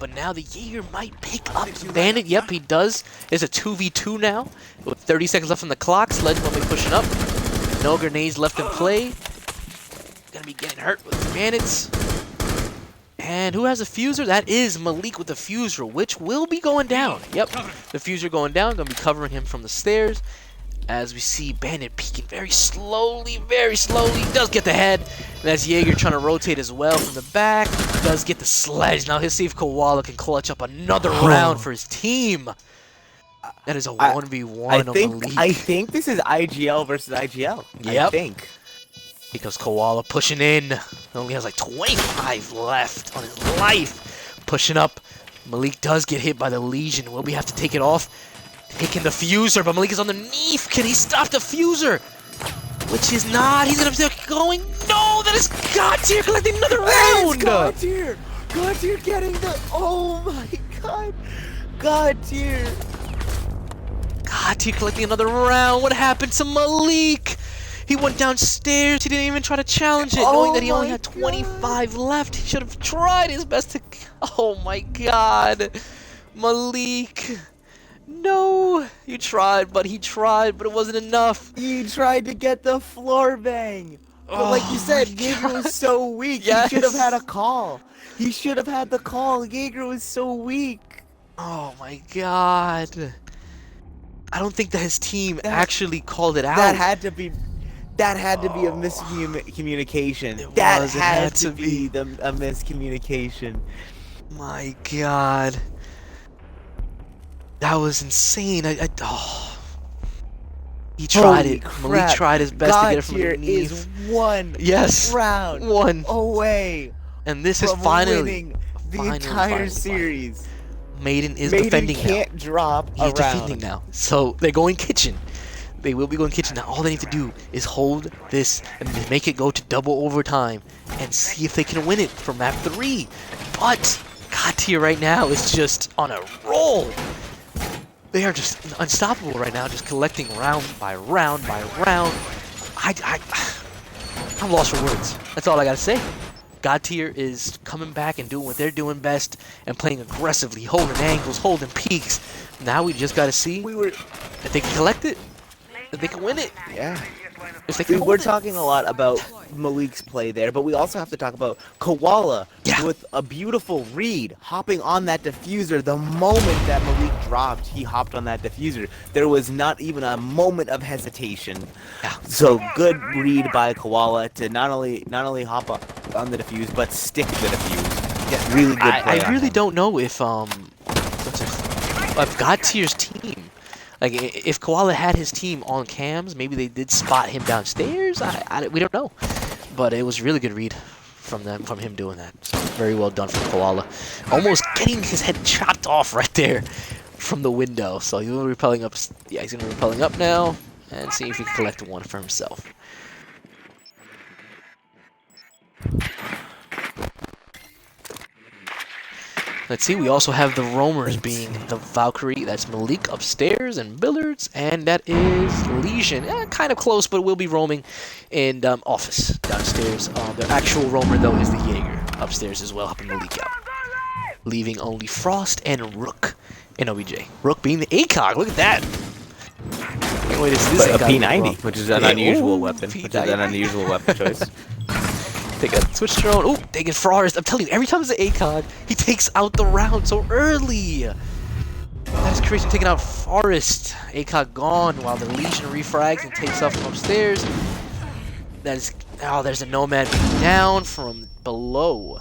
But now the Jaeger might pick up the bandit. Yep, he does. It's a 2v2 now. With 30 seconds left on the clock. Sledge will be pushing up. No grenades left in play. Gonna be getting hurt with the bandits. And who has a fuser? That is Malik with the fuser, which will be going down. Yep, the fuser going down. Gonna be covering him from the stairs. As we see Bandit peeking very slowly, does get the head. And that's Jaeger trying to rotate as well from the back. Does get the sledge. Now he'll see if Koala can clutch up another round for his team. That is a 1v1 on Malik. I think this is IGL versus IGL. Yep. I think. Because Koala pushing in. Only has like 25 left on his life. Pushing up. Malik does get hit by the Legion. Will we have to take it off? Taking the fuser, but Malik is underneath. Can he stop the fuser? Which is not. He's gonna still going. No, that is Godtier collecting another round. Godtier getting the. Oh my God. Godtier collecting another round. What happened to Malik? He went downstairs. He didn't even try to challenge it, knowing that he only had 25 left. He should have tried his best to. Oh my God, Malik. No, you tried, but it wasn't enough. You tried to get the floor bang. But like you said, Jaeger was so weak. Yes. He should have had a call. He should have had the call. Jaeger was so weak. Oh my God. I don't think that his team actually called it out. That had to be a miscommunication. That had to be a miscommunication. My God. That was insane. He tried it. Malik tried his best to get it from underneath. Is one round away. And this is finally winning the entire series. Maiden is defending now. Can't drop He's defending now. So they're going kitchen. They will be going kitchen. Now all they need to do is hold this and make it go to double overtime and see if they can win it for map 3. But Godtier right now is just on a roll. They are just unstoppable right now, just collecting round by round by round. I'm lost for words. That's all I gotta say. Godtier is coming back and doing what they're doing best and playing aggressively, holding angles, holding peaks. Now we just gotta see if they can collect it, if they can win it. Yeah. If they can We're talking a lot about Malik's play there, but we also have to talk about Koala with a beautiful read, hopping on that diffuser. The moment that Malik dropped, he hopped on that diffuser. There was not even a moment of hesitation. Yeah. So good read by Koala to not only hop up on the diffuse, but stick the diffuse. Yeah, really good play. I really don't know if Godtier's team. Like, if Koala had his team on cams, maybe they did spot him downstairs. We don't know. but it was really good read from him doing that. So very well done from Koala. Almost getting his head chopped off right there from the window. So he will be repelling up. Yeah, he's going to be repelling up now and see if he can collect one for himself. Let's see, we also have the roamers being the Valkyrie. That's Malik upstairs and Billards, and that is Legion. Kind of close, but we'll be roaming in office downstairs. Their actual roamer, though, is the Jaeger upstairs as well, helping Malik out. Leaving only Frost and Rook in OBJ. Rook being the ACOG, look at that. Can't wait to see this a P90, which is an unusual weapon. P90. Which is an unusual weapon choice. Take a switch drone. Oh, taking Forrest. I'm telling you, every time there's an ACOG, he takes out the round so early. That is crazy. Taking out Forrest. ACOG gone while the Legion refrags and takes off from upstairs. That is. Oh, there's a Nomad being down from below.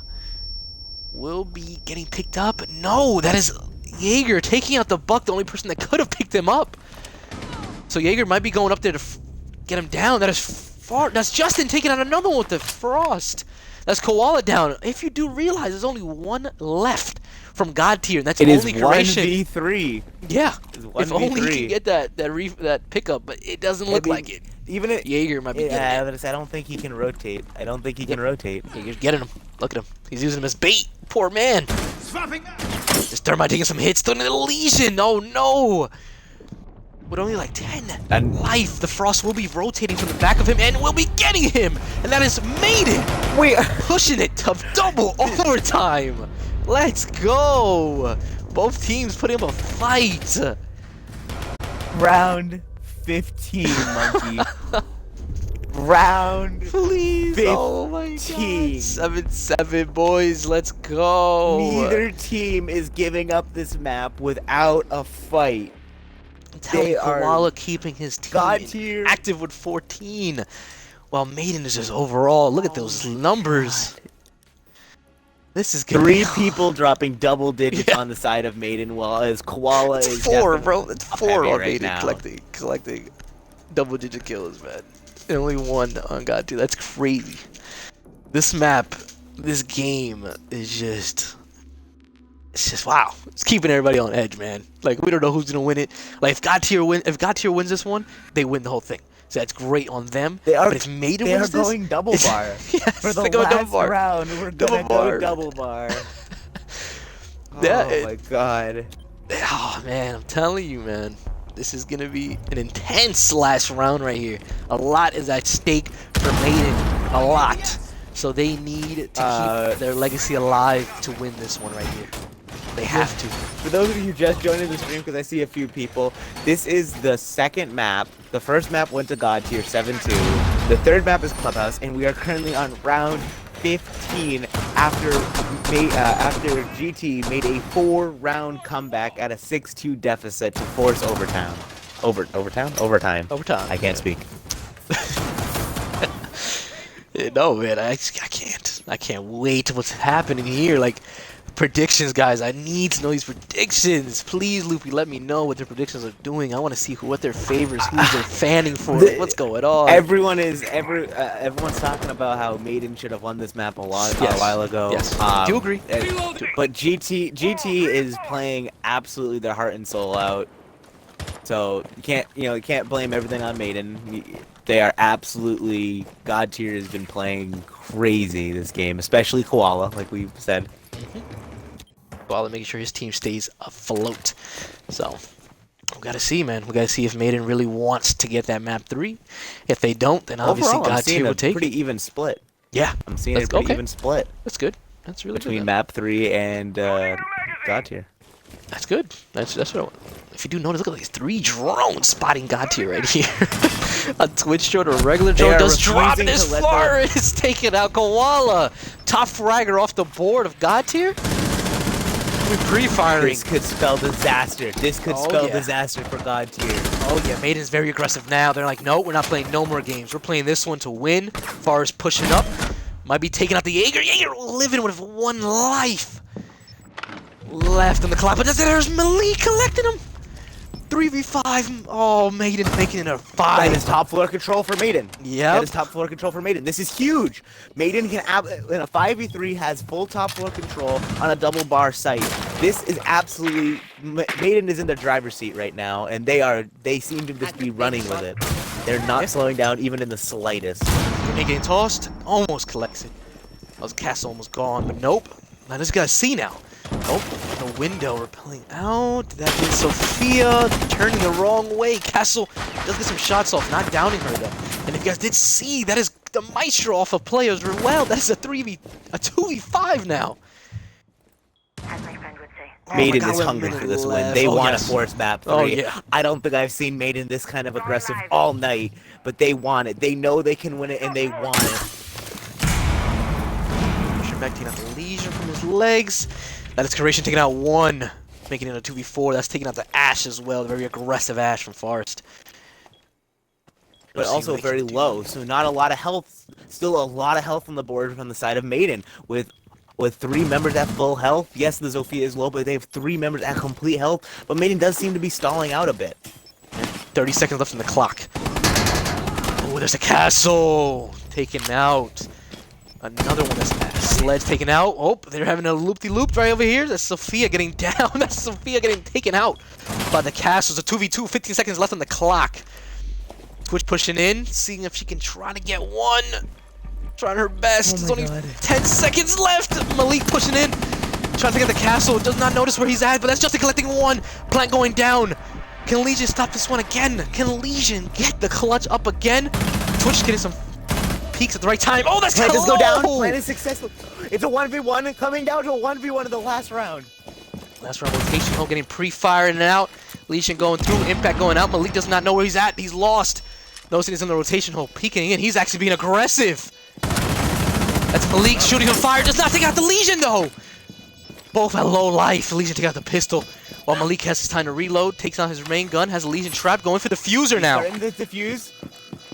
Will be getting picked up. No, that is Jaeger taking out the Buck, the only person that could have picked him up. So Jaeger might be going up there to get him down. That is. That's Justin taking out another one with the Frost. That's Koala down. If you do realize, there's only one left from God tier, and that's only Curation. It is 1v3. Yeah. If only he can get that pickup, but it doesn't look like it. Even it, Jaeger might be getting it. I don't think he can rotate. I don't think he can rotate. Jaeger's getting him. Look at him. He's using him as bait. Poor man. This Thermite taking some hits. Throwing the Legion. Oh no. With only like 10 life, the Frost will be rotating from the back of him and will be getting him! And that is Maiden! Wait, pushing it to double overtime! Let's go! Both teams putting up a fight! Round 15, monkey. Round Please! 15. Oh my god! 7-7, boys, let's go! Neither team is giving up this map without a fight. They are Koala keeping his team active with 14, while Maiden is just overall. Look at those numbers. God. This is gonna 3 people dropping double digits on the side of Maiden, while as Koala is 4, bro. It's 4 on right Maiden now. collecting double-digit kills, man. And only 1 on God 2. That's crazy. This map, this game is just. It's just wow. It's keeping everybody on edge, man. Like we don't know who's gonna win it. Like if God tier wins this one, they win the whole thing. So that's great on them. But if Maiden wins this, they are going double bar. Yes, for the last round. We're gonna go double bar. Oh my god. Oh man, I'm telling you, man. This is gonna be an intense last round right here. A lot is at stake for Maiden. A lot. So they need to keep their legacy alive to win this one right here. They have to. For those of you who just joined in the stream, because I see a few people, this is the second map. The first map went to God tier 7-2. The third map is Clubhouse, and we are currently on round 15 after GT made a 4-round comeback at a 6-2 deficit to force overtime. Overtime. I can't speak. No, man, I can't. I can't wait what's happening here. Like, predictions, guys. I need to know these predictions. Please, Loopy, let me know what their predictions are doing. I want to see what their favorites, who they're fanning for, what's going on. Everyone's talking about how Maiden should have won this map a while ago. Yes, I do agree. But GT is playing absolutely their heart and soul out. So you can't blame everything on Maiden. They are absolutely God tier has been playing crazy this game, especially Koala, like we've said. Koala making sure his team stays afloat. So we gotta see, man. We gotta see if Maiden really wants to get that map 3. If they don't, then obviously God tier will take it. Pretty even split. Yeah, I'm seeing a pretty even split. That's good. That's really between good, map 3 and God tier. That's good. That's what I want. If you do notice, look at these 3 drones spotting God tier right here. A Twitch drone or a regular drone does drop in his forest, taking out Koala. Top fragger off the board of God tier. We're pre-firing. This could spell disaster. This could spell disaster for God tier. Oh yeah, Maiden's very aggressive now. They're like, no, we're not playing no more games. We're playing this one to win. Forest pushing up. Might be taking out the Jaeger. Jaeger living with 1 life left on the clock. But there's Malik collecting him. 3v5. Oh, Maiden making it a That 5. is top floor control for Maiden. Yep. That is top floor control for Maiden. This is huge. Maiden can in a 5v3 has full top floor control on a double bar site. This is absolutely Maiden is in the driver's seat right now, and they seem to just be running with it. They're not slowing down even in the slightest. Grenade getting tossed, almost collects it. That was castle almost gone, but nope. Now this guy's C now. Oh, the window repelling out. That is Sophia turning the wrong way. Castle does get some shots off, not downing her though. And if you guys did see, that is the Maestro off of players. Well, that is a 2v5 now. As my friend would say. Oh Maiden God, is we're a hungry minute for this win. left. They Oh, want yes. to force map 3. Oh, yeah. I don't think I've seen Maiden this kind of aggressive all night, but they want it. They know they can win it, and they want it. Back taking out the lesion from his legs. That is Curation taking out 1, making it a 2v4. That's taking out the Ash as well, the very aggressive Ash from Forest. But also very low, so not a lot of health. Still a lot of health on the board from the side of Maiden. With 3 members at full health. Yes, the Zofia is low, but they have 3 members at complete health. But Maiden does seem to be stalling out a bit. 30 seconds left in the clock. Oh, there's a castle taken out. Another one that's Sledge taken out. Oh, they're having a loop-de-loop right over here. That's Sophia getting down. That's Sophia getting taken out by the castles. A 2v2, 15 seconds left on the clock. Twitch pushing in, seeing if she can try to get 1. Trying her best. Oh There's my only God. 10 seconds left. Malik pushing in, trying to get the castle. Does not notice where he's at, but that's Justin collecting 1. Plant going down. Can Legion stop this one again? Can Legion get the clutch up again? Twitch getting some peaks at the right time. Oh, that's Plant does low. go down. Plant is successful. It's a 1v1 coming down to a 1v1 in the last round. Last round rotation hole getting pre-fired in and out. Legion going through, Impact going out. Malik does not know where he's at. He's lost. Noticing he's in the rotation hole, peeking in. He's actually being aggressive. That's Malik shooting him fire. Does not take out the Legion though. Both at low life. Legion take out the pistol. While Malik has his time to reload, takes out his main gun, has a Legion trap, going for the diffuser now. Starting to defuse.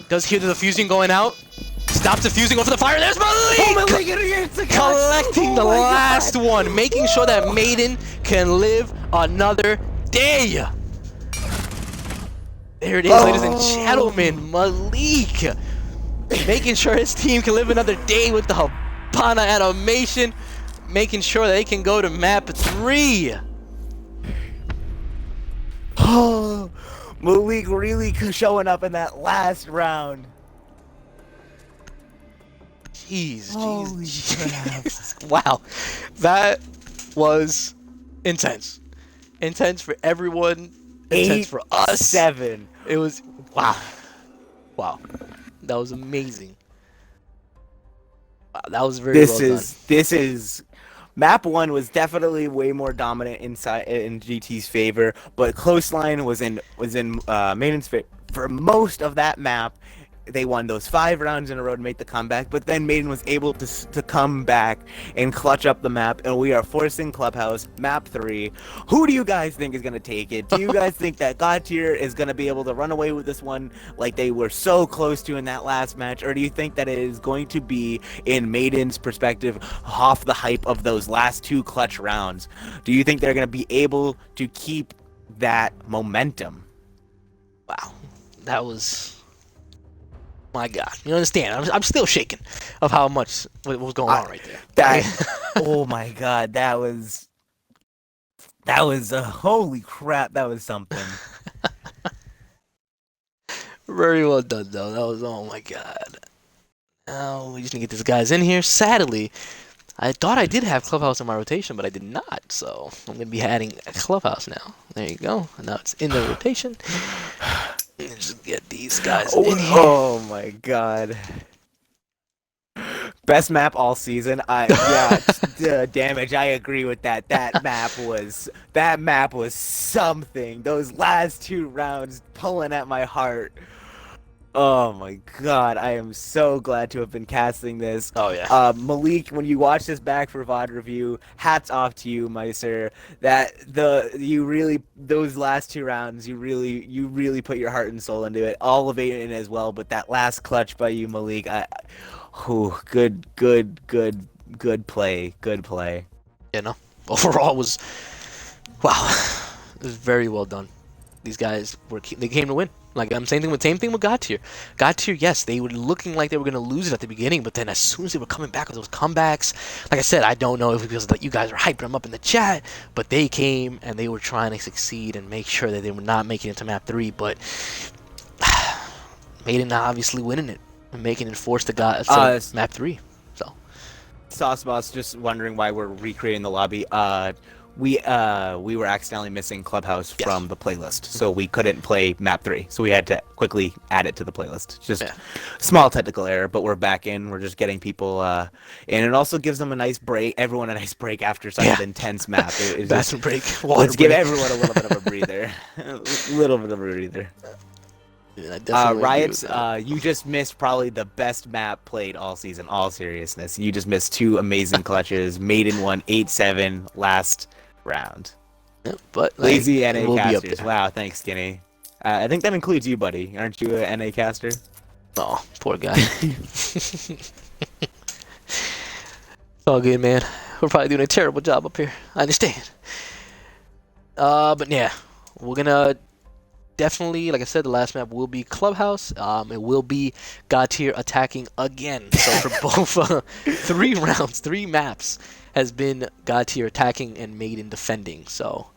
Does hear the diffusing going out. Stops defusing, going for the fire. There's Malik! Oh, Malik gets the catch. Collecting the last one, making sure that Maiden can live another day. There it is, ladies and gentlemen. Malik making sure his team can live another day with the Hapana animation, making sure they can go to map 3. Oh, Malik really showing up in that last round. Jeez, Holy jeez. Wow, that was intense. Intense for everyone. Intense for us. 7. It was wow. Wow. That was amazing. Wow, that was very well done. This is map 1 was definitely way more dominant inside in GT's favor, but Clothesline was in Maiden's favor for most of that map. They won those 5 rounds in a row to make the comeback, but then Maiden was able to come back and clutch up the map, and we are forcing Clubhouse map 3. Who do you guys think is going to take it? Do you guys think that God Tier is going to be able to run away with this one like they were so close to in that last match, or do you think that it is going to be, in Maiden's perspective, off the hype of those last 2 clutch rounds? Do you think they're going to be able to keep that momentum? Wow. That was... My God, you understand? I'm still shaking of how much what was going on right there. That, oh my God, that was holy crap, that was something. Very well done, though. That was, oh my God. Now we just need to get these guys in here. Sadly, I thought I did have Clubhouse in my rotation, but I did not. So I'm gonna be adding a Clubhouse now. There you go. And now it's in the rotation. Just get these guys in here. Oh my God. Best map all season. Damage. I agree with that. That map was something. Those last 2 rounds pulling at my heart. Oh my God, I am so glad to have been casting this. Oh yeah. Malik, when you watch this back for VOD review, hats off to you, my sir. Those last 2 rounds, you really put your heart and soul into it. All of it in as well, but that last clutch by you, Malik, good play. Good play. You know, overall it was wow. It was very well done. these guys they came to win. Like same thing with God tier. God tier, yes, they were looking like they were gonna lose it at the beginning, but then as soon as they were coming back with those comebacks, like I said, I don't know if it was that you guys were hyping them up in the chat, but they came and they were trying to succeed and make sure that they were not making it to map 3, but Maiden obviously winning it and making it force the God map 3. So Sauceboss just wondering why we're recreating the lobby. We were accidentally missing Clubhouse from the playlist, so we couldn't play map 3. So we had to quickly add it to the playlist. Just small technical error, but we're back in. We're just getting people in. It also gives them a nice break. Everyone a nice break after such an intense map. Bathroom break. Let's give everyone a little bit of a breather. A little bit of a breather. Yeah, Riots, you just missed probably the best map played all season, all seriousness. You just missed 2 amazing clutches. Maiden won 8-7 last round. Yeah, but Lazy NA casters. Wow, thanks, Skinny. I think that includes you, buddy. Aren't you a NA caster? Oh, poor guy. It's all good, man. We're probably doing a terrible job up here. I understand. But yeah, we're gonna definitely, like I said, the last map will be Clubhouse. It will be God tier attacking again. So for both 3 rounds, 3 maps has been God tier attacking and Maiden defending. So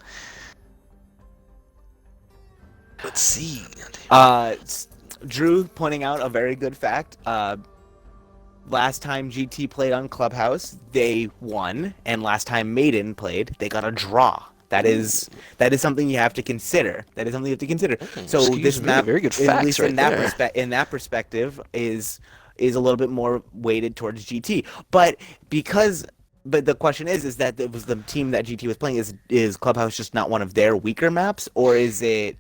let's see. Drew pointing out a very good fact. Last time GT played on Clubhouse, they won, and last time Maiden played, they got a draw. That is something you have to consider. So this map, very good facts, at least right in that perspective, is a little bit more weighted towards GT. But the question is that it was the team that GT was playing. Is Clubhouse just not one of their weaker maps, or is it?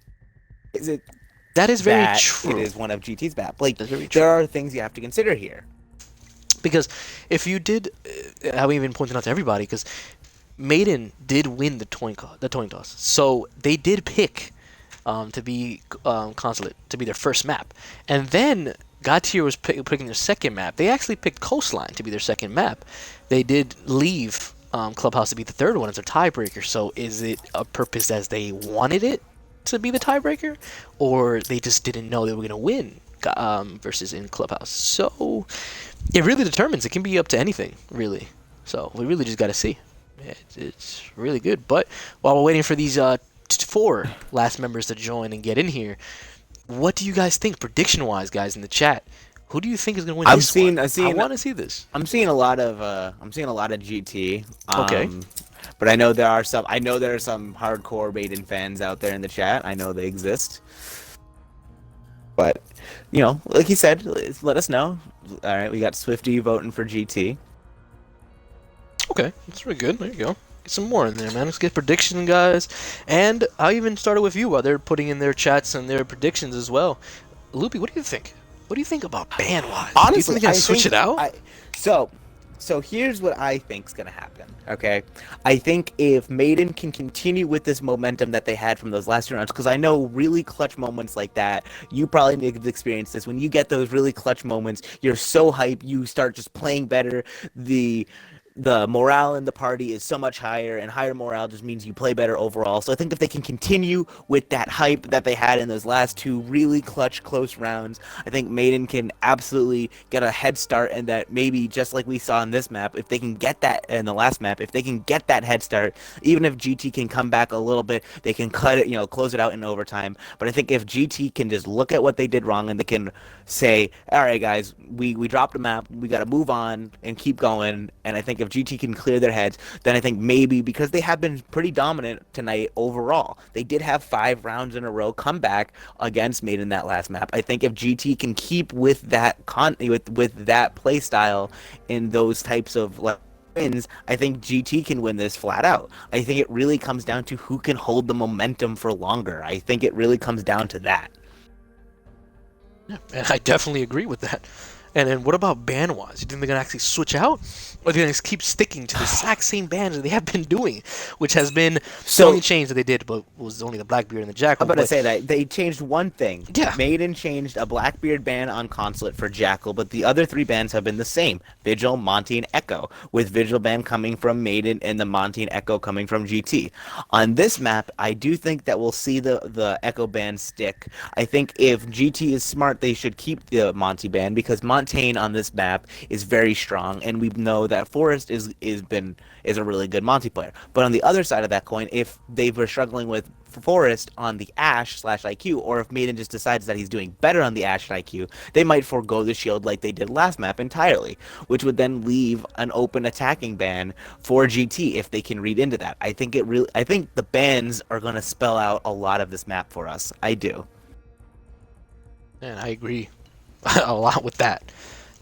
That is very true. It is one of GT's map. Like there are things you have to consider here. Because if you did, I even pointed out to everybody, because Maiden did win the coin toss, so they did pick to be Consulate to be their first map, and then God tier was picking their second map. They actually picked Coastline to be their second map. They did leave Clubhouse to be the third one as their tiebreaker. So is it a purpose as they wanted it to be the tiebreaker, or they just didn't know they were gonna win versus in Clubhouse? So it really determines. It can be up to anything, really. So we really just got to see. It's really good. But while we're waiting for these 4 last members to join and get in here, what do you guys think, prediction-wise, guys, in the chat? Who do you think is going to win this one? I want to see this. I'm seeing a lot of GT. Okay. But I know there are some hardcore Maiden fans out there in the chat. I know they exist. But like he said, let us know. All right, we got Swifty voting for GT. Okay, that's pretty good. There you go. Get some more in there, man. Let's get prediction, guys. And I even started with you while they're putting in their chats and their predictions as well. Loopy, what do you think? What do you think about ban-wise? Honestly, do you think they're going to switch it out? So here's what I think's gonna happen. Okay, I think if Maiden can continue with this momentum that they had from those last 2 rounds, because I know really clutch moments like that, you probably have experienced this. When you get those really clutch moments, you're so hyped, you start just playing better. The morale in the party is so much higher, and higher morale just means you play better overall. So I think if they can continue with that hype that they had in those last 2 really clutch, close rounds, I think Maiden can absolutely get a head start, and that maybe just like we saw in this map, if they can get that in the last map, if they can get that head start, even if GT can come back a little bit, they can cut it, close it out in overtime. But I think if GT can just look at what they did wrong, and they can say, all right, guys, we dropped a map, we got to move on and keep going. And I think if GT can clear their heads, then I think maybe, because they have been pretty dominant tonight overall, they did have 5 rounds in a row come back against Maiden that last map. I think if GT can keep with that with that play style in those types of wins, I think GT can win this flat out. I think it really comes down to who can hold the momentum for longer. I think it really comes down to that. Yeah, and I definitely agree with that. And then what about ban-wise? You think they're going to actually switch out? Or are they going to keep sticking to the exact same bans that they have been doing? Which has been the So only change that they did, but was only the Blackbeard and the Jackal. I'm about to But say that they changed one thing. Yeah. Maiden changed a Blackbeard ban on Consulate for Jackal, but the other 3 bans have been the same: Vigil, Monty, and Echo, with Vigil ban coming from Maiden and the Monty and Echo coming from GT. On this map, I do think that we'll see the Echo ban stick. I think if GT is smart, they should keep the Monty ban, because Montaigne on this map is very strong, and we know that Forest is a really good Monty player. But on the other side of that coin, if they were struggling with Forest on the Ash/IQ, or if Maiden just decides that he's doing better on the Ash and IQ, they might forego the shield like they did last map entirely, which would then leave an open attacking ban for GT if they can read into that. I think the bans are going to spell out a lot of this map for us. I do. And I agree a lot with that.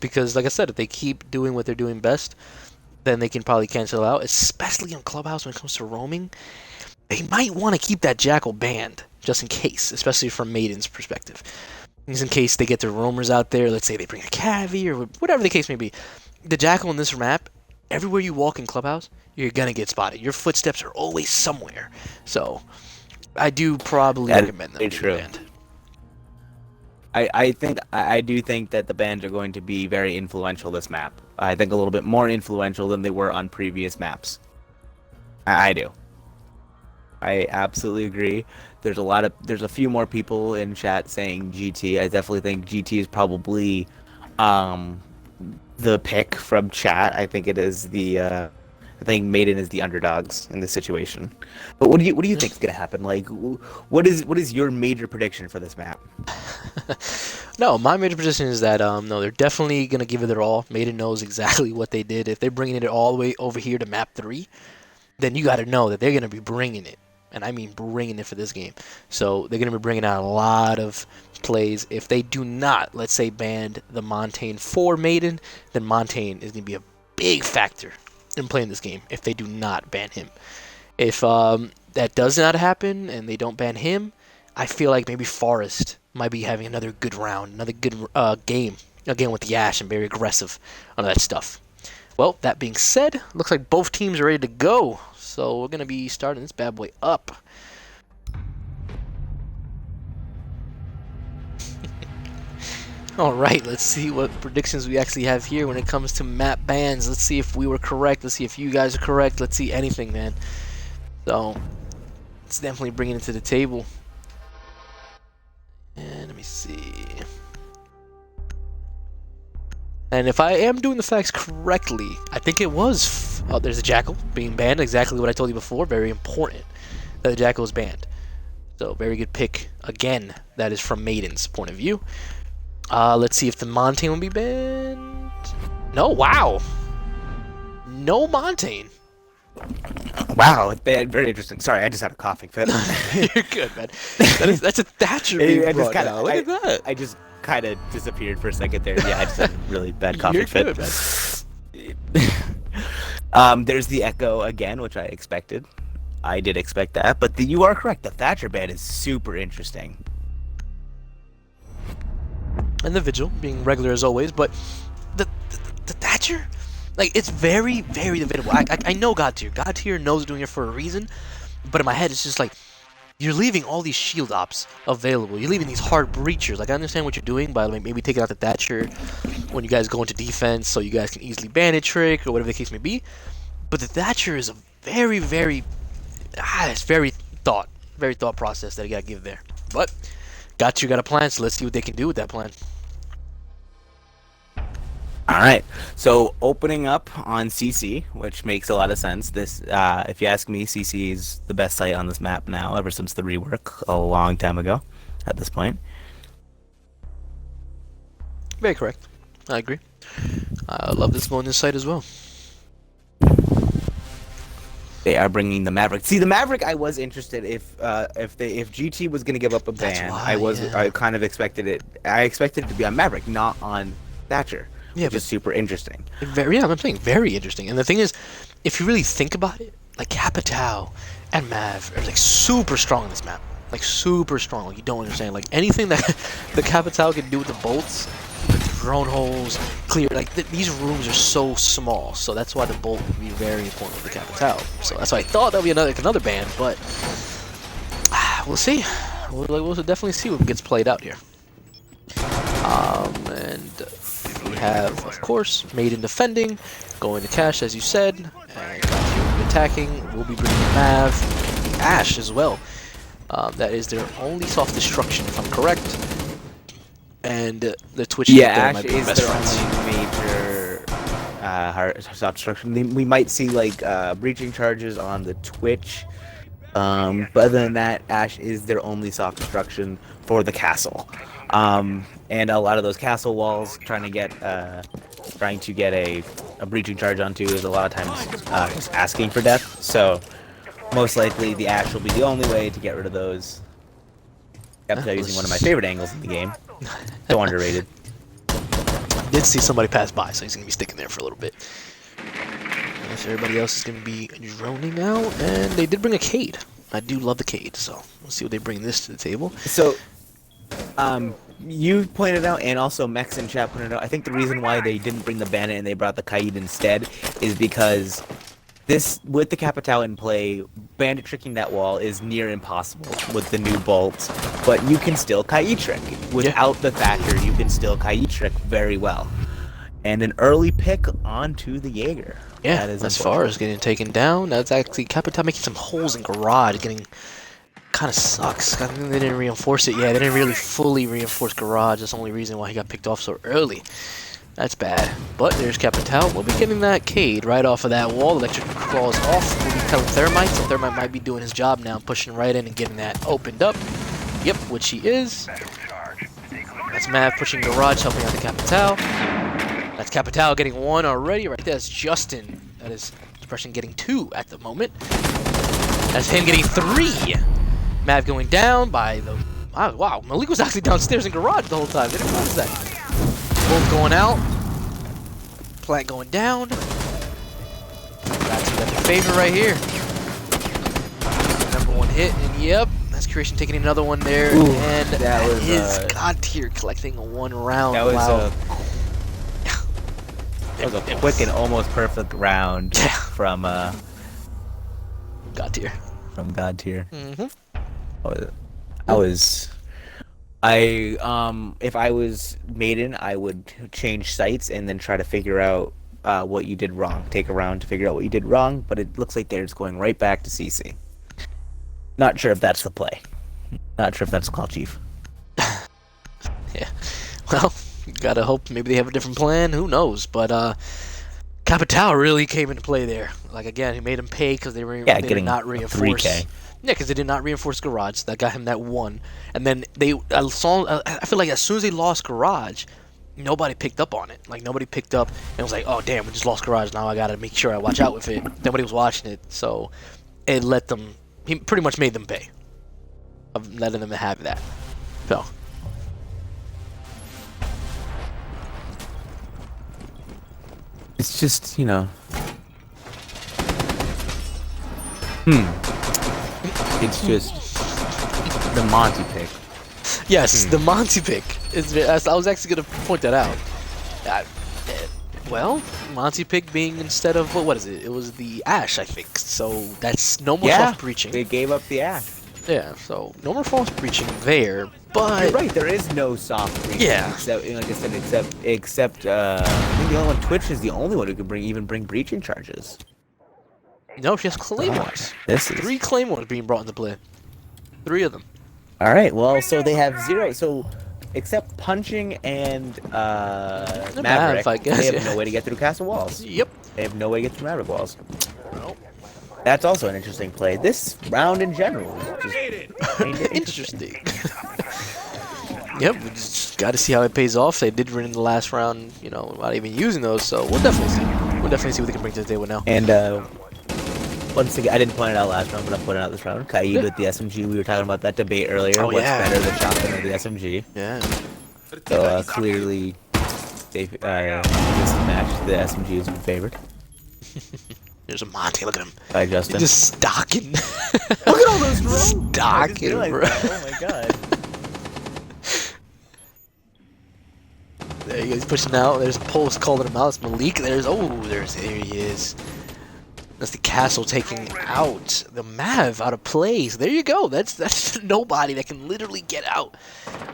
Because, like I said, if they keep doing what they're doing best, then they can probably cancel out, especially in Clubhouse when it comes to roaming. They might want to keep that Jackal banned, just in case, especially from Maiden's perspective. Just in case they get their roamers out there, let's say they bring a Cavi or whatever the case may be. The Jackal in this map, everywhere you walk in Clubhouse, you're going to get spotted. Your footsteps are always somewhere. So, I do probably recommend them to be banned. I do think that the bans are going to be very influential this map. I think a little bit more influential than they were on previous maps. I do. I absolutely agree. There's a few more people in chat saying GT. I definitely think GT is probably the pick from chat. I think it is I think Maiden is the underdogs in this situation. But what do you think is gonna happen? Like, what is your major prediction for this map? No, my major prediction is that no, they're definitely gonna give it their all. Maiden knows exactly what they did. If they're bringing it all the way over here to map 3, then you got to know that they're gonna be bringing it, and I mean bringing it for this game. So they're gonna be bringing out a lot of plays. If they do not, let's say, ban the Montaigne for Maiden, then Montaigne is gonna be a big factor in playing this game. If they do not ban him, if that does not happen and they don't ban him, I feel like maybe Forest might be having another good round, another good game, again with the Ash and very aggressive on that stuff. Well, that being said, looks like both teams are ready to go. So we're going to be starting this bad boy up. Alright, let's see what predictions we actually have here when it comes to map bans. Let's see if we were correct. Let's see if you guys are correct. Let's see anything, man. So, let's definitely bring it to the table. And let me see. And if I am doing the facts correctly, I think it was, there's a Jackal being banned, exactly what I told you before, very important that the Jackal is banned. So, very good pick, again, that is from Maiden's point of view. Let's see if the Montaigne will be banned. No, wow. No Montaigne. Wow, very interesting. Sorry, I just had a coughing fit. You're good, man. That's a Thatcher being brought down. Look at that. I just kind of disappeared for a second there. Yeah, I just had a really bad coughing fit. You're good, man. There's the Echo again, which I expected. I did expect that, but you are correct. The Thatcher ban is super interesting. And the Vigil being regular as always, but the Thatcher, like, it's very, very debatable. I know God tier. God tier knows doing it for a reason, but in my head it's just like, you're leaving all these shield ops available. You're leaving these hard breachers. Like, I understand what you're doing by maybe taking out the Thatcher when you guys go into defense so you guys can easily ban a trick or whatever the case may be. But the Thatcher is a very, very, it's very thought process that you gotta give there. But got a plan, so let's see what they can do with that plan. All right, so opening up on CC, which makes a lot of sense. This, if you ask me, CC is the best site on this map now, ever since the rework a long time ago. At this point, very correct. I agree. I love this one this site as well. They are bringing the Maverick. See, the Maverick, I was interested if GT was going to give up a ban. I kind of expected it. I expected it to be on Maverick, not on Thatcher. Yeah, which is super interesting. I'm saying very interesting. And the thing is, if you really think about it, like Capitao and Mav are like super strong in this map. Like super strong. Like, you don't understand. Like anything that the Capitao can do with the bolts, it's drone holes, clear. Like these rooms are so small, so that's why the bolt would be very important with the Capitao. So that's why I thought that would be another ban, but we'll see. We'll definitely see what gets played out here. And we have, of course, Maiden defending, going to cash as you said, and attacking. We'll be bringing Mav, the Ash as well. That is their only soft destruction, if I'm correct. And the Twitch Ash might be is best their friends. only major soft destruction. We might see like breaching charges on the Twitch, but other than that, Ash is their only soft destruction for the castle. And a lot of those castle walls trying to get a breaching charge onto is a lot of times just asking for death. So most likely the Ash will be the only way to get rid of those. Capitao using one of my favorite angles in the game. So underrated. Did see somebody pass by, so he's gonna be sticking there for a little bit. So everybody else is gonna be droning out, and they did bring a Cade. I do love the Cade, so we'll see what they bring this to the table. So, you pointed out, and also Mex in chat pointed out, I think the reason why they didn't bring the Bandit and they brought the Kaid instead is because with the Capitao in play, Bandit tricking that wall is near impossible with the new bolts, but you can still Kaid trick. Without the Thatcher, you can still Kaid trick very well. And an early pick onto the Jaeger. Yeah, that is as far as getting taken down, that's actually Capitao making some holes in garage, getting kind of sucks. I think they didn't reinforce it. Yeah, they didn't really fully reinforce garage. That's the only reason why he got picked off so early. That's bad. But there's Capitao. We'll be getting that Cade right off of that wall. Electric claws off. We'll be telling Thermite. So Thermite might be doing his job now, pushing right in and getting that opened up. Yep, which he is. That's Mav pushing garage, helping out the Capitao. That's Capitao getting one already. Right there, that's Justin. That is Depression getting two at the moment. That's him getting three. Mav going down by the... Oh, wow, Malik was actually downstairs in garage the whole time. They didn't realize that. Both going out. Plant going down. That's the favor right here. Number one hit, and yep, that's Creation taking another one there. Ooh, and that was God tier collecting one round. That was wow. That was a quick and almost perfect round from God tier. From God tier. Mm-hmm. If I was Maiden, I would change sites and then try to figure out what you did wrong. Take a round to figure out what you did wrong, but it looks like they're just going right back to CC. Not sure if that's the play. Not sure if that's the call, Chief. Yeah. Well, gotta hope maybe they have a different plan. Who knows? But Capitao really came into play there. Like again, he made him pay because they did not reinforce. 3K. Yeah, because they did not reinforce garage. That got him that one. And then I feel like as soon as they lost garage, nobody picked up on it. Like nobody picked up and was like, oh damn, we just lost garage. Now I gotta make sure I watch out with it. Nobody was watching it, so it let them. He pretty much made them pay. Of letting them have that. So. It's just, you know. It's just the Monty pick. Yes, the Monty pick. I was actually going to point that out. Well, Monty pick being instead of, what is it? It was the Ash, I think. So that's no more soft breaching. They gave up the Ash. Yeah, so no more false breaching there, but... You're right, there is no soft breaching. Yeah. Except, like I said, except I think the only one, Twitch is the only one who can bring breaching charges. No, she has claymores. This is... 3 claymores being brought into play. 3 of them. Alright, well, so they have 0, so... Except punching and Maverick, I guess, they have no way to get through castle walls. Yep. They have no way to get through Maverick walls. That's also an interesting play. This round in general is just interesting. Yep, we just got to see how it pays off. They did win in the last round, you know, without even using those, so we'll definitely see. We'll definitely see what they can bring to the table now. And once again, I didn't point it out last round, but I'm pointing out this round. Kaid with the SMG. We were talking about that debate earlier. Oh, What's yeah. better, the shotgun or the SMG? Yeah. So clearly, this match, the SMG is favored. There's a Monty, look at him. By Justin. He's just stocking. Look at all those drones! Stocking, bro. Oh my god. There he goes, he's pushing out. There's a Pulse calling him out. It's Malik. There he is. That's the Castle taking out the Mav out of place. There you go. That's nobody that can literally get out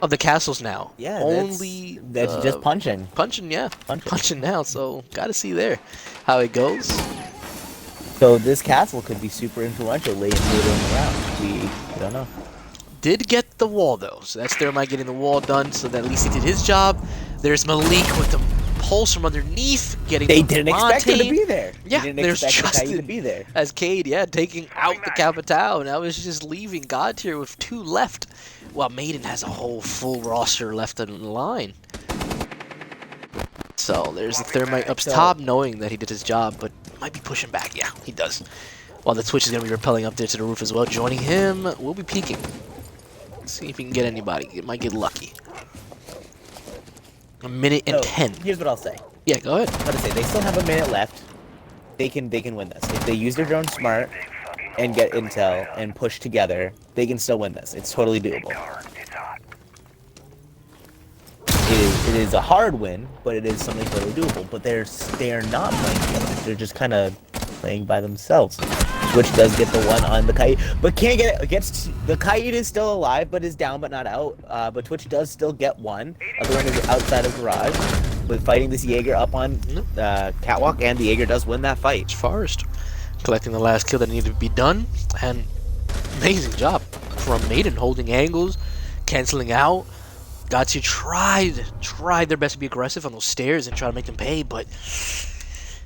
of the castles now. Yeah, only that's just punching. Punching, yeah, punching now. So gotta see there how it goes. So this castle could be super influential late in the round. We don't know. Did get the wall though, so that's Thermite getting the wall done. So that at least he did his job. There's Malik with the Pulse from underneath, getting. They didn't expect him to be there. Yeah, there's Justin to be there as Cade, yeah, taking out the Capitao. Now it's just leaving God Tier with 2 left, while Maiden has a whole full roster left in line. So there's the Thermite up top, knowing that he did his job, but might be pushing back. Yeah, he does. While the Twitch is going to be rappelling up there to the roof as well. Joining him, we'll be peeking. See if he can get anybody. It might get lucky. 1 minute and 10. Here's what I'll say. Yeah, go ahead. I'm gonna say they still have a minute left. They can win this if they use their drone smart and get intel and push together. They can still win this. It's totally doable. It is a hard win, but it is something totally doable. But they are not playing together. They're just kind of playing by themselves. Twitch does get the one on the kite, but can't get it. The kite is still alive, but is down but not out. But Twitch does still get one. Other one is outside of garage, with fighting this Jaeger up on catwalk, and the Jaeger does win that fight. Forest collecting the last kill that needed to be done, and amazing job from Maiden holding angles, canceling out. Gatsu tried their best to be aggressive on those stairs and try to make them pay, but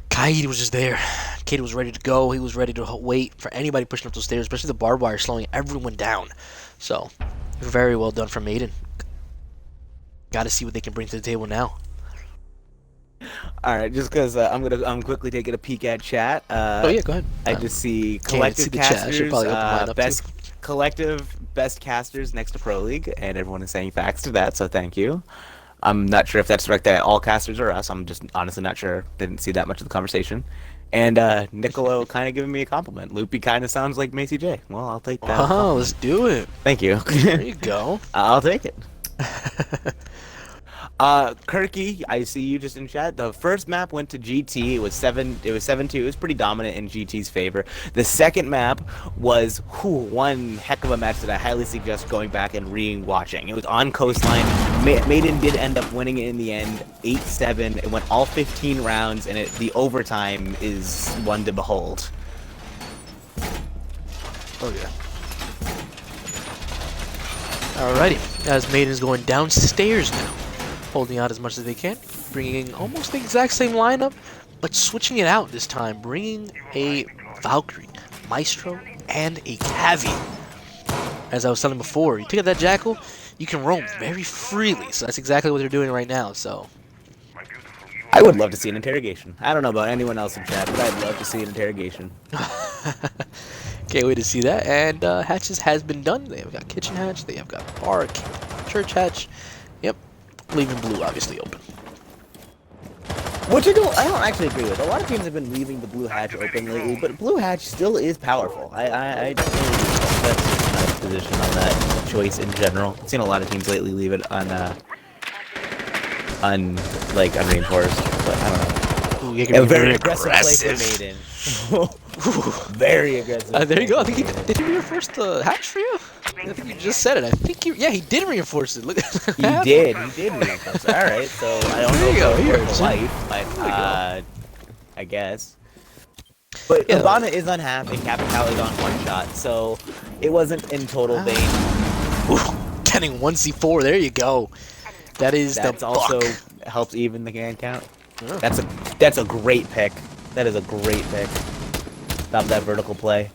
Kaid was just there. Kaid was ready to go. He was ready to wait for anybody pushing up those stairs, especially the barbed wire slowing everyone down. So, very well done from Maiden. Got to see what they can bring to the table now. All right, just because I'm quickly taking a peek at chat. Oh yeah, go ahead. I just see Can't see collective the chat. I should casters, probably open mine up best too. collective best casters next to Pro League, and everyone is saying facts to that. So thank you. I'm not sure if that's directed at all casters or us. I'm just honestly not sure. Didn't see that much of the conversation. And Nicolo kind of giving me a compliment. Loopy kind of sounds like Macy J. Well, I'll take that. Oh, let's do it. Thank you. There you go. I'll take it. Kirky, I see you just in chat. The first map went to GT. It was 7-2. It was pretty dominant in GT's favor. The second map was one heck of a match that I highly suggest going back and re-watching. It was on Coastline. Maiden did end up winning it in the end, 8-7. It went all 15 rounds, and the overtime is one to behold. Oh yeah. Alrighty, as Maiden's going downstairs now, holding out as much as they can, bringing almost the exact same lineup, but switching it out this time, bringing a Valkyrie, Maestro, and a Cavi. As I was telling before, you take out that Jackal, you can roam very freely, so that's exactly what they're doing right now, so. I would love to see an interrogation. I don't know about anyone else in chat, but I'd love to see an interrogation. Can't wait to see that, and hatches has been done. They have got kitchen hatch, they have got bar, church hatch, yep, leaving blue obviously open. Which I don't actually agree with. A lot of teams have been leaving the blue hatch open lately, but blue hatch still is powerful. I don't really that's my position on that choice in general. I've seen a lot of teams lately leave it on unreinforced, but I don't know. Ooh, a very aggressive play for Maiden. Very aggressive. There you go. I think did he reinforce the hatch for you? I think you just said it. I think he did reinforce it. Look, he did reinforce it. All right, so I don't know if it's life, but I guess. But yeah, Ivana is unhappy. Capital is on one shot, so it wasn't in total vain. Ooh, getting 1C4. There you go. That's also helps even the gang count. Yeah. That's a great pick. That is a great pick. Stop that vertical play.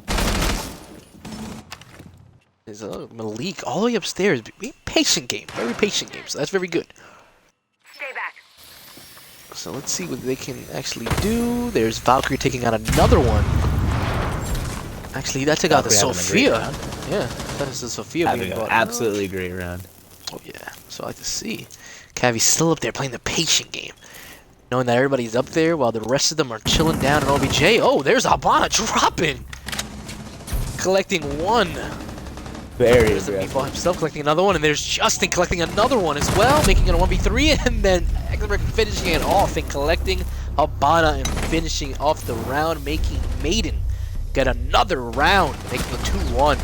There's Malik all the way upstairs. Patient game. Very patient game. So that's very good. Stay back. So let's see what they can actually do. There's Valkyrie taking out another one. Actually, that took out the Sophia. Yeah, that's the Sophia being brought out. Absolutely great round. Oh yeah. So I like to see. Cavi's still up there playing the patient game. Knowing that everybody's up there while the rest of them are chilling down in OBJ. Oh, there's Habana dropping. Collecting one. Very There's the aggressive. meatball himself collecting another one, and there's Justin collecting another one as well, making it a 1v3, and then Eklenberg finishing it off and collecting Habana and finishing off the round, making Maiden get another round, making it 2-1.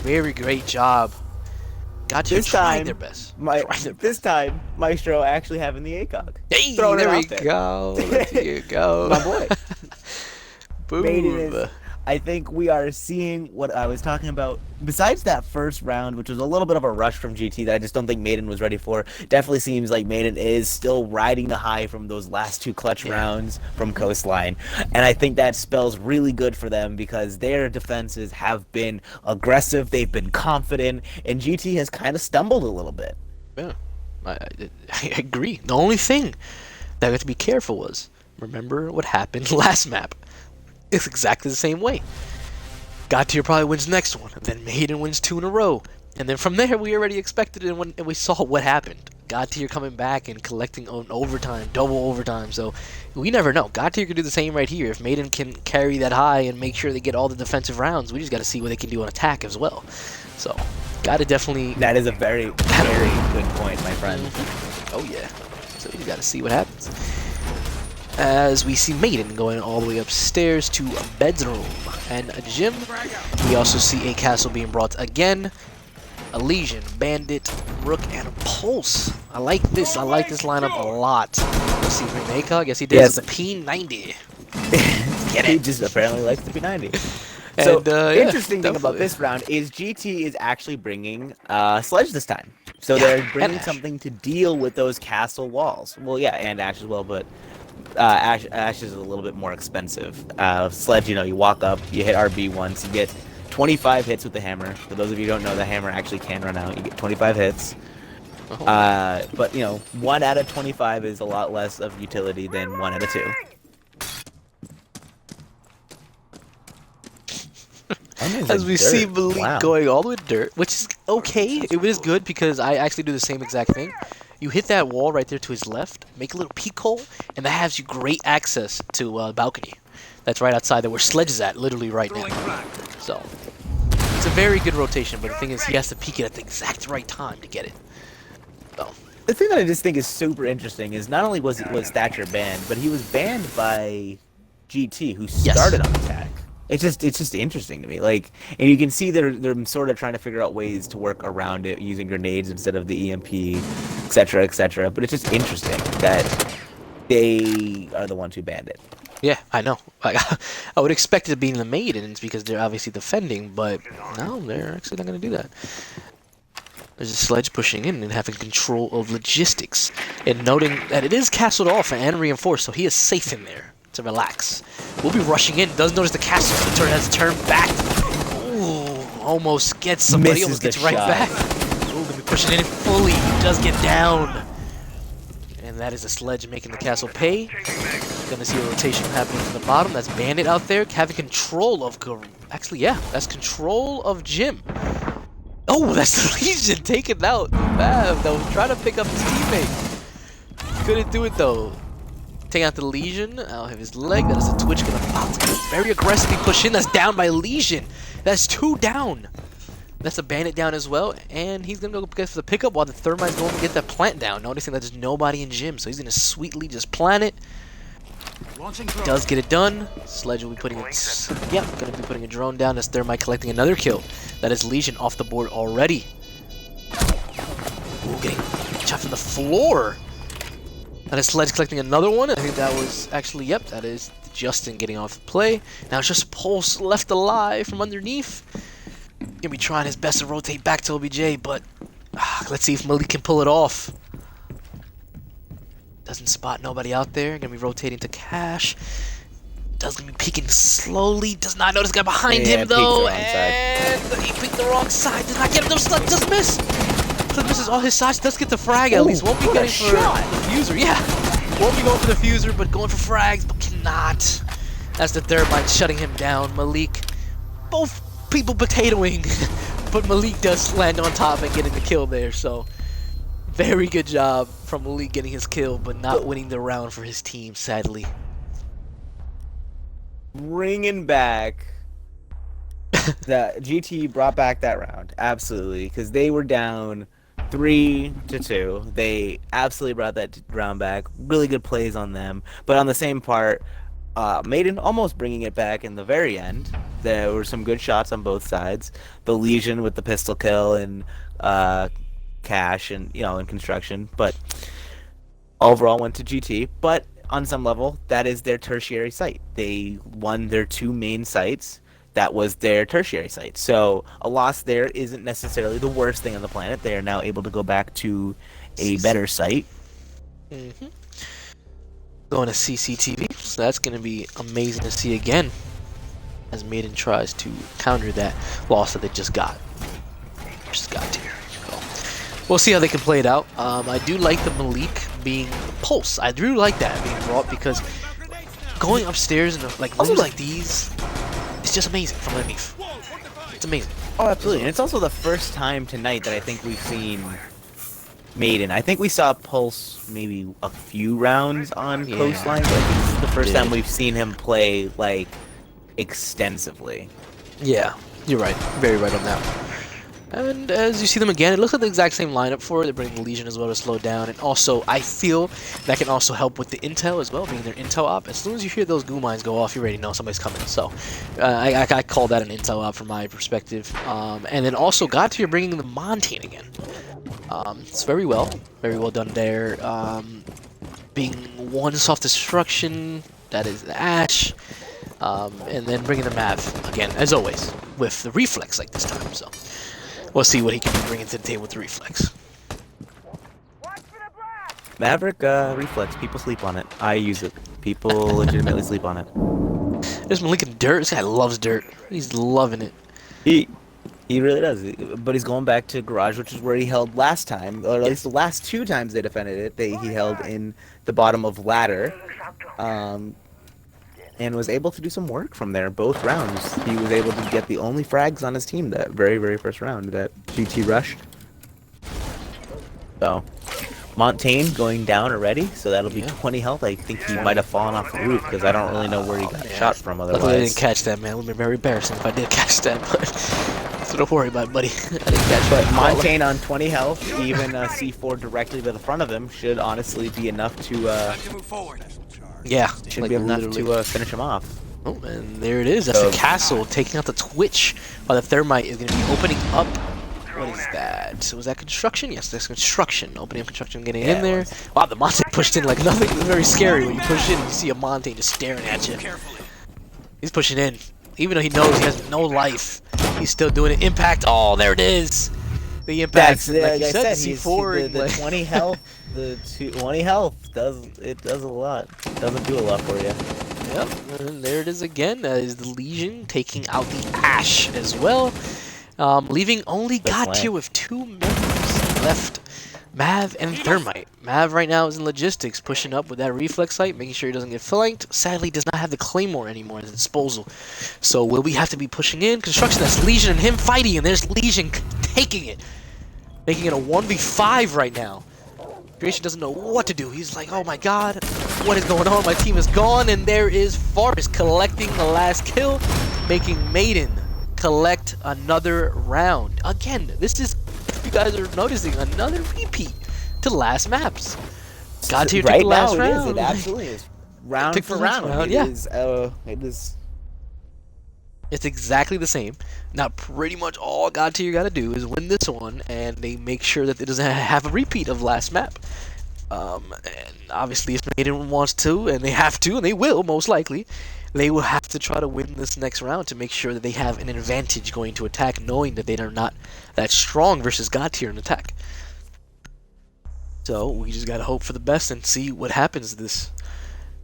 Very great job. Got you trying their best. This time, Maestro actually having the ACOG. Hey, Throwing there it we out there. go. There you go. My boy. Maiden Boom. is, I think we are seeing what I was talking about. Besides that first round, which was a little bit of a rush from GT that I just don't think Maiden was ready for, definitely seems like Maiden is still riding the high from those last two clutch rounds from Coastline. And I think that spells really good for them because their defenses have been aggressive, they've been confident, and GT has kind of stumbled a little bit. Yeah, I agree. The only thing that I have to be careful was, remember what happened last map. It's exactly the same way. God tier probably wins next one, then Maiden wins 2 in a row. And then from there, we already expected it, and we saw what happened. God tier coming back and collecting on overtime, double overtime. So we never know. God tier could do the same right here. If Maiden can carry that high and make sure they get all the defensive rounds, we just got to see what they can do on attack as well. So, got to definitely... That is a very, very good point, my friend. Oh, yeah. So you got to see what happens. As we see Maiden going all the way upstairs to a bedroom and a gym. We also see a castle being brought again. A Legion, Bandit, Rook, and a Pulse. I like this. I like this lineup a lot. Let's see if ACOG. I guess he did. Yes. It's a P90. Get it? He just apparently likes the P90. So, yeah, interesting thing about this round is GT is actually bringing Sledge this time. So they're bringing something to deal with those castle walls. Well, yeah, and Ash as well, but Ash is a little bit more expensive. Sledge, you walk up, you hit RB once, you get 25 hits with the hammer. For those of you who don't know, the hammer actually can run out. You get 25 hits. But, 1 out of 25 is a lot less of utility than 1 out of 2. As we see Malik going all the way to dirt, which is okay. It is good because I actually do the same exact thing. You hit that wall right there to his left, make a little peek hole, and that has you great access to a balcony. That's right outside there where Sledge is at, literally right now. So, it's a very good rotation, but the thing is he has to peek it at the exact right time to get it. So. The thing that I just think is super interesting is not only was Thatcher banned, but he was banned by GT, who started on attack. It's just interesting to me. Like, and you can see they're sort of trying to figure out ways to work around it using grenades instead of the EMP, etc., etc. But it's just interesting that they are the ones who banned it. Yeah, I know. I would expect it to be in the Maidens because they're obviously defending, but no, they're actually not going to do that. There's a Sledge pushing in and having control of logistics, and noting that it is castled off and reinforced, so he is safe in there to relax. We'll be rushing in. Does notice the castle has turned back. Ooh, almost gets somebody. Almost gets right back. Ooh, gonna be pushing in fully. He does get down. And that is a Sledge making the castle pay. Gonna see a rotation happening from the bottom. That's Bandit out there having control of... Actually, yeah, that's control of Jim. Oh, that's Legion taking out the Mav that was trying to pick up his teammate. Couldn't do it though. Taking out the Legion out of his leg. That is a Twitch gonna very aggressively push in. That's down by Legion. That's 2 down. That's a Bandit down as well, and he's gonna go get for the pickup while the Thermite's going to get that plant down. Noticing that there's nobody in gym, so he's gonna sweetly just plant it. Does get it done. Sledge will be putting it. Yep, gonna be putting a drone down. That's Thermite collecting another kill. That is Legion off the board already. Ooh, getting shot from the floor. That is Sledge collecting another one. I think that was actually, yep, that is Justin getting off the play. Now it's just Pulse left alive from underneath. Gonna be trying his best to rotate back to OBJ, but let's see if Malik can pull it off. Doesn't spot nobody out there. Gonna be rotating to Cash. Does gonna be peeking slowly. Does not notice the guy behind him though. And he peeked the wrong side. Did not get him. No, does miss. Misses all his shots. Does get the frag at least. Won't be getting for the fuser. Yeah. Won't be going for the fuser, but going for frags, but cannot. That's the Thermite shutting him down. Malik. Both people potatoing. But Malik does land on top and getting the kill there. So very good job from Malik getting his kill, but not winning the round for his team, sadly. Bringing back The GT brought back that round, absolutely, because they were down 3-2. They absolutely brought that round back. Really good plays on them, but on the same part, Maiden almost bringing it back in the very end. There were some good shots on both sides. The Legion with the pistol kill and Cash and in construction, but overall went to GT. But on some level, that is their tertiary site. They won their two main sites. That was their tertiary site. So a loss there isn't necessarily the worst thing on the planet. They are now able to go back to a better site. Mm-hmm. Going to CCTV, so that's going to be amazing to see again as Maiden tries to counter that loss that they just got. Here. We'll see how they can play it out. I do like the Malik being Pulse. I do like that being brought because going upstairs in rooms like these, it's just amazing from underneath. It's amazing. Oh, absolutely. And it's also the first time tonight that I think we've seen Maiden. I think we saw Pulse maybe a few rounds on Coastline, but this is the first time we've seen him play, extensively. Yeah, you're right. Very right on that. And as you see them again, it looks like the exact same lineup for it. They're bringing the Legion as well to slow down. And also, I feel that can also help with the intel as well, being their intel op. As soon as you hear those goo mines go off, you already know somebody's coming. So I call that an intel op from my perspective. And then also, you're bringing the Montane again. It's very well done there. Being one soft destruction, that is the Ash. And then bringing the Mav again, as always, with the Reflex this time. So we'll see what he can be bringing to the table with the Reflex. Maverick Reflex, people sleep on it. I use it. People legitimately sleep on it. There's Malik in dirt. This guy loves dirt. He's loving it. He really does. But he's going back to Garage, which is where he held last time, or at least the last two times they defended it. He held in the bottom of ladder. And was able to do some work from there both rounds. He was able to get the only frags on his team that very, very first round that GT rushed. So, Montaigne going down already, so that'll be 20 health. I think he might have fallen off the roof because I don't really know where he got shot from otherwise. Luckily I didn't catch that, man. It would be very embarrassing if I did catch that, but so don't worry about it, buddy. I didn't catch But Montaigne on 20 health, even C4 directly to the front of him should honestly be enough to yeah, should be enough to finish him off. Oh, and there it is. That's the castle taking out the Twitch, while the Thermite is going to be opening up. What is that? So was that construction? Yes, that's construction. Opening up construction, getting in there. Wow, the Montaigne pushed in like nothing. It's very scary when you push in and you see a Montaigne just staring at you. He's pushing in. Even though he knows he has no life, he's still doing it. Impact. Oh, there it is. The impact. Like you said, C4. The 20 health. The 20 health does a lot. Doesn't do a lot for you. Yep, and there it is again. That is the Legion taking out the Ash as well. Leaving only Tier with 2 members left. Mav and Thermite. Mav right now is in logistics, pushing up with that reflex sight, making sure he doesn't get flanked. Sadly, does not have the Claymore anymore at his disposal. So will we have to be pushing in? Construction, that's Legion and him fighting, and there's Legion taking it. Making it a 1v5 right now. Creation doesn't know what to do. He's like, oh my god, what is going on? My team is gone, and there is Forrest collecting the last kill, making Maiden collect another round. Again, this is, if you guys are noticing, another repeat to last maps. Got to right the last now, round. it absolutely is. Round for round. It is. It's exactly the same. Now, pretty much all God Tier got to do is win this one, and they make sure that it doesn't have a repeat of last map. And obviously, if Maiden wants to, and they have to, and they will, most likely, they will have to try to win this next round to make sure that they have an advantage going to attack, knowing that they are not that strong versus God Tier in attack. So, we just got to hope for the best and see what happens this.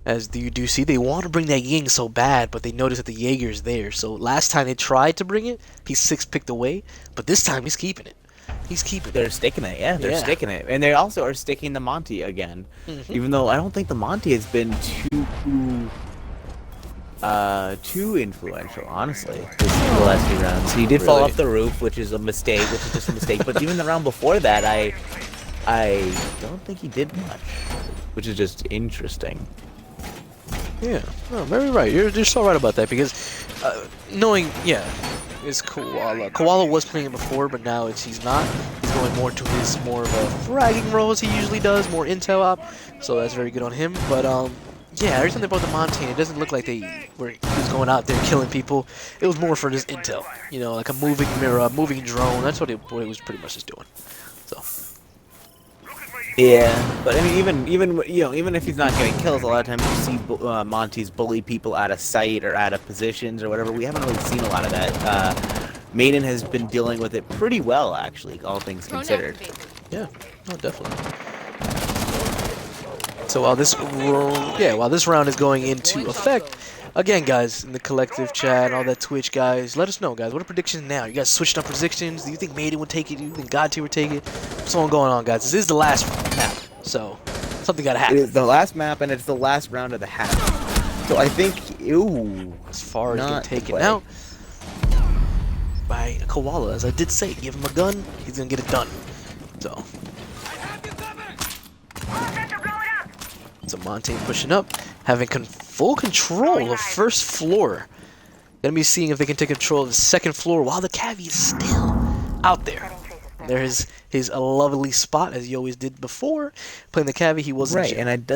As you do see, they want to bring that Ying so bad, but they notice that the Jaeger's there. So last time they tried to bring it, he's 6-picked away, but this time he's keeping it. He's keeping it. They're sticking it, yeah, they're sticking it. And they also are sticking the Monty again. Even though I don't think the Monty has been too influential, honestly, the last few rounds. He did fall off the roof, which is a mistake, But even the round before that, I don't think he did much, which is just interesting. Yeah, no, very right. You're so right about that because knowing, is Koala. Koala was playing it before, but now he's not. He's going more to his more of a fragging role as he usually does, more intel op. So that's very good on him. But yeah, every time they brought the Montane, it doesn't look like he was going out there killing people. It was more for just intel, you know, like a moving mirror, moving drone. That's what it was pretty much just doing. So. Yeah, but I mean, even if he's not getting kills, a lot of times you see Monty's bully people out of sight or out of positions or whatever. We haven't really seen a lot of that. Maiden has been dealing with it pretty well, actually, all things considered. Yeah, no, definitely. So while this round is going into effect, again, guys, in the collective chat, all that Twitch guys, let us know, guys. What are predictions now? You guys switched up predictions? Do you think Maiden would take it? Do you think God Tier would take it? What's going on, guys? This is the last map, so something gotta happen. It is the last map, and it's the last round of the half. So I think, as far as getting taken out by Koala, as I did say, give him a gun, he's gonna get it done. So Montane pushing up, having full control of first floor. Gonna be seeing if they can take control of the second floor while the Cavi is still out there. There's his lovely spot, as he always did before. Playing the Cavi, he wasn't right, and it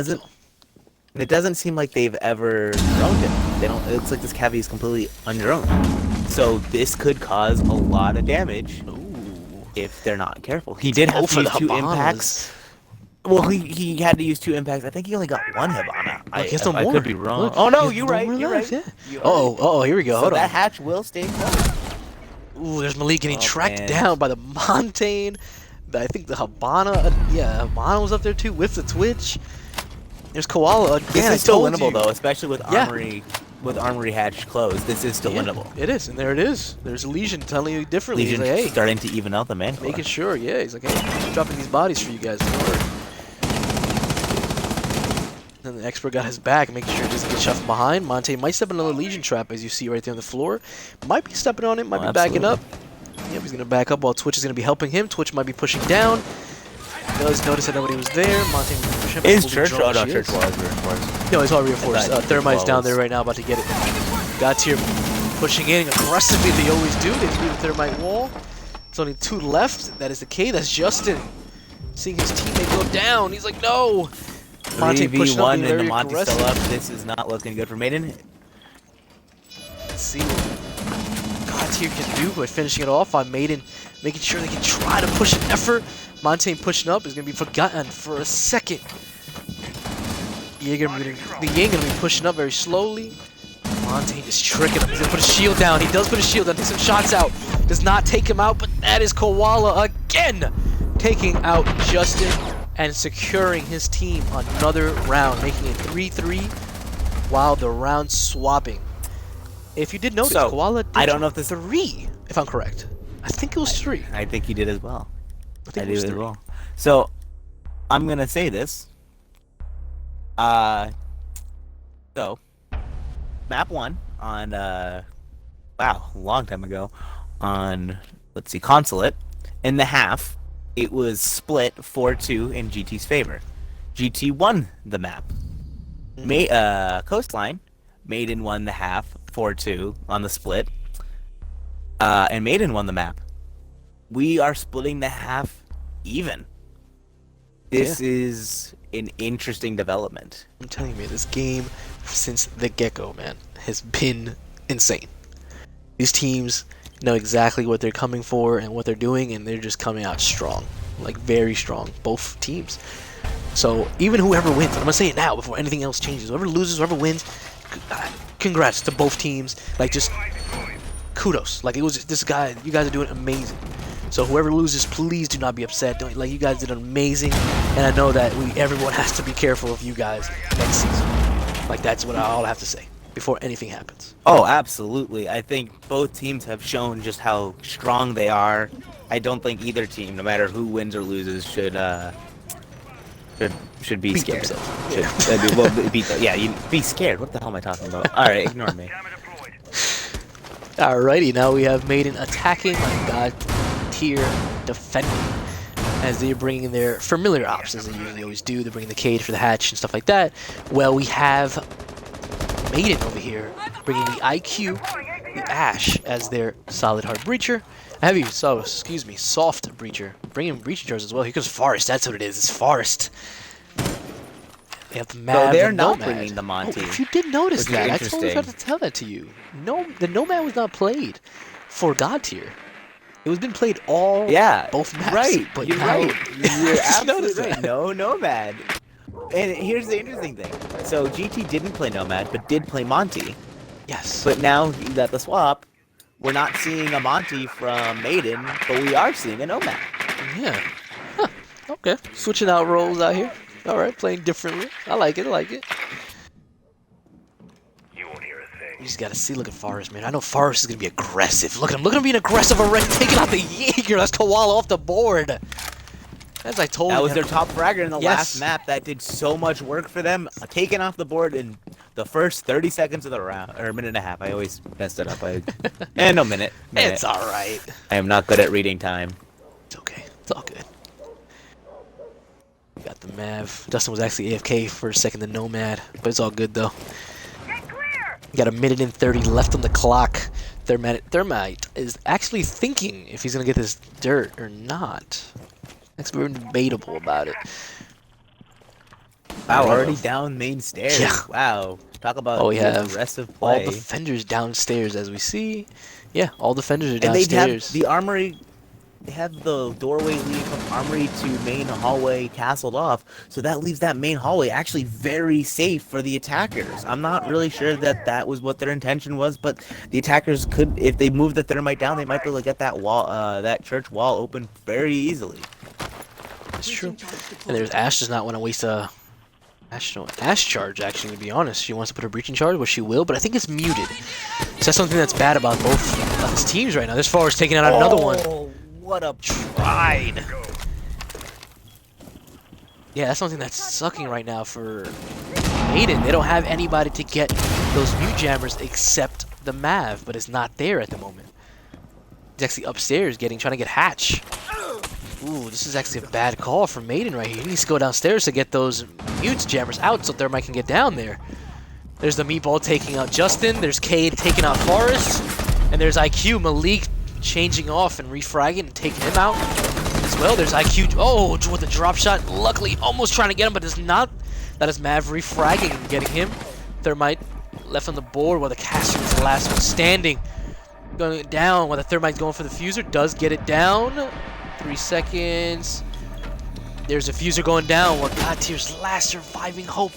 doesn't seem like they've ever droned him. They don't. It looks like this Cavi is completely undroned. So this could cause a lot of damage if they're not careful. He did have to use 2 impacts. Well, he had to use 2 impacts. I think he only got 1 Hibana. I could be wrong. Look, oh no, you're right. You're right. Yeah. Oh, here we go. So Hold on. that hatch will stay closed. Ooh, there's Malik getting tracked down by the Montane. I think the Hibana. Yeah, Hibana was up there too with the Twitch. There's Koala again. This is still winnable though, especially with Armory. With Armory hatch closed, this is still winnable. It is, and there it is. There's Legion telling you differently. Legion he's like, hey, starting to even out the man. Making sure, yeah. He's like, hey, I'm dropping these bodies for you guys. Then the expert got his back, making sure he doesn't get shot from behind. Montane might step in another Legion trap, as you see right there on the floor. Might be stepping on it, might be backing up. Yep, he's going to back up while Twitch is going to be helping him. Twitch might be pushing down. Does notice that nobody was there. Montane was pushing him. Is Church? Oh, no, Church was reinforced. No, he's all reinforced. Thermite's down there right now, about to get it. God's here pushing in aggressively. They always do. They do the Thermite wall. There's only 2 left. That is the K. That's Justin. Seeing his teammate go down. He's like, no. Monty pushing up, and the Monty's still up. This is not looking good for Maiden. Let's see what God's here can do by finishing it off on Maiden, making sure they can try to push an effort. Montane pushing up is going to be forgotten for a second. The Yang going to be pushing up very slowly. Montane is tricking him. He's going to put a shield down. He does put a shield down. Takes some shots out. Does not take him out, but that is Koala again. Taking out Justin and securing his team another round. Making it 3-3 while the round swapping. If you did notice, Koala did I don't know if this 3, if I'm correct. I think it was 3. I think he did as well. I think it was 3. Well. So, I'm gonna say this. So, map 1 on wow, a long time ago on Consulate. In the half, it was split 4-2 in GT's favor. GT won the map. Coastline, Maiden won the half 4-2 on the split. And Maiden won the map. We are splitting the half even. This is an interesting development. I'm telling you, this game, since the get-go, man, has been insane. These teams know exactly what they're coming for and what they're doing, and they're just coming out strong. Like, very strong. Both teams. So, even whoever wins, I'm going to say it now before anything else changes. Whoever loses, whoever wins, congrats to both teams. Like, just kudos. Like, it was this guy, you guys are doing amazing. So whoever loses, please do not be upset. Like, you guys did amazing, and I know that everyone has to be careful of you guys next season. Like, that's what all I have to say before anything happens. Oh, absolutely. I think both teams have shown just how strong they are. I don't think either team, no matter who wins or loses, should be scared. Be scared. What the hell am I talking about? All right, ignore me. Alrighty, now we have Maiden attacking like God Tier defending, as they're bringing their familiar ops, as they usually always do. They're bringing the cage for the hatch and stuff like that. Well, we have Maiden over here bringing the IQ the Ashe as their solid hard breacher. Heavy, so excuse me, soft breacher. Bringing breaching charges as well. Here comes Forest. That's what it is. It's Forest. They have the Mav. So they're and not Nomad. bringing the Monty. Oh, if you did notice which is that, I totally forgot interesting. to tell that to you. No, the Nomad was not played for God tier. It was been played all both maps. Right. But You're now, right. You're just absolutely noticed right. that. No Nomad. And here's the interesting thing. So GT didn't play Nomad, but did play Monty. Yes. But now that the swap, we're not seeing a Monty from Maiden, but we are seeing a Nomad. Yeah. Huh. Okay. Switching out roles out here. All right, playing differently. I like it. I like it. You won't hear a thing. You just gotta see. Look at Forest, man. I know Forest is gonna be aggressive. Look at him. Look at him being aggressive already. Taking out the Jaeger. That's Koala off the board. As I told you. That was their top fragger in the Yes. last map. That did so much work for them. Taken off the board in the first 30 seconds of the round, or a minute and a half. I always messed it up. No, minute. It's all right. I am not good at reading time. It's okay. It's all good. Got the Mav. Dustin was actually AFK for a second, the Nomad, but it's all good though. Get clear! Got a minute and 30 left on the clock. Thermite is actually thinking if he's gonna get this dirt or not. Next, we're debatable about it. Wow, already down main stairs. Yeah. Wow. Talk about Oh, we have aggressive all play. defenders downstairs, as we see. Yeah, all defenders are And they have downstairs. the armory. They have the doorway leading from armory to main hallway castled off, so that leaves that main hallway actually very safe for the attackers. I'm not really sure that that was what their intention was, but the attackers could, if they move the thermite down, they might be able to get that wall, that church wall open very easily. That's true. And there's Ashe does not want to waste a Ashe charge, actually, to be honest. She wants to put a breaching charge, which she will, but I think it's muted. So that's something that's bad about both of his teams right now. This Forest taking out another one. Oh, what a Tried. Yeah, that's something that's sucking right now for Maiden. They don't have anybody to get those mute jammers except the Mav, but it's not there at the moment. He's actually upstairs trying to get Hatch. Ooh, this is actually a bad call for Maiden right here. He needs to go downstairs to get those mute jammers out so Thermite can get down there. There's the Meatball taking out Justin. There's Cade taking out Forrest. And there's IQ, Malik changing off and refragging and taking him out as well. There's IQ, oh, with the drop shot. Luckily, almost trying to get him, but it's not. That is Mav refragging and getting him. Thermite left on the board while the caster is the last one standing. Going down while the Thermite's going for the fuser. Does get it down. 3 seconds. There's a fuser going down while God Tier's last surviving hope.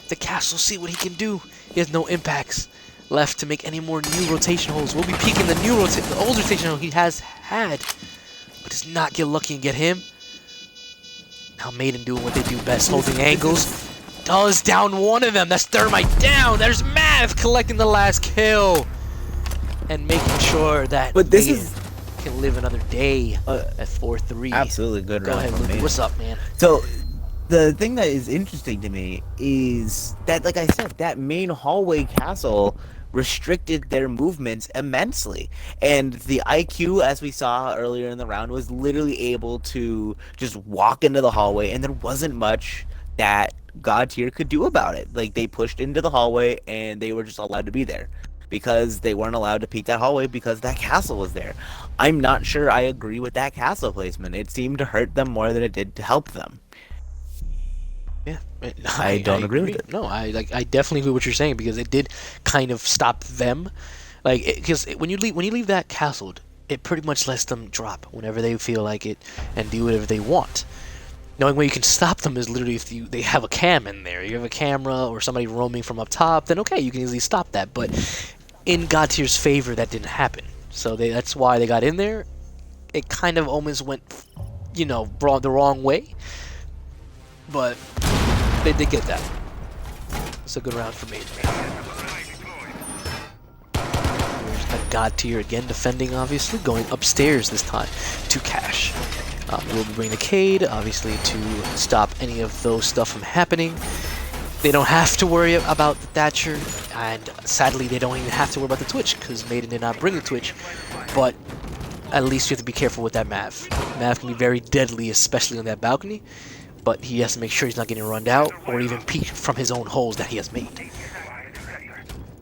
The castle see what he can do. He has no impacts left to make any more new rotation holes. We'll be peeking the old rotation hole he has had, but does not get lucky and get him. Now Maiden doing what they do best, holding angles. Does down one of them. That's Thermite down. There's Mav collecting the last kill and making sure that But this Maiden is can live another day at 4-3. absolutely good Go round ahead, from Luke. Maiden. What's up, man? So, the thing that is interesting to me is that, like I said, that main hallway castle restricted their movements immensely. And the IQ, as we saw earlier in the round, was literally able to just walk into the hallway, and there wasn't much that God tier could do about it. Like, they pushed into the hallway, and they were just allowed to be there. Because they weren't allowed to peek that hallway because that castle was there. I'm not sure I agree with that castle placement. It seemed to hurt them more than it did to help them. Yeah, I don't agree with it. No, I definitely agree with what you're saying because it did kind of stop them. Like, because when you leave that castle, it pretty much lets them drop whenever they feel like it and do whatever they want. Knowing where you can stop them is literally if they have a cam in there. You have a camera or somebody roaming from up top, then okay, you can easily stop that. But in God Tier's favor, that didn't happen. So that's why they got in there. It kind of almost went, the wrong way. But they did get that. It's a good round for Maiden. There's a God Tier again defending, obviously, going upstairs this time to Cash. We'll be bringing the Cade, obviously, to stop any of those stuff from happening. They don't have to worry about the Thatcher, and sadly, they don't even have to worry about the Twitch, because Maiden did not bring the Twitch, but at least you have to be careful with that Mav. Mav can be very deadly, especially on that balcony, but he has to make sure he's not getting run out, or even peek from his own holes that he has made.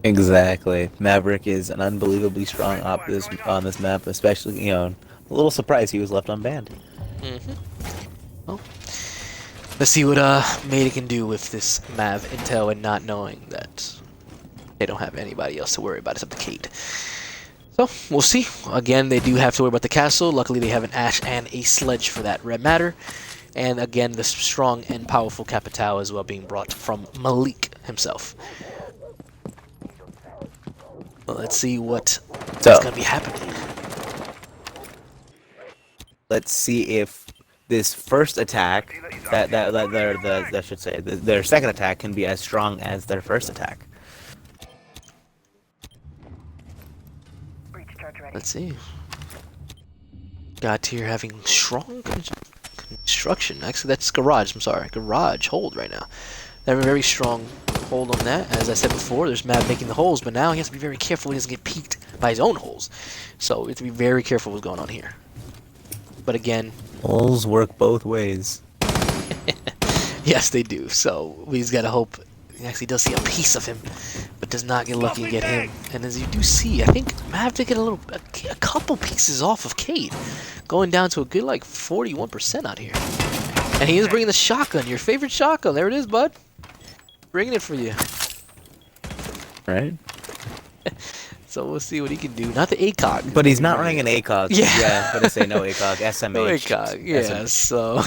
Exactly. Maverick is an unbelievably strong op on this map, especially, a little surprised he was left unbanned. Mm-hmm. Well, let's see what Maiden can do with this Mav intel and not knowing that they don't have anybody else to worry about except the Cade. So, we'll see. Again, they do have to worry about the castle. Luckily, they have an Ash and a Sledge for that red matter. And again, the strong and powerful Capitao as well being brought from Malik himself. Well, let's see what is going to be happening. Let's see if this first attack, I should say, their second attack can be as strong as their first attack. Let's see. Got here having strong construction. Actually, that's garage. I'm sorry, garage hold right now. They have a very strong hold on that. As I said before, there's Mav making the holes, but now he has to be very careful he doesn't get peeked by his own holes. So we have to be very careful what's going on here. But again, Holes work both ways. yes, they do. So we just gotta hope he actually does see a piece of him, but does not get lucky and get him. And as you do see, I think Mav did get a couple pieces off of Cade, going down to a good like 41% out here. And he is bringing the shotgun, your favorite shotgun. There it is, bud. Bringing it for you. Right? So we'll see what he can do. Not the ACOG. But he's not running an ACOG. Yeah. But I say no ACOG, SMH. No ACOG, yeah. SMH. So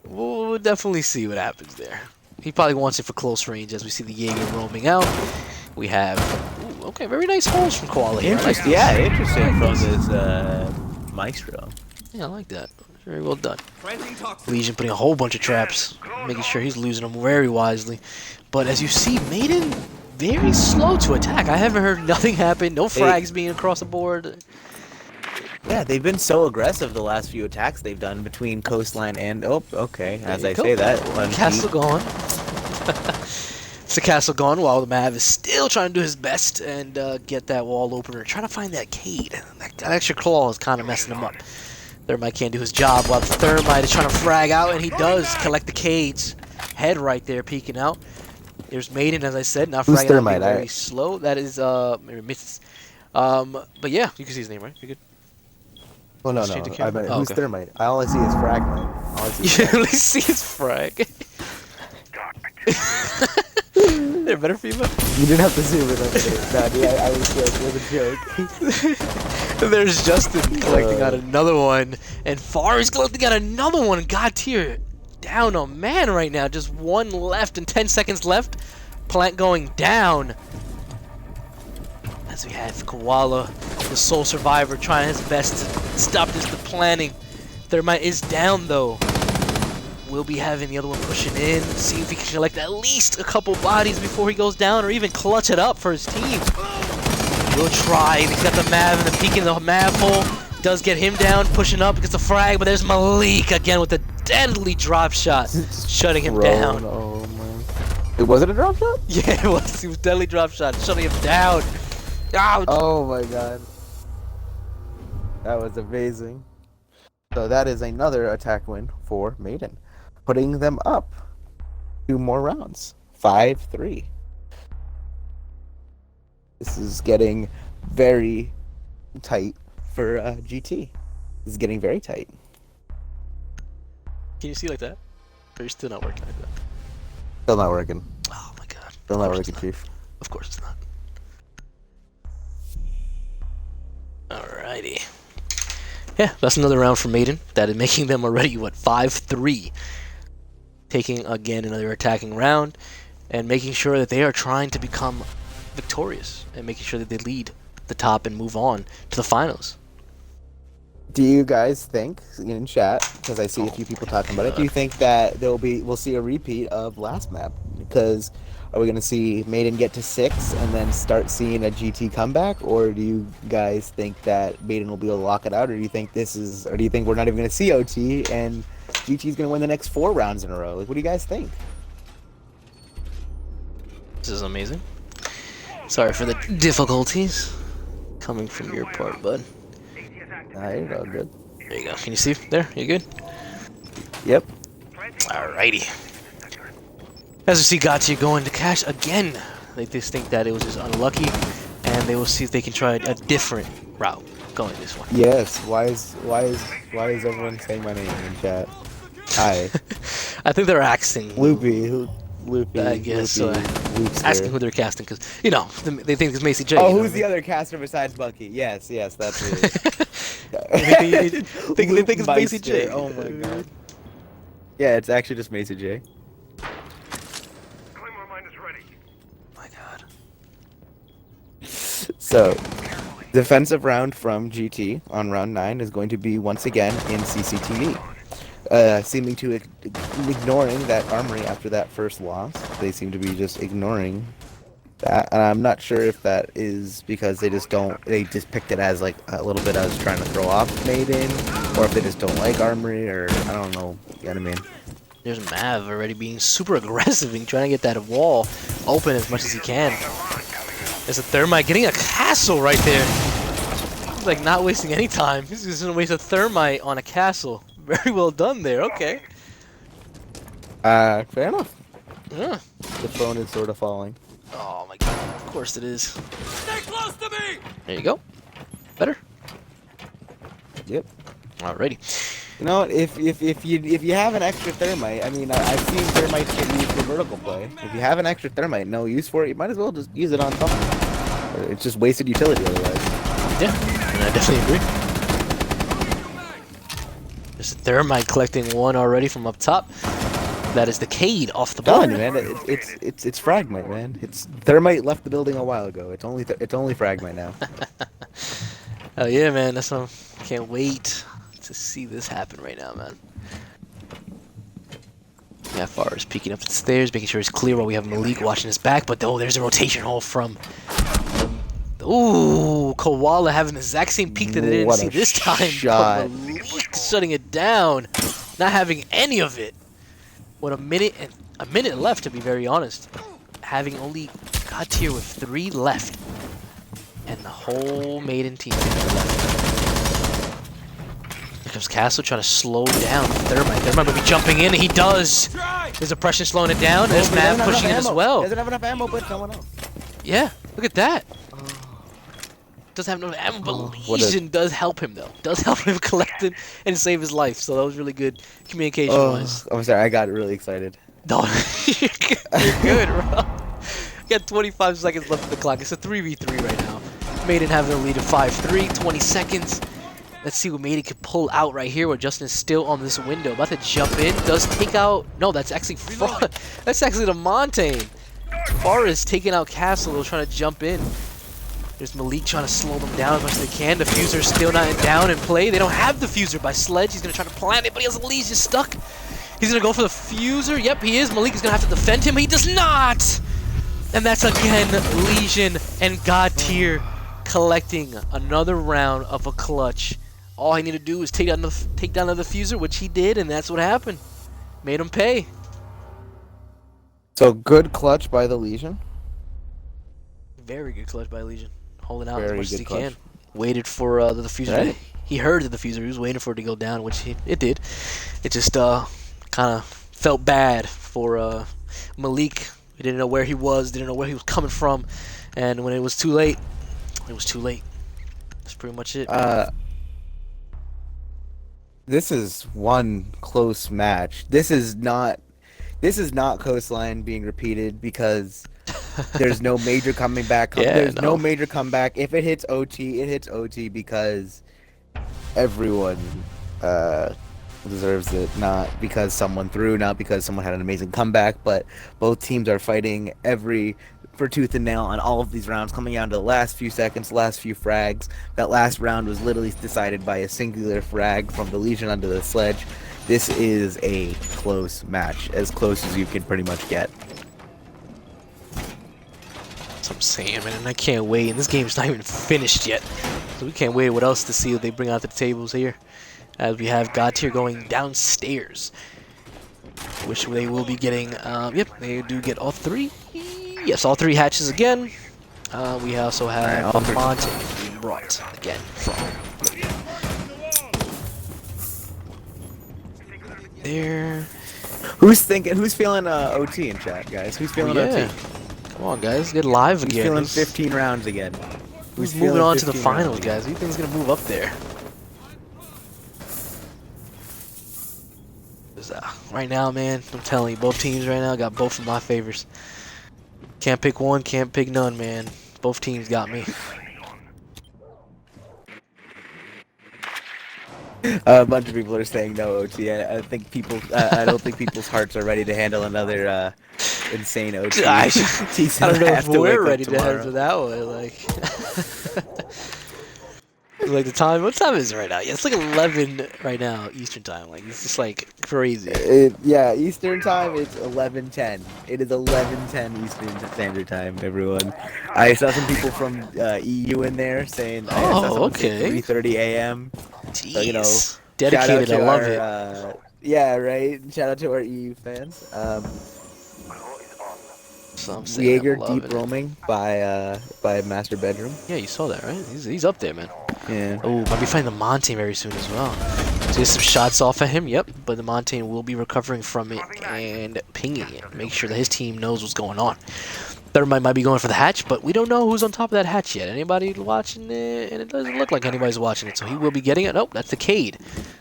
we'll definitely see what happens there. He probably wants it for close range as we see the Jaeger roaming out. We have, ooh, okay, very nice holes from Koala here. Interesting, yeah, interesting from this Maestro. Yeah, I like that. Very well done. Legion putting a whole bunch of traps, making sure he's losing them very wisely. But as you see, Maiden very slow to attack. I haven't heard nothing happen. No frags being across the board. Yeah, they've been so aggressive the last few attacks they've done between Coastline and... Oh, okay, as I say that. Castle gone. It's the castle gone while the Mav is still trying to do his best and get that wall opener. Trying to find that Cade. That extra claw is kind of messing him up. Thermite can't do his job while the Thermite is trying to frag out, and he does collect the Cade's head right there, peeking out. There's Maiden, as I said, not fragging out, very slow. That is, maybe misses. But yeah, you can see his name, right? You good? Well, no. I mean, who's Thermite? I only see his fragment. You only see his frag. They're better for you, man. You didn't have to zoom in on it. No, I was joking. It was a joke. There's Justin collecting out another one, and Far is collecting out another one. God tier down on man right now. Just one left and 10 seconds left. Plant going down. As we have Koala, the sole survivor, trying his best to stop this planning. Thermite is down though. We'll be having the other one pushing in, see if he can collect at least a couple bodies before he goes down, or even clutch it up for his team. We'll try. He's got the Mav and the peek in the Mav hole. Does get him down, pushing up, gets a frag, but there's Malik again with a deadly drop shot, shutting him down. Oh man. Was it a drop shot? Yeah, it was. He was deadly drop shot, shutting him down. Ouch. Oh my god. That was amazing. So that is another attack win for Maiden, putting them up 2 more rounds. 5-3. This is getting very tight for GT. This is getting very tight. Can you see like that? Or you're still not working like that? Still not working. Oh my god. Still not working, Chief. Of course it's not. Alrighty. Yeah, that's another round for Maiden. That is making them already, what, 5-3. Taking, again, another attacking round. And making sure that they are trying to become victorious. And making sure that they lead the top and move on to the finals. Do you guys think, in chat, because I see a few people talking about it, do you think that we'll see a repeat of last map? Because are we going to see Maiden get to 6 and then start seeing a GT comeback, or do you guys think that Maiden will be able to lock it out, or do you think we're not even going to see OT and GT is going to win the next 4 rounds in a row? Like, what do you guys think? This is amazing. Sorry for the difficulties coming from your part, bud. You're all good. There you go. Can you see there? You good? Yep. Alrighty. As we see Gotcha going to cash again. They just think that it was just unlucky, and they will see if they can try a different route going this one. Yes. Why is everyone saying my name in chat? Hi, I think they're asking. Loopy. I guess Loopster. asking who they're casting because they think it's Macy J. Oh, you know who's what the other caster besides Bucky? Yes, that's I it. mean? They think it's Macy J. Oh my god. Yeah, it's actually just Macy J. Claymore mine is ready. My God. So, defensive round from GT on round 9 is going to be once again in CCTV. Seeming to ignoring that armory after that first loss. They seem to be just ignoring that, and I'm not sure if that is because they just picked it as like a little bit as trying to throw off Maiden, or if they just don't like armory, or I don't know. You know what I mean? There's Mav already being super aggressive and trying to get that wall open as much as he can. There's a thermite getting a castle right there. He's like not wasting any time. He's just gonna waste a thermite on a castle. Very well done there. Okay. Fair enough. Yeah. The phone is sort of falling. Oh my God. Of course it is. Stay close to me! There you go. Better. Yep. Alrighty. You know, if you have an extra thermite, I mean, I've seen thermites get used for vertical play. If you have an extra thermite, no use for it, you might as well just use it on something. It's just wasted utility otherwise. Yeah. I definitely agree. There's a thermite collecting one already from up top. That is the Cade off the Telling board. you, man, it's fragmite, man. It's thermite left the building a while ago. It's only fragmite now. Oh yeah, man. That's what can't wait to see this happen right now, man. Yeah, Far is peeking up the stairs, making sure he's clear while we have Malik watching his back. But oh, there's a rotation hole from. Ooh, Koala having the exact same peek that they didn't What see a this time. shot. But Malik shutting it down, not having any of it. With a minute left, to be very honest, having only got tier with 3 left, and the whole Maiden team left. Here comes Castle trying to slow down Thermite. Thermite will be jumping in, and he does. There's oppression slowing it down. There's Mav pushing in as well. Doesn't have enough ammo, but someone else. Yeah, look at that. Doesn't have enough ammo, but Legion does help him though. Does help him collect it and save his life. So that was really good communication-wise. I'm sorry, I got really excited. No, you're good, bro. You got 25 seconds left on the clock. It's a 3v3 right now. Maiden having a lead of 5-3, 20 seconds. Let's see what Maiden can pull out right here. Where Justin is still on this window, about to jump in. Does take out? No, that's actually that's actually the Montaigne. Forrest taking out Castle, trying to jump in. There's Malik trying to slow them down as much as they can. The Fuser's still not down in play. They don't have the Fuser by Sledge. He's going to try to plant it, but he has a lead. He's just stuck. He's going to go for the Fuser. Yep, he is. Malik is going to have to defend him, but he does not! And that's again Legion and God Tier collecting another round of a clutch. All he needed to do was take down the Fuser, which he did, and that's what happened. Made him pay. So good clutch by the Legion. Very good clutch by Legion. Holding out Very as much as he good can. clutch. Waited for the diffuser. Right. He heard the diffuser. He was waiting for it to go down, which it did. It just kind of felt bad for Malik. He didn't know where he was. Didn't know where he was coming from. And when it was too late, it was too late. That's pretty much it. This is one close match. This is not Coastline being repeated because there's no major coming back. There's no major comeback. If it hits OT, it hits OT because everyone deserves it. Not because someone threw, not because someone had an amazing comeback, but both teams are fighting for tooth and nail on all of these rounds, coming down to the last few seconds, last few frags. That last round was literally decided by a singular frag from the Legion onto the Sledge. This is a close match, as close as you can pretty much get. That's what I'm saying, man. And I can't wait. And this game's not even finished yet. So we can't wait what else to see what they bring out to the tables here. As we have God Tier going downstairs. Which they will be getting, yep, they do get all 3. Yes, all 3 hatches again. We also have Monte being brought again from there. Who's feeling OT in chat, guys? Who's feeling OT? Come on, guys, get live He's again. feeling 15 rounds again. Who's He's moving feeling on to the 15 rounds finals, again. guys? Who do you think is gonna move up there? 'Cause, right now, man, I'm telling you, both teams right now got both of my favorites. Can't pick one, can't pick none, man. Both teams got me. A bunch of people are saying no, OT. I think people. I don't think people's hearts are ready to handle another insane OT. I T's don't gonna know have if to we're wake up ready to head tomorrow. to that one. Like, like the time. What time is it right now? Yeah, it's like 11 right now Eastern time. Like it's just like crazy. Yeah, Eastern time. It's 11:10. It is 11:10 Eastern Standard Time, everyone. I saw some people from EU in there saying. I saw Oh, someone say okay. 3:30 a.m. So, you know, Jeez, shout out dedicated. I to love our, it. yeah, right. Shout out to our EU fans. Some say I'm Jaeger loving Deep it. Roaming by Master Bedroom. Yeah, you saw that, right? He's up there, man. Yeah. Oh, might be fighting the Montaigne very soon as well. So get some shots off at him. Yep, but the Montaigne will be recovering from it and pinging it. Make sure that his team knows what's going on. Thermite might be going for the hatch, but we don't know who's on top of that hatch yet. Anybody watching it? And it doesn't look like anybody's watching it, so he will be getting it. Nope, that's the Cade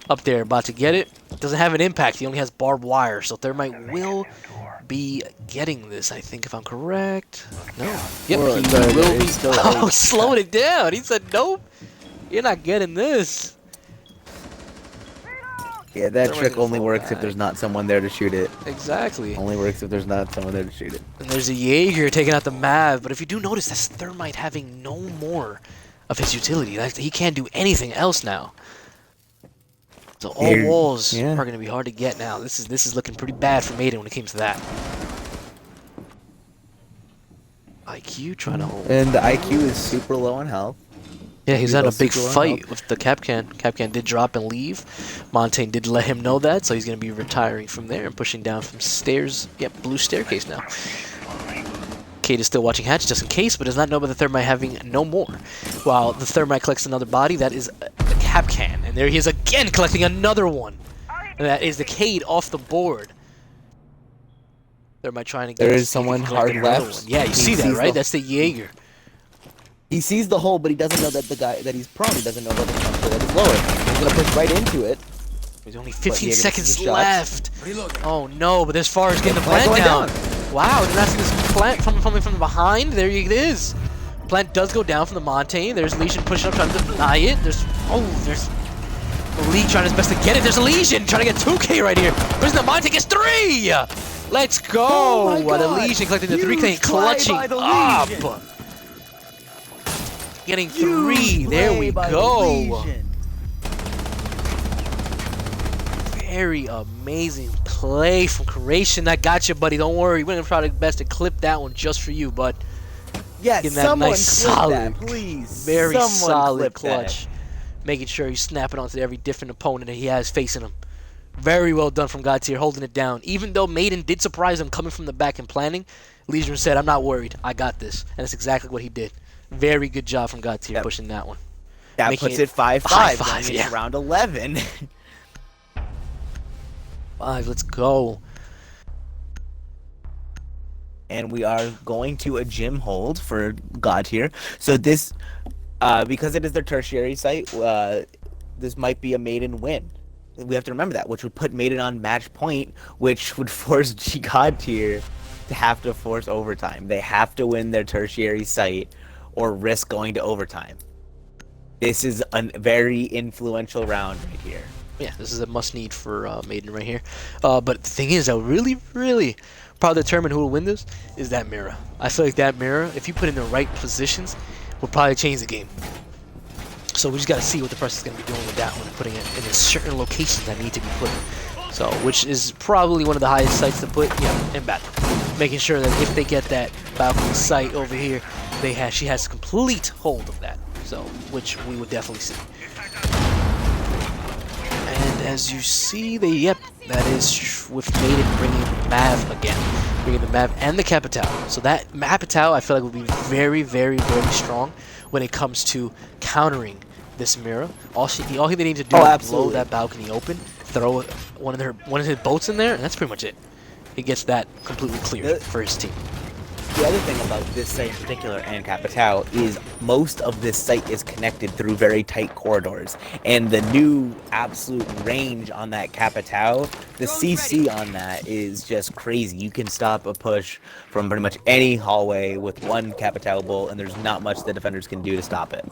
up there about to get it. Doesn't have an impact. He only has barbed wire, so Thermite will be getting this, I think, if I'm correct. No. Yep, Well, he but will be. it's still Oh, eight. slowed it down. He said, nope, you're not getting this. Yeah, that Thermite's trick gonna only fall works if back. there's not someone there to shoot it. Exactly. Only works if there's not someone there to shoot it. And there's a Jaeger taking out the Mav, but if you do notice, that's Thermite having no more of his utility. Like, he can't do anything else now. So all Here- walls yeah. are going to be hard to get now. This is looking pretty bad for Maiden when it came to that. IQ trying to hold. And the IQ is super low on health. Yeah, he's had a also big super fight unhealthy. with the Capcan. Capcan did drop and leave. Montaigne did let him know that, so he's going to be retiring from there and pushing down from stairs. Yep, blue staircase now. Kate is still watching hatch just in case, but does not know about the Thermite having no more. While the Thermite collects another body, that is the Capcan. And there he is again collecting another one. And that is the Cade off the board. Thermite trying to get There to is see if he someone can collect hard another left. one. Yeah, you He see that, sees right? the- That's the Jaeger. He sees the hole, but he doesn't know that the guy that he's prone. He doesn't know about the jump that is lower. He's gonna push right into it. There's only 15 Jaeger seconds misses the shots. left. Oh no, but as far as getting the Plant plant going down. Wow, did not see this plant coming from behind. There it is. Plant does go down from the Montaigne. There's Legion pushing up, trying to deny it. There's Lee trying his best to get it. There's a Legion trying to get 2K right here. There's the Montaigne gets 3. Let's go. Oh my What a God. Legion collecting the Huge 3K, clutching play by the up. Legion. Getting 3. There we Play by the go. Legion. Very amazing play from Creation. That got you, buddy. Don't worry. We're going to try the best to clip that one just for you, bud. Yes, Getting that someone nice, clip solid, that, please. Very Someone solid clip clutch. Making sure he's snapping onto every different opponent that he has facing him. Very well done from Godtier, holding it down. Even though Maiden did surprise him coming from the back and planning, Legion said, I'm not worried. I got this. And that's exactly what he did. Very good job from Godtier pushing that one. That Making puts it it 5-5 5-5, going into yeah. round 11. 5, let's go. And we are going to a gym hold for Godtier. So this, because it is their tertiary site, this might be a Maiden win. We have to remember that, which would put Maiden on match point, which would force Godtier to have to force overtime. They have to win their tertiary site or risk going to overtime. This is a very influential round right here. Yeah, this is a must-need for Maiden right here. But the thing is, that really probably determine who will win this is that mirror. I feel like that mirror, if you put in the right positions, will probably change the game. So we just got to see what the person's going to be doing with that one, putting it in certain locations that need to be put. So, which is probably one of the highest sites to put, in battle. Making sure that if they get that balcony site over here, she has complete hold of that. So, which we would definitely see. And as you see, that is with Maiden bringing Mav again. Bringing the Mav and the Capitao. So that Capitao, I feel like, will be very, very, very strong when it comes to countering this mirror. All they need to do is blow that balcony open, throw one of his boats in there, and that's pretty much it. He gets that completely cleared for his team. the other thing about this site in particular and Capitao is most of this site is connected through very tight corridors. And the new absolute range on that Capitao, the CC on that is just crazy. You can stop a push from pretty much any hallway with one Capitao bolt, and there's not much the defenders can do to stop it.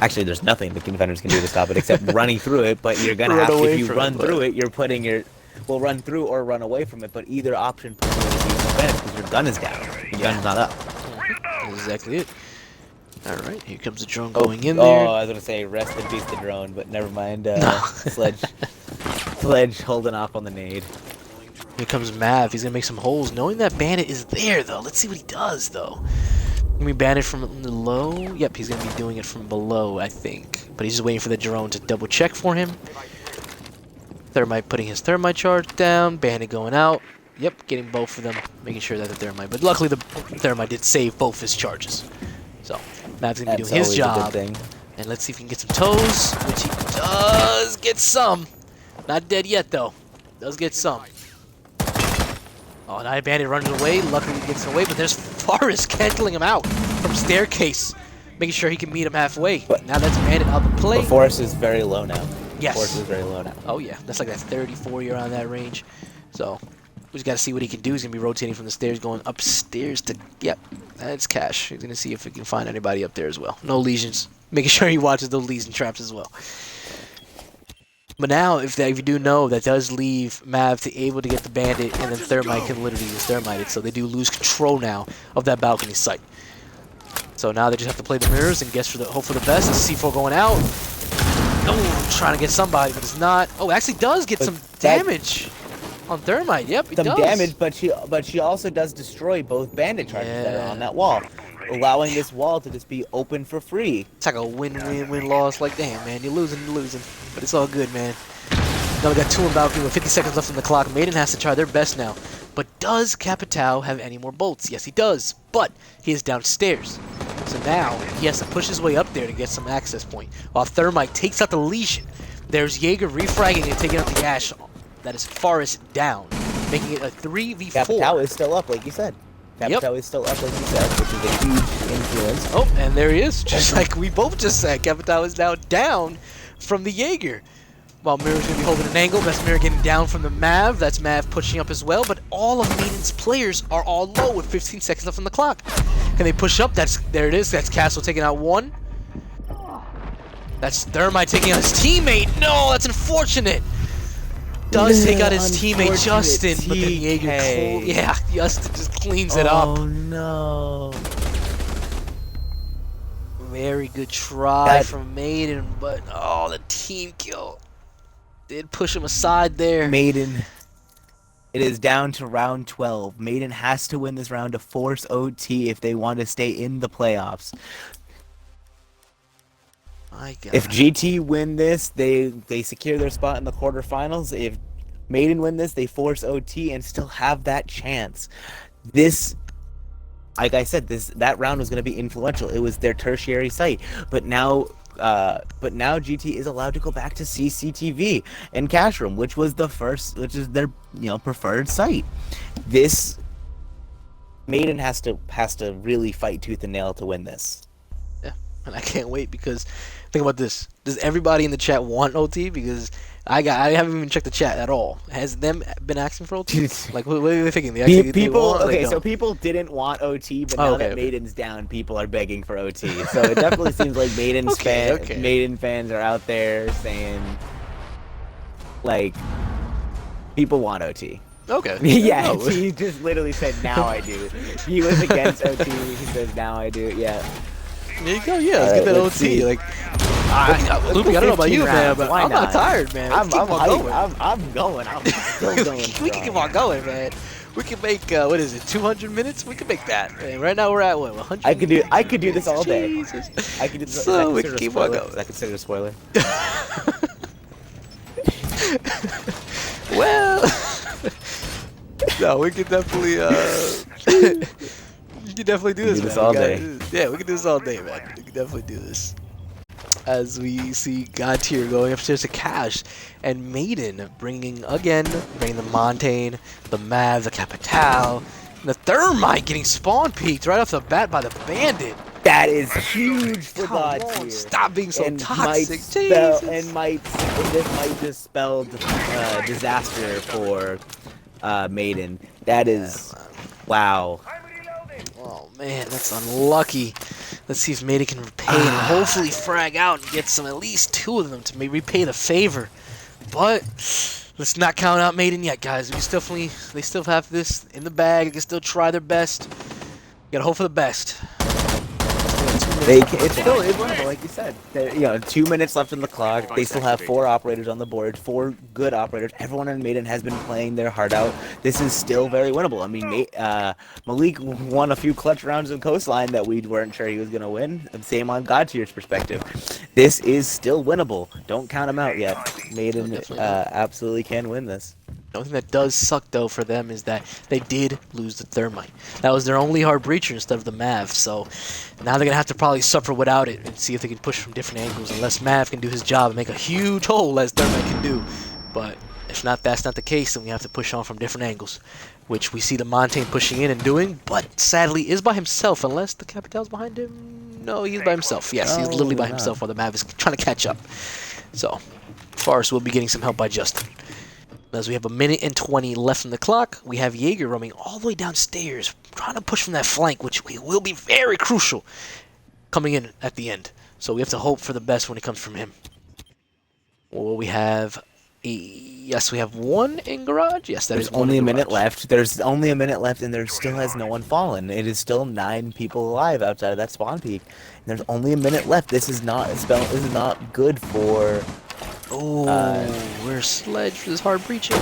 Actually, there's nothing the defenders can do to stop it except running through it, but you're gonna have to, if you run through it, you're putting your, well, run through or run away from it, but either option puts you in a disadvantage because your gun is down. Your gun's not up. That's exactly it. Alright, here comes the drone going in there. Oh, I was gonna say rest in peace the drone, but never mind. Sledge holding off on the nade. Here comes Mav. He's gonna make some holes, knowing that Bandit is there though. Let's see what he does though. Gonna be Bandit from the low. Yep, he's gonna be doing it from below, I think. But he's just waiting for the drone to double check for him. Thermite putting his thermite charge down. Bandit going out. Yep, getting both of them, making sure that the thermite. But luckily the thermite did save both his charges. So Mav's gonna be doing his job. And let's see if he can get some toes, which he does get some. Not dead yet though. Does get some. Oh, now Bandit runs away. Luckily he gets away, but there's Forrest canceling him out from staircase, making sure he can meet him halfway. But now that's Bandit out the play. But Forrest is very low now. Yes. Forrest is very low now. Oh yeah, that's like that 30-40 around that range. So we just got to see what he can do. He's gonna be rotating from the stairs, going upstairs to. Yep, that's Cash. He's gonna see if he can find anybody up there as well. No lesions. Making sure he watches those lesion traps as well. But now, if you do know, that does leave Mav to able to get the Bandit, and then Thermite can literally use Thermite. So they do lose control now of that balcony site. So now they just have to play the mirrors and guess for the hope for the best. C4 going out. Oh, trying to get somebody, but it's not. Oh, actually does get some damage on Thermite. Yep, he does. Some damage, but she also does destroy both Bandit charges that are on that wall, allowing this wall to just be open for free. It's like a win-win-win-loss. Like, damn, man, you're losing. But it's all good, man. Now we got 2 in balcony with 50 seconds left on the clock. Maiden has to try their best now. But does Capitao have any more bolts? Yes, he does. But he is downstairs. So now he has to push his way up there to get some access point. While Thermite takes out the Legion. There's Jaeger refragging and taking out the Ash. That is Forrest down, making it a 3v4. Capitao is still up, like you said. Capitao is still up, like you said, which is a huge influence. Oh, and there he is, just like we both just said. Capitao is now down from the Jaeger. While Mirror's going to be holding an angle. That's Mirror getting down from the Mav. That's Mav pushing up as well. But all of Maiden's players are all low with 15 seconds left on the clock. Can they push up? There it is. That's Castle taking out one. That's Thermite taking out his teammate. No, that's unfortunate. Does take out his teammate Justin, but then Jaeger, yeah, Justin just cleans it up. Oh no! Very good try from Maiden, but oh, the team kill did push him aside there. Maiden, it is down to round 12. Maiden has to win this round to force OT if they want to stay in the playoffs. My God. If GT win this, they secure their spot in the quarterfinals. If Maiden win this, they force OT and still have that chance. This, like I said, that round was going to be influential. It was their tertiary site, but now GT is allowed to go back to CCTV and Cash Room, which is their preferred site. This Maiden has to really fight tooth and nail to win this. Yeah, and I can't wait because think about this. Does everybody in the chat want OT? Because I haven't even checked the chat at all. Has them been asking for OT? Like, what are they thinking? So people didn't want OT, but now that Maiden's down, people are begging for OT. So it definitely seems like Maiden fans are out there saying, like, people want OT. Okay. Yeah, he just literally said, now I do. He was against OT. He says, now I do. Yeah. There you go. Yeah, let's get that OT. See. Like, Loopy, I don't know about you, man, but I'm not tired, man. I'm going. I'm still going. We can keep on going, man. We can make what is it, 200 minutes? We can make that. Man. Right now we're at what, 100? I could do this all day. Jesus. I could do this. So we can keep on going. Is that considered a spoiler? Well, no, we can definitely you can definitely do this, man. All day. Yeah, we can do this all day, man. We can definitely do this. As we see God tier going upstairs to Cash, and Maiden bringing the Montaigne, the Mav, the Capitao, The thermite getting spawn peeked right off the bat by the bandit. That is huge for Come God on, tier. stop being so And toxic. Spell, Jesus. and this might just spell disaster for Maiden. That is, wow. Oh man, that's unlucky. Let's see if Maiden can repay and hopefully frag out and get some, at least 2 of them to maybe repay the favor. But let's not count out Maiden yet, guys. They still have this in the bag. They can still try their best. Gotta hope for the best. It still is winnable, like you said. 2 minutes left in the clock. They still have 4 operators on the board, 4 good operators. Everyone in Maiden has been playing their heart out. This is still very winnable. I mean, Malik won a few clutch rounds in Coastline that we weren't sure he was going to win. Same on God tier's perspective. This is still winnable. Don't count him out yet. Maiden absolutely can win this. The only thing that does suck, though, for them is that they did lose the Thermite. That was their only hard breacher instead of the Mav, so now they're going to have to probably suffer without it and see if they can push from different angles, unless Mav can do his job and make a huge hole as Thermite can do. But if not, that's not the case, then we have to push on from different angles, which we see the Montaigne pushing in and doing, but sadly is by himself, unless the Capital's behind him. No, he's by himself. Yes, he's literally by himself while the Mav is trying to catch up. So, Forrest will be getting some help by Justin. As we have 1 minute and 20 left in the clock, we have Jaeger roaming all the way downstairs, trying to push from that flank, which will be very crucial coming in at the end. So we have to hope for the best when it comes from him. Well, we have... Yes, we have 1 in garage. Yes, that is There's one only in a minute garage. left. There's only a minute left, and there still has no one fallen. It is still 9 people alive outside of that spawn peak. And there's only a minute left. This is not good for... Oh, where's Sledge for this hard breaching?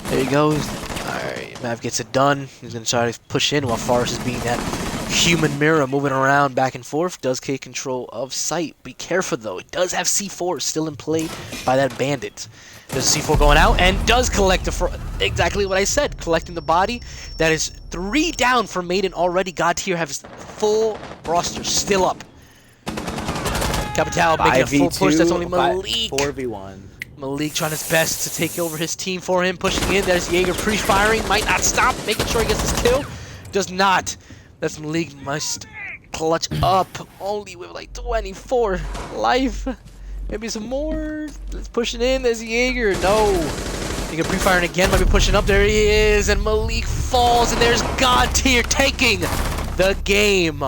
There he goes. Alright, Mav gets it done. He's going to try to push in while Forrest is being that human mirror moving around back and forth. Does take control of sight. Be careful, though. It does have C4 still in play by that bandit. There's a C4 going out and does collect exactly what I said. Collecting the body. That is 3 down for Maiden already. God tier has full roster still up. Capital making a full push. That's only Malik. 4v1. Malik trying his best to take over his team for him. Pushing in. There's Jaeger pre-firing. Might not stop. Making sure he gets his kill. Does not. That's Malik. Must clutch up. Only with like 24 life. Maybe some more. Let's push it in. There's Jaeger. No. Jaeger pre-firing again. Might be pushing up. There he is. And Malik falls. And there's God tier taking the game.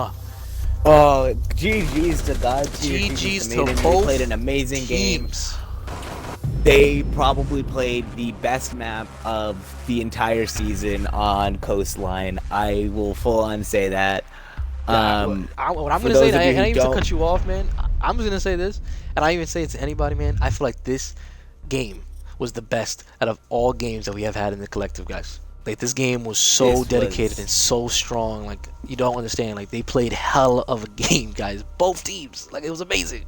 Oh, GG's to God tier. GG's to Maiden. They both played an amazing teams. game. They probably played the best map of the entire season on Coastline. I will full on say that. What I'm gonna say, and I ain't even to cut you off, man. I'm just gonna say this, and I even say it to anybody, man. I feel like this game was the best out of all games that we have had in the collective, guys. Like, this game was so dedicated and so strong. Like, you don't understand. Like, they played hell of a game, guys. Both teams. Like, it was amazing.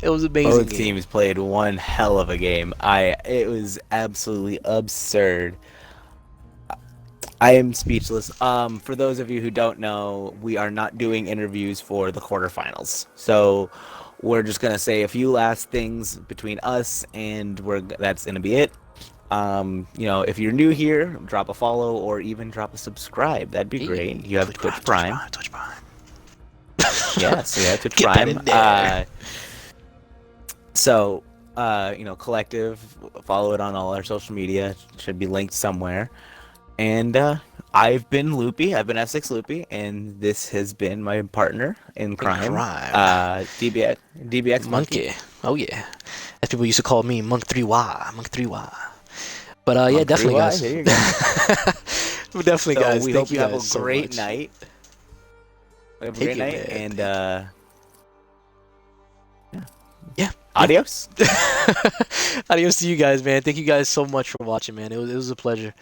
It was amazing. Both teams played one hell of a game. It was absolutely absurd. I am speechless. For those of you who don't know, we are not doing interviews for the quarterfinals. So we're just gonna say a few last things between us, and that's gonna be it. If you're new here, drop a follow or even drop a subscribe. That'd be great. You have Twitch Prime. Twitch Prime. Yes, we have Twitch Prime. Collective, follow it on all our social media. Should be linked somewhere. And I've been Loopy. I've been F6 Loopy, and this has been my partner in crime. DBX Monkey. Oh yeah, as people used to call me, Monk 3Y. Monk 3Y. But yeah, definitely, guys. There you go. Definitely, guys. We hope you have a great night. Have a great night, and yeah. Adios. Adios to you guys, man. Thank you guys so much for watching, man. It was a pleasure.